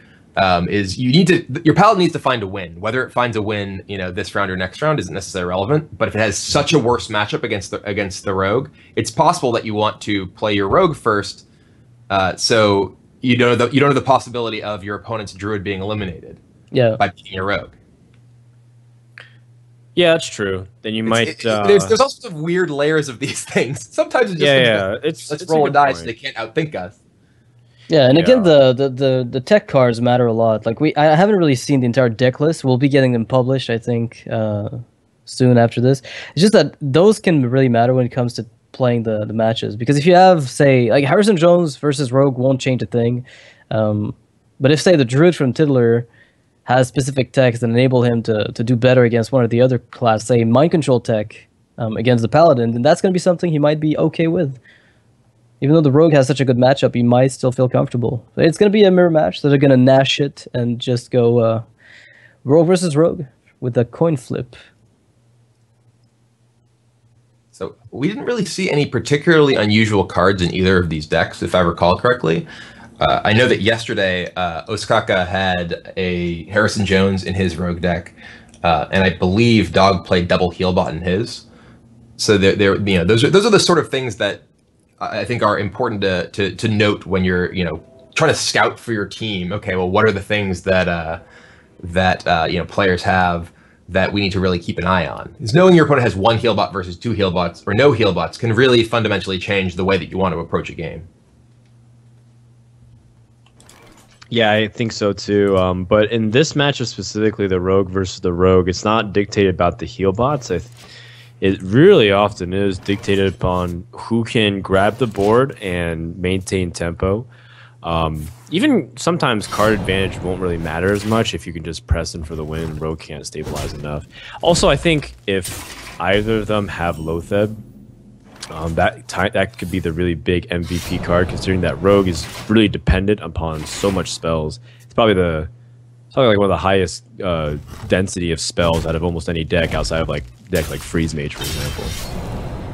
Is your Paladin needs to find a win. Whether it finds a win, this round or next round isn't necessarily relevant. But if it has such a worse matchup against the Rogue, it's possible that you want to play your Rogue first, so you don't have the possibility of your opponent's Druid being eliminated. Yeah. By beating your Rogue. Yeah, that's true. Then you might. There's all sorts of weird layers of these things. Sometimes it just let's roll a dice. They can't outthink us. Yeah, and again, the tech cards matter a lot. Like I haven't really seen the entire deck list. We'll be getting them published, I think, soon after this. It's just that those can really matter when it comes to playing the matches. Because if you have, say, like Harrison Jones versus Rogue won't change a thing. But if, say, the Druid from Tiddler has specific techs that enable him to do better against one or the other class, say Mind Control tech against the Paladin, then that's going to be something he might be okay with. Even though the Rogue has such a good matchup, he might still feel comfortable. It's going to be a mirror match, so they're going to Nash it and just go Rogue versus Rogue with a coin flip. So we didn't really see any particularly unusual cards in either of these decks, if I recall correctly. I know that yesterday Osaka had a Harrison Jones in his Rogue deck, and I believe Dog played double Healbot in his. So those are the sort of things that I think are important to note when you're trying to scout for your team. Okay, well, what are the things that players have that we need to really keep an eye on? Is knowing your opponent has one Healbot versus 2 Healbots or no Healbots can really fundamentally change the way that you want to approach a game. Yeah, I think so too. But in this matchup specifically, the Rogue versus the Rogue, it's not dictated about the heal bots. It really often is dictated upon who can grab the board and maintain tempo. Even sometimes card advantage won't really matter as much if you can just press in for the win. Rogue can't stabilize enough. Also, I think if either of them have Lotheb, that could be the really big MVP card, considering that Rogue is really dependent upon so much spells. It's probably like one of the highest density of spells out of almost any deck outside of like deck like Freeze Mage, for example.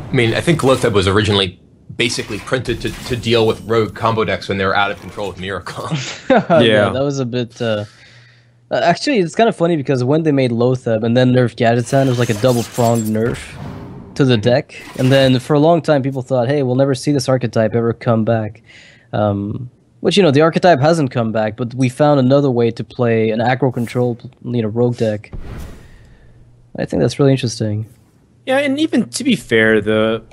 I mean, I think Lotheb was originally basically printed to deal with Rogue combo decks when they were out of control with Miracle. Yeah, that was a bit. Actually, it's kind of funny because when they made Lotheb and then nerfed Gadgetzan, it was like a double-pronged nerf to the deck. And then for a long time, people thought, hey, we'll never see this archetype ever come back. Which, the archetype hasn't come back, but we found another way to play an aggro control, Rogue deck. I think that's really interesting. Yeah, and even to be fair, the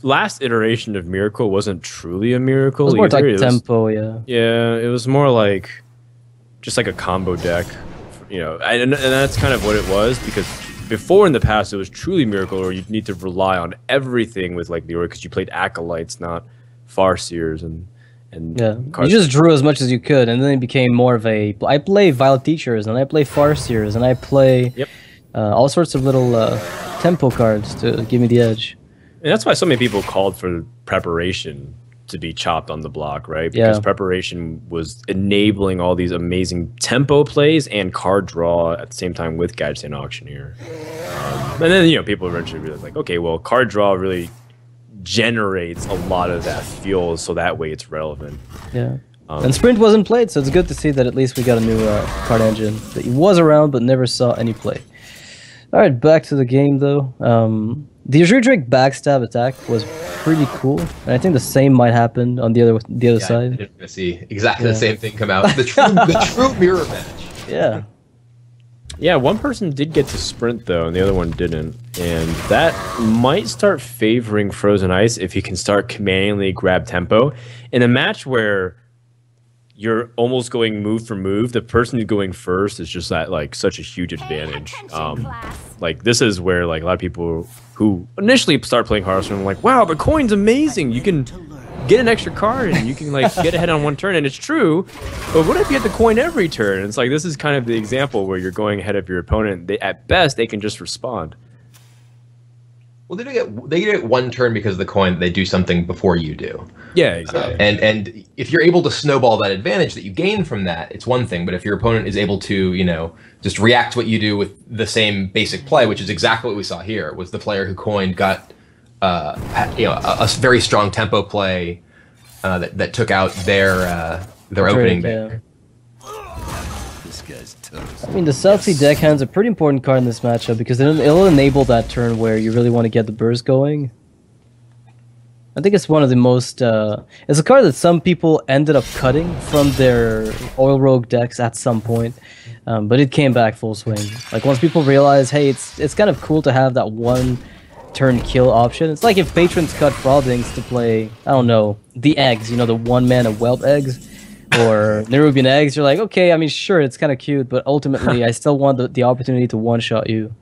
last iteration of Miracle wasn't truly a Miracle. It was more like tempo, yeah. Yeah, it was more like just like a combo deck, and that's kind of what it was, because before in the past it was truly Miracle, or you'd need to rely on everything with like the Aura, because you played Acolytes, not Farseers, and yeah, you just drew as much as you could, and then it became more of a. I play Violet Teachers, and I play Farseers, and I play all sorts of little tempo cards to give me the edge. And that's why so many people called for Preparation to be chopped on the block, right? Because Preparation was enabling all these amazing tempo plays and card draw at the same time with Gadgetzan Auctioneer. And then, people eventually realized, like, okay, well, card draw really generates a lot of that fuel, so that way it's relevant. Yeah. And Sprint wasn't played, so it's good to see that at least we got a new card engine that was around but never saw any play. All right, back to the game, though. The Azure-Drake backstab attack was pretty cool, and I think the same might happen on the other side. I'm going to see exactly the same thing come out. The true mirror match. Yeah. Yeah, one person did get to sprint, though, and the other one didn't. And that might start favoring Frozen Ice if he can start commandingly grab tempo. In a match where you're almost going move for move, the person who's going first is just at like such a huge advantage. Like this is where like a lot of people who initially start playing Hearthstone are like, wow, the coin's amazing. You can get an extra card and you can like get ahead on one turn, and it's true. But what if you get the coin every turn? It's like this is kind of the example where you're going ahead of your opponent. At best, they can just respond. Well, they get one turn because of the coin. They do something before you do. Yeah, exactly. And if you're able to snowball that advantage that you gain from that, it's one thing. But if your opponent is able to, just react to what you do with the same basic play, which is exactly what we saw here, was the player who coined got a very strong tempo play that took out their opening banner. I mean, the South Sea Deckhand's a pretty important card in this matchup because it'll enable that turn where you really want to get the burst going. I think it's one of the most... it's a card that some people ended up cutting from their Oil Rogue decks at some point, but it came back full swing. Like, once people realize, hey, it's kind of cool to have that one turn kill option. It's like if patrons cut Frothlings to play, I don't know, the eggs, the one-mana Whelp eggs, or Nerubian eggs. You're like, okay, I mean, sure, it's kind of cute, but ultimately, I still want the opportunity to one-shot you.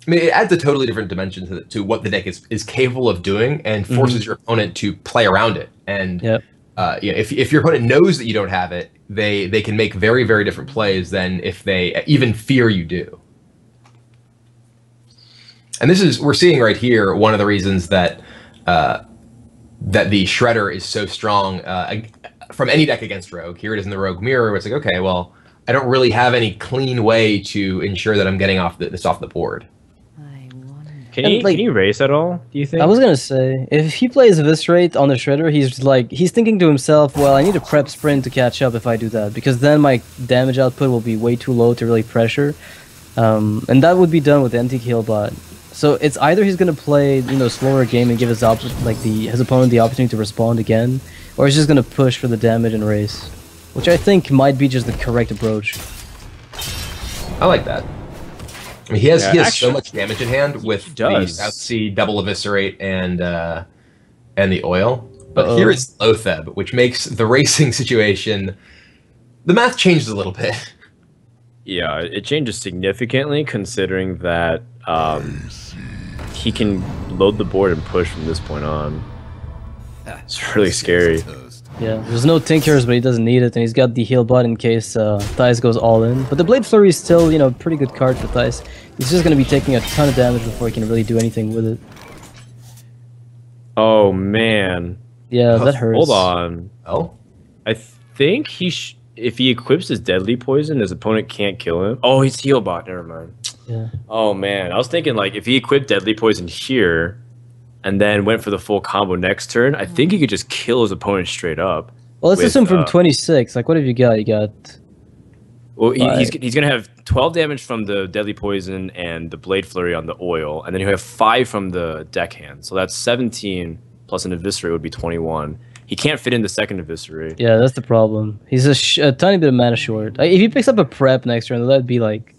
I mean, it adds a totally different dimension to what the deck is capable of doing, and forces your opponent to play around it. And if your opponent knows that you don't have it, they can make very, very different plays than if they even fear you do. And we're seeing right here one of the reasons that that the Shredder is so strong from any deck against Rogue. Here it is in the Rogue Mirror, where it's like, okay, well, I don't really have any clean way to ensure that I'm getting this off the board. Can he race at all, do you think? I was gonna say, if he plays Eviscerate on the Shredder, he's thinking to himself, well, I need to prep sprint to catch up if I do that, because then my damage output will be way too low to really pressure. And that would be done with Antique Healbot. So it's either he's gonna play, slower game and give his opponent the opportunity to respond again, or he's just gonna push for the damage and race, which I think might be just the correct approach. I like that. I mean, he has so much damage in hand with the South Sea double Eviscerate and the oil. But here is Lotheb, which makes the racing situation... The math changed a little bit. Yeah, it changes significantly considering that he can load the board and push from this point on. It's really scary. Yeah, there's no Tinkers, but he doesn't need it, and he's got the heal bot in case Thijs goes all in. But the Blade Flurry is still, you know, a pretty good card for Thijs. He's just going to be taking a ton of damage before he can really do anything with it. Oh, man. Yeah, that hurts. Hold on. Oh? I think if he equips his Deadly Poison, his opponent can't kill him. Oh, he's heal bot. Never mind. Yeah. Oh, man. I was thinking, like, if he equipped Deadly Poison here and then went for the full combo next turn, I think he could just kill his opponent straight up. Well, let's assume from 26. Like, what have you got? You got... Well, he's going to have 12 damage from the Deadly Poison and the Blade Flurry on the oil, and then he'll have 5 from the deckhand. So that's 17 plus an Eviscerate would be 21. He can't fit in the second Eviscerate. Yeah, that's the problem. He's a tiny bit of mana short. If he picks up a prep next turn, that'd be like...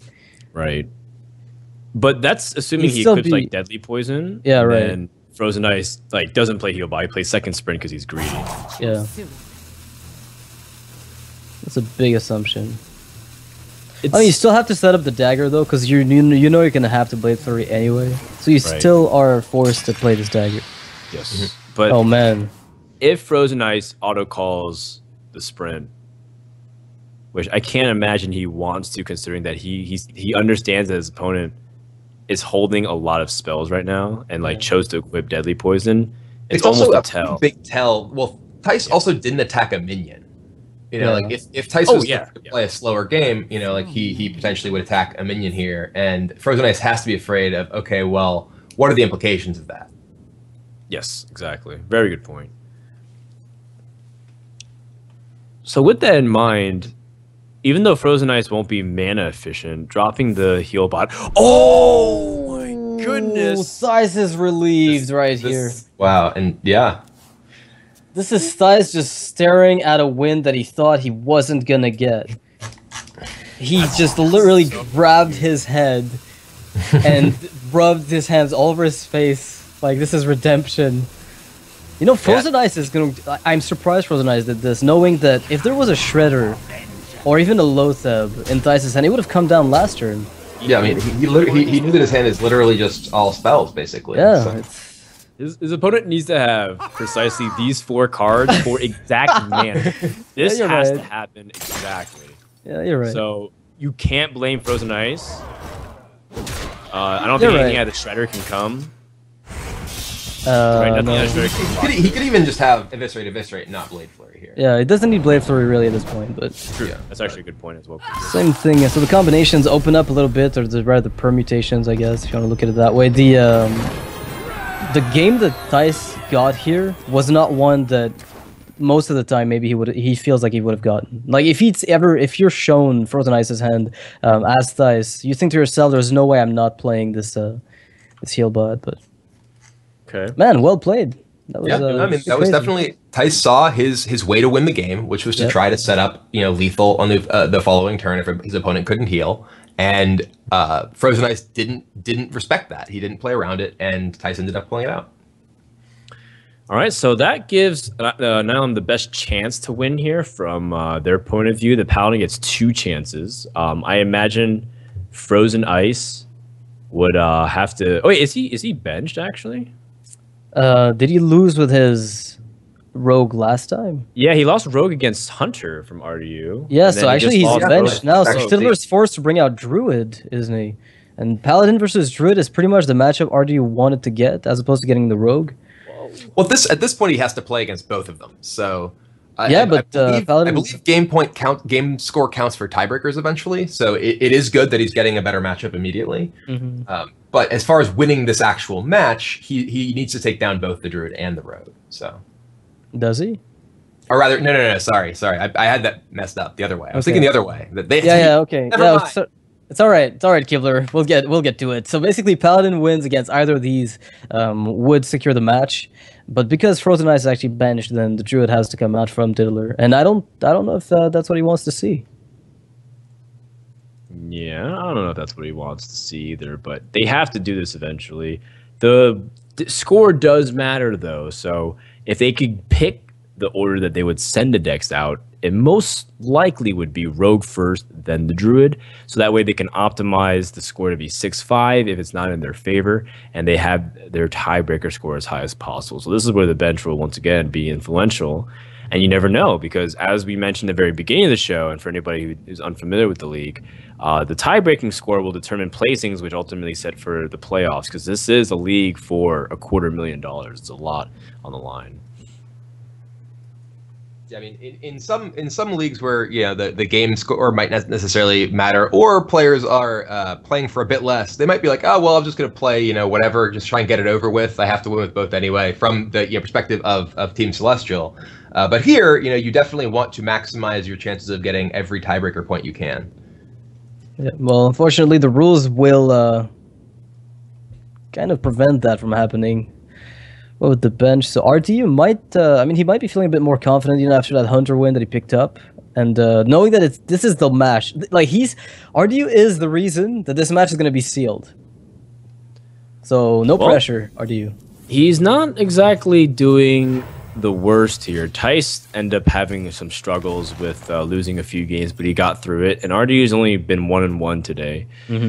Right. But that's assuming he equips like Deadly Poison. Yeah, and right. then Frozen Ice like doesn't play heal bot. He plays second sprint because he's greedy. Yeah. That's a big assumption. I mean, you still have to set up the dagger though, because you know you're gonna have to Blade Flurry anyway. So you still are forced to play this dagger. Yes. But oh man, if Frozen Ice auto calls the sprint, which I can't imagine he wants to, considering that he understands that his opponent is holding a lot of spells right now and like chose to equip Deadly Poison. It's also almost a big tell. Well, Thijs also didn't attack a minion. You know, like if Thijs was to play a slower game, you know, like he potentially would attack a minion here, and Frozen Ice has to be afraid of, okay, well, what are the implications of that? Yes, exactly. Very good point. So with that in mind, even though Frozen Ice won't be mana efficient, dropping the heal bot. Oh my goodness! Thijs is relieved here. Wow, and yeah. This is Thijs just staring at a win that he thought he wasn't gonna get. He just literally grabbed his head and rubbed his hands all over his face like this is redemption. You know, Frozen Ice is gonna... I'm surprised Frozen Ice did this, knowing that if there was a Shredder or even a Lotheb in Thijs' hand, he would have come down last turn. Yeah, I mean, he knew that his hand is literally just all spells, basically. Yeah, so. His opponent needs to have precisely these 4 cards for exact mana. This has to happen exactly. Yeah, you're right. So you can't blame Frozen Ice. I don't think anything out of the Shredder can come. He could even just have Eviscerate, not Blade Flurry here. Yeah, it doesn't need Blade Flurry really at this point, but... True. Yeah, that's actually a good point as well. Same thing. So the combinations open up a little bit, or rather the permutations, I guess, if you want to look at it that way. The game that Thijs got here was not one that most of the time maybe he feels like he would have gotten. Like if you're shown Frozen Ice's hand as Thijs, you think to yourself, there's no way I'm not playing this heal bot, but okay, man, well played. That was, I mean, that was definitely... Thijs saw his way to win the game, which was to try to set up, you know, lethal on the following turn if his opponent couldn't heal. And Frozen Ice didn't respect that. He didn't play around it, and Thijs ended up pulling it out. All right, so that gives Nihilum the best chance to win here from their point of view. The Paladin gets 2 chances. I imagine Frozen Ice would have to... Oh, wait, is he benched, actually? Did he lose with his Rogue last time? Yeah, he lost Rogue against Hunter from RDU. Yeah, so actually he's benched now. So Tiddler's forced to bring out Druid, isn't he? And Paladin versus Druid is pretty much the matchup RDU wanted to get, as opposed to getting the Rogue. Well, at this point he has to play against both of them. So I believe game score counts for tiebreakers eventually. So it is good that he's getting a better matchup immediately. But as far as winning this actual match, he needs to take down both the Druid and the Rogue. So. Does he? Or rather, no. Sorry. I had that messed up the other way. I was thinking the other way. That they okay. It's all right. It's all right, Kibler. We'll get to it. So basically, Paladin wins against either of these, would secure the match. But because Frozen Ice is actually benched, then the Druid has to come out from Diddler, and I don't know if that's what he wants to see. Yeah, I don't know if that's what he wants to see either. But they have to do this eventually. The score does matter though, so. if they could pick the order that they would send the decks out, it most likely would be Rogue first, then the Druid. So that way they can optimize the score to be 6-5 if it's not in their favor, and they have their tiebreaker score as high as possible. So this is where the bench will once again be influential. And you never know, because as we mentioned at the very beginning of the show, and for anybody who is unfamiliar with the league, the tie-breaking score will determine placings, which ultimately set for the playoffs, because this is a league for $250,000. It's a lot on the line. Yeah, I mean, in some leagues where the game score might not necessarily matter, or players are playing for a bit less, they might be like, oh well, I'm just going to play whatever, just try and get it over with. I have to win with both anyway. From the perspective of Team Celestial, but here you definitely want to maximize your chances of getting every tiebreaker point you can. Yeah, well, unfortunately, the rules will kind of prevent that from happening. Well, with the bench, so RDU might, I mean, he might be feeling a bit more confident, after that Hunter win that he picked up, and knowing that this is the match. Like RDU is the reason that this match is going to be sealed. So no pressure, RDU. He's not exactly doing the worst here. Tice ended up having some struggles with losing a few games, but he got through it. And RDU's only been 1-1 today,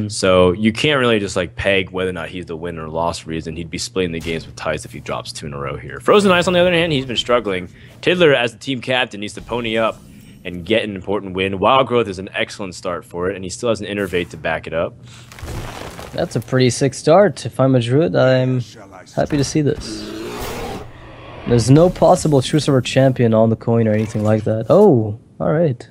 so you can't really just peg whether or not he's the win or loss reason. He'd be splitting the games with Tice if he drops 2 in a row here. Frozen Ice, on the other hand, he's been struggling. Tiddler, as the team captain, needs to pony up and get an important win. Wild Growth is an excellent start for it, and he still has an Innervate to back it up. That's a pretty sick start. If I'm a Druid, I'm happy to see this. There's no possible True Silver champion on the coin or anything like that. Oh, all right.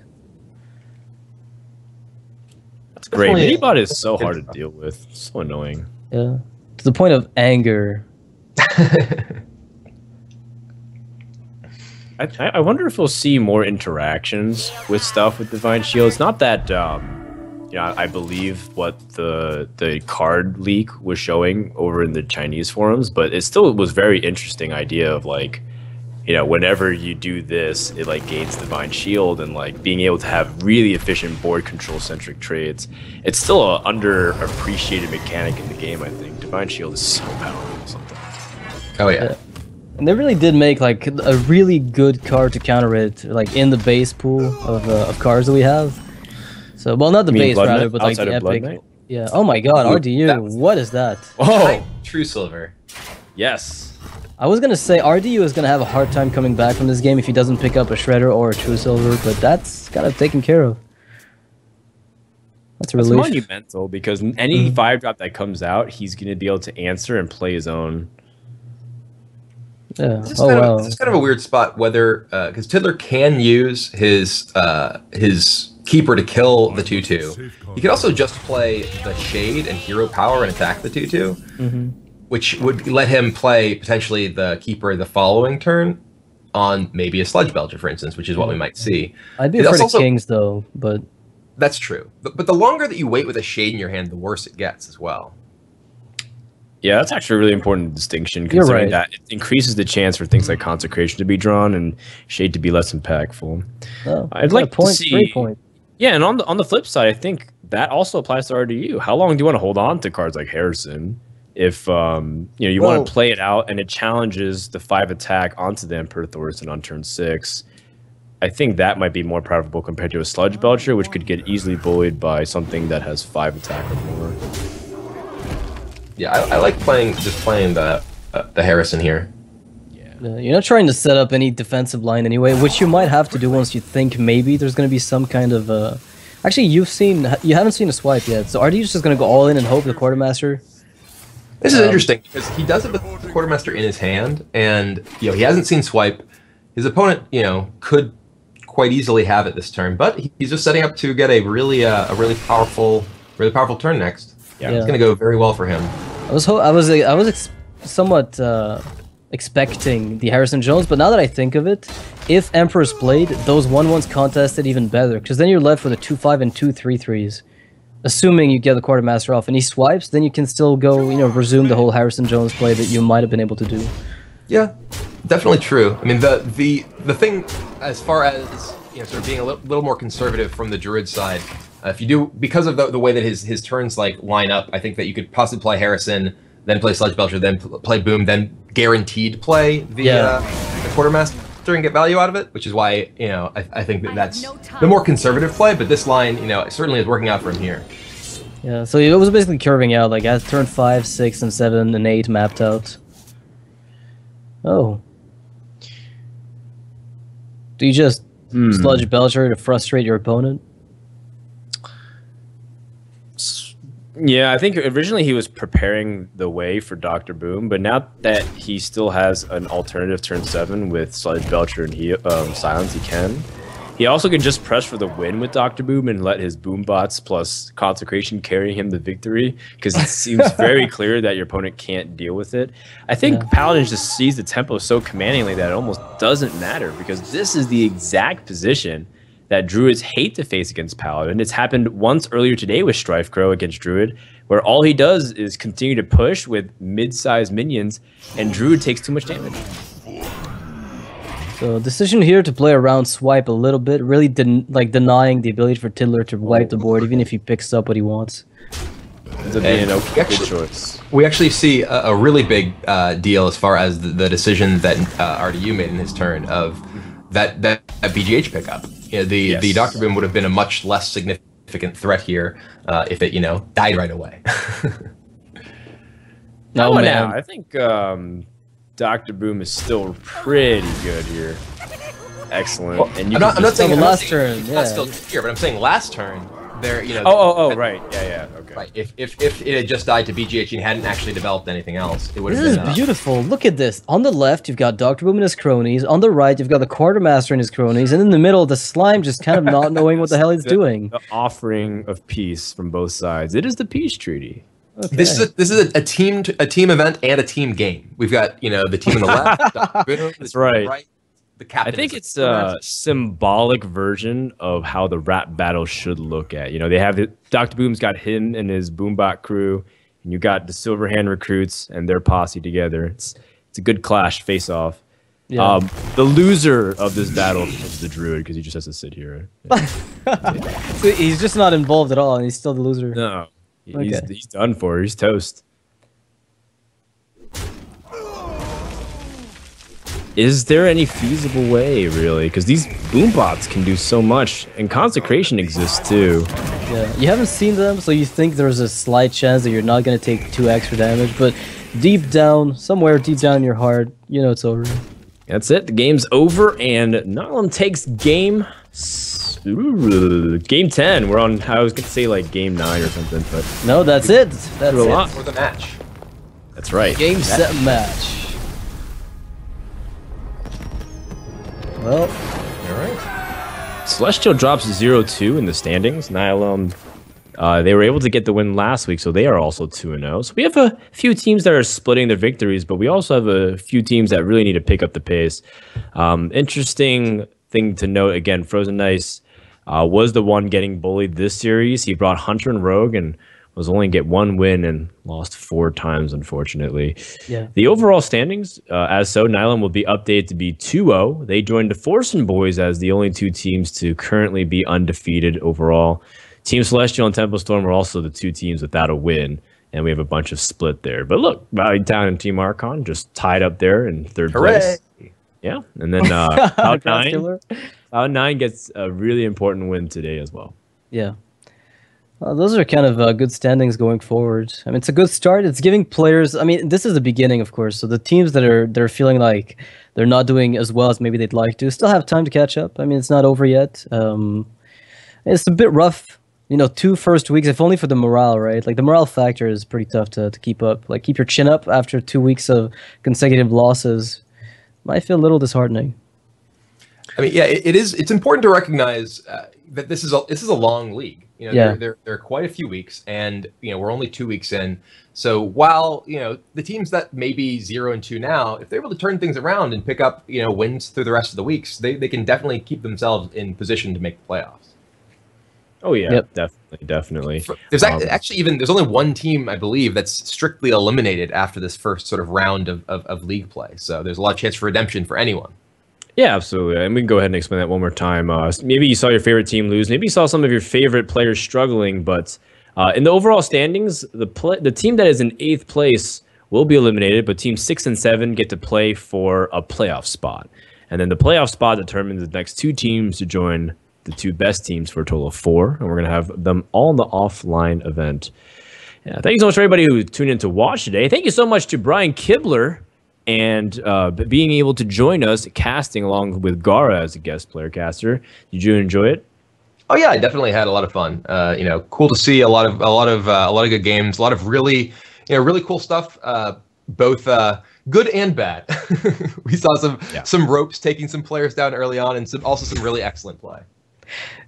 That's great. Minibot is so hard to deal with. So annoying. Yeah. To the point of anger. I wonder if we'll see more interactions with stuff with Divine Shield. It's not that... I believe what the card leak was showing over in the Chinese forums, but it still was very interesting idea of whenever you do this, it gains Divine Shield, and being able to have really efficient board control centric trades. It's still an underappreciated mechanic in the game. I think Divine Shield is so powerful. Something. Oh yeah. And they really did make a really good card to counter it, in the base pool of cards that we have. So, well, not the base, rather, but the epic. Yeah. Oh my God, RDU, what is that? Oh, True Silver. Yes. I was gonna say RDU is gonna have a hard time coming back from this game if he doesn't pick up a Shredder or a True Silver, but that's kind of taken care of. That's a relief. It's monumental, because any 5-drop that comes out, he's gonna be able to answer and play his own. Yeah. This is kind of a weird spot, whether because Tiddler can use his Keeper to kill the 2/2. He could also just play the Shade and Hero Power and attack the 2/2, which would let him play potentially the Keeper the following turn on maybe a Sludge Belcher, for instance, which is what we might see. I'd be afraid of Kings, though, but... That's true. But the longer that you wait with a Shade in your hand, the worse it gets as well. Yeah, that's actually a really important distinction, considering that it increases the chance for things like Consecration to be drawn and Shade to be less impactful. Oh, I'd like to see... Great point. Yeah, and on the flip side, I think that also applies to RDU. How long do you want to hold on to cards like Harrison if you want to play it out and it challenges the 5 attack onto the Emperor Thorson on turn 6? I think that might be more preferable compared to a Sludge Belcher, which could get easily bullied by something that has 5 attack or more. Yeah, I like playing the Harrison here. You're not trying to set up any defensive line anyway, which you might have to do once you think maybe there's going to be some kind of... Actually, you haven't seen a swipe yet, so RDU's just going to go all in and hope the Quartermaster... This is interesting, because he does have the Quartermaster in his hand, and he hasn't seen swipe. His opponent, could quite easily have it this turn, but he's just setting up to get a really powerful turn next. Yeah, it's going to go very well for him. I was somewhat expecting the Harrison Jones, but now that I think of it, if Emperor's played, those 1/1s contested even better, because then you're left with a 2/5 and 2 3/3s. Assuming you get the Quartermaster off and he swipes, then you can still go, resume the whole Harrison Jones play that you might have been able to do. Yeah, definitely true. I mean, the thing as far as sort of being a little more conservative from the Druid side, if you do, because of the way that his turns line up, I think that you could possibly play Harrison then play Sludge Belcher, then play Boom, then guaranteed play the Quartermaster and get value out of it, which is why, you know, I think that's the more conservative play, but this line, you know, it certainly is working out for him here. Yeah, so it was basically curving out, like as turn 5, 6, and 7, and 8 mapped out. Oh. Do you just Sludge Belcher to frustrate your opponent? Yeah, I think originally he was preparing the way for Dr. Boom, but now that he still has an alternative turn 7 with Sludge Belcher and Silence, he can. He also can just press for the win with Dr. Boom and let his Boom bots plus Consecration carry him the victory, because it seems very clear that your opponent can't deal with it. I think Paladin just sees the tempo so commandingly that it almost doesn't matter, because this is the exact position that Druids hate to face against Paladin. It's happened once earlier today with Strife Crow against Druid, where all he does is continue to push with mid-sized minions, and Druid takes too much damage. So decision here to play around swipe a little bit, really denying the ability for Tiddler to wipe the board, even if he picks up what he wants. Ends up being a good choice. We actually see a really big deal as far as the decision that RDU made in his turn of that BGH pickup. You know, the Dr. Boom would have been a much less significant threat here if it, you know, died right away. No, man. Now, I think Dr. Boom is still pretty good here. Excellent. Well, and you I'm not saying last turn, not still here, but I'm saying last turn there, you know. Right. Yeah. Okay. Right. If it had just died to BGH and hadn't actually developed anything else, it would have been. This is beautiful. Look at this. On the left, you've got Dr. Boom and his cronies. On the right, you've got the Quartermaster and his cronies. And in the middle, the slime just kind of not knowing what the hell he's doing. The offering of peace from both sides. It is the peace treaty. Okay. This is a team event and a team game. We've got, you know, the team on the left. Dr. Boom, That's right. The captain. I think it's a symbolic version of how the rap battle should look at. You know, they have Dr. Boom's got him and his Boombot crew, and you got the Silverhand recruits and their posse together. It's a good clash face off. Yeah. The loser of this battle is the Druid, because he just has to sit here. So he's just not involved at all, and he's still the loser. No, he's done for. He's toast. Is there any feasible way, really? Because these boombots can do so much, and Consecration exists too. Yeah, you haven't seen them, so you think there's a slight chance that you're not going to take 2 extra damage, but deep down, somewhere deep down in your heart, you know it's over. That's it. The game's over, and Nihilum takes game 10. We're on, I was going to say like game 9 or something, but... No, that's it. That's a lot. For the match. That's right. Game, set, match. Well, All right. Celestial drops 0-2 in the standings. Nihilum, they were able to get the win last week, so they are also 2-0. So we have a few teams that are splitting their victories, but we also have a few teams that really need to pick up the pace. Interesting thing to note, again, Frozen Ice was the one getting bullied this series. He brought Hunter and Rogue and was only get 1 win and lost 4 times, unfortunately. yeah. The overall standings, as so, Nihilum will be updated to be 2-0. They joined the Forsen Boys as the only 2 teams to currently be undefeated overall. Team Celestial and Temple Storm were also the 2 teams without a win, and we have a bunch of split there. But look, Valley Town and Team Archon just tied up there in 3rd place. Yeah, and then Cloud9 gets a really important win today as well. Yeah. Those are kind of good standings going forward. I mean, it's a good start. It's giving players... I mean, this is the beginning, of course. So the teams that are feeling like they're not doing as well as maybe they'd like to still have time to catch up. I mean, it's not over yet. It's a bit rough. You know, 2 first weeks, if only for the morale, right? Like, the morale factor is pretty tough to keep up. Like, keep your chin up after 2 weeks of consecutive losses. Might feel a little disheartening. I mean, yeah, it's important to recognize that this is a long league. You know, there are quite a few weeks, and you know we're only 2 weeks in. So while you know the teams that may be 0-2 now, if they're able to turn things around and pick up wins through the rest of the weeks, they can definitely keep themselves in position to make the playoffs. Oh yeah, yep. definitely. There's actually there's only 1 team I believe that's strictly eliminated after this first sort of round of league play. So there's a lot of chance for redemption for anyone. Yeah, absolutely. And we can go ahead and explain that one more time. Maybe you saw your favorite team lose. Maybe you saw some of your favorite players struggling. But in the overall standings, the team that is in 8th place will be eliminated, but teams 6 and 7 get to play for a playoff spot. And then the playoff spot determines the next 2 teams to join the 2 best teams for a total of 4. And we're going to have them all in the offline event. Yeah, thank you so much for everybody who tuned in to watch today. Thank you so much to Brian Kibler and being able to join us casting along with Gara as a guest player caster. Did you enjoy it? Oh yeah, I definitely had a lot of fun. Cool to see a lot of good games, a lot of really cool stuff. Both good and bad. We saw some ropes taking some players down early on, and also some really excellent play.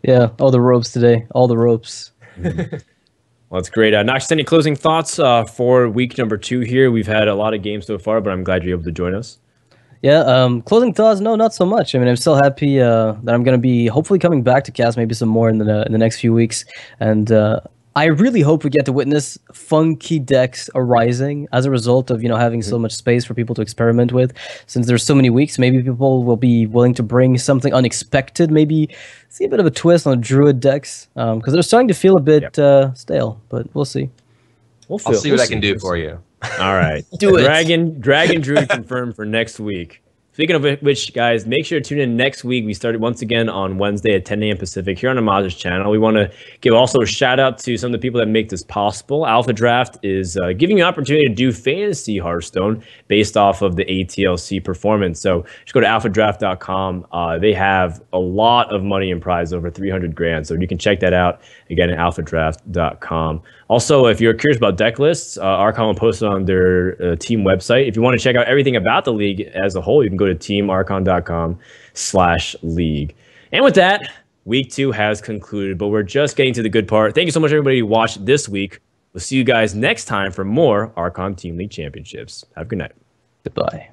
Yeah, all the ropes today, all the ropes. Well, that's great. Nox, any closing thoughts for week number 2 here? We've had a lot of games so far, but I'm glad you're able to join us. Yeah, closing thoughts, no, not so much. I mean, I'm still happy that I'm going to be hopefully coming back to cast maybe some more in the next few weeks. And I really hope we get to witness funky decks arising as a result of, having so much space for people to experiment with. Since there's so many weeks, maybe people will be willing to bring something unexpected, maybe see a bit of a twist on druid decks, because they're starting to feel a bit stale, but we'll see. I'll see what I can do for you. All right. Do it. Dragon Druid confirmed for next week. Speaking of which, guys, make sure to tune in next week. We started once again on Wednesday at 10 a.m. Pacific here on Amaz's channel. We want to give also a shout out to some of the people that make this possible. Alpha Draft is giving you an opportunity to do fantasy Hearthstone based off of the ATLC performance. So just go to alphadraft.com. They have a lot of money in prize, over 300 grand. So you can check that out again at alphadraft.com. Also, if you're curious about deck lists, Archon will post it on their team website. If you want to check out everything about the league as a whole, you can go to teamarchon.com/league. And with that, week 2 has concluded, but we're just getting to the good part. Thank you so much, everybody who watched this week. We'll see you guys next time for more Archon Team League Championships. Have a good night. Goodbye.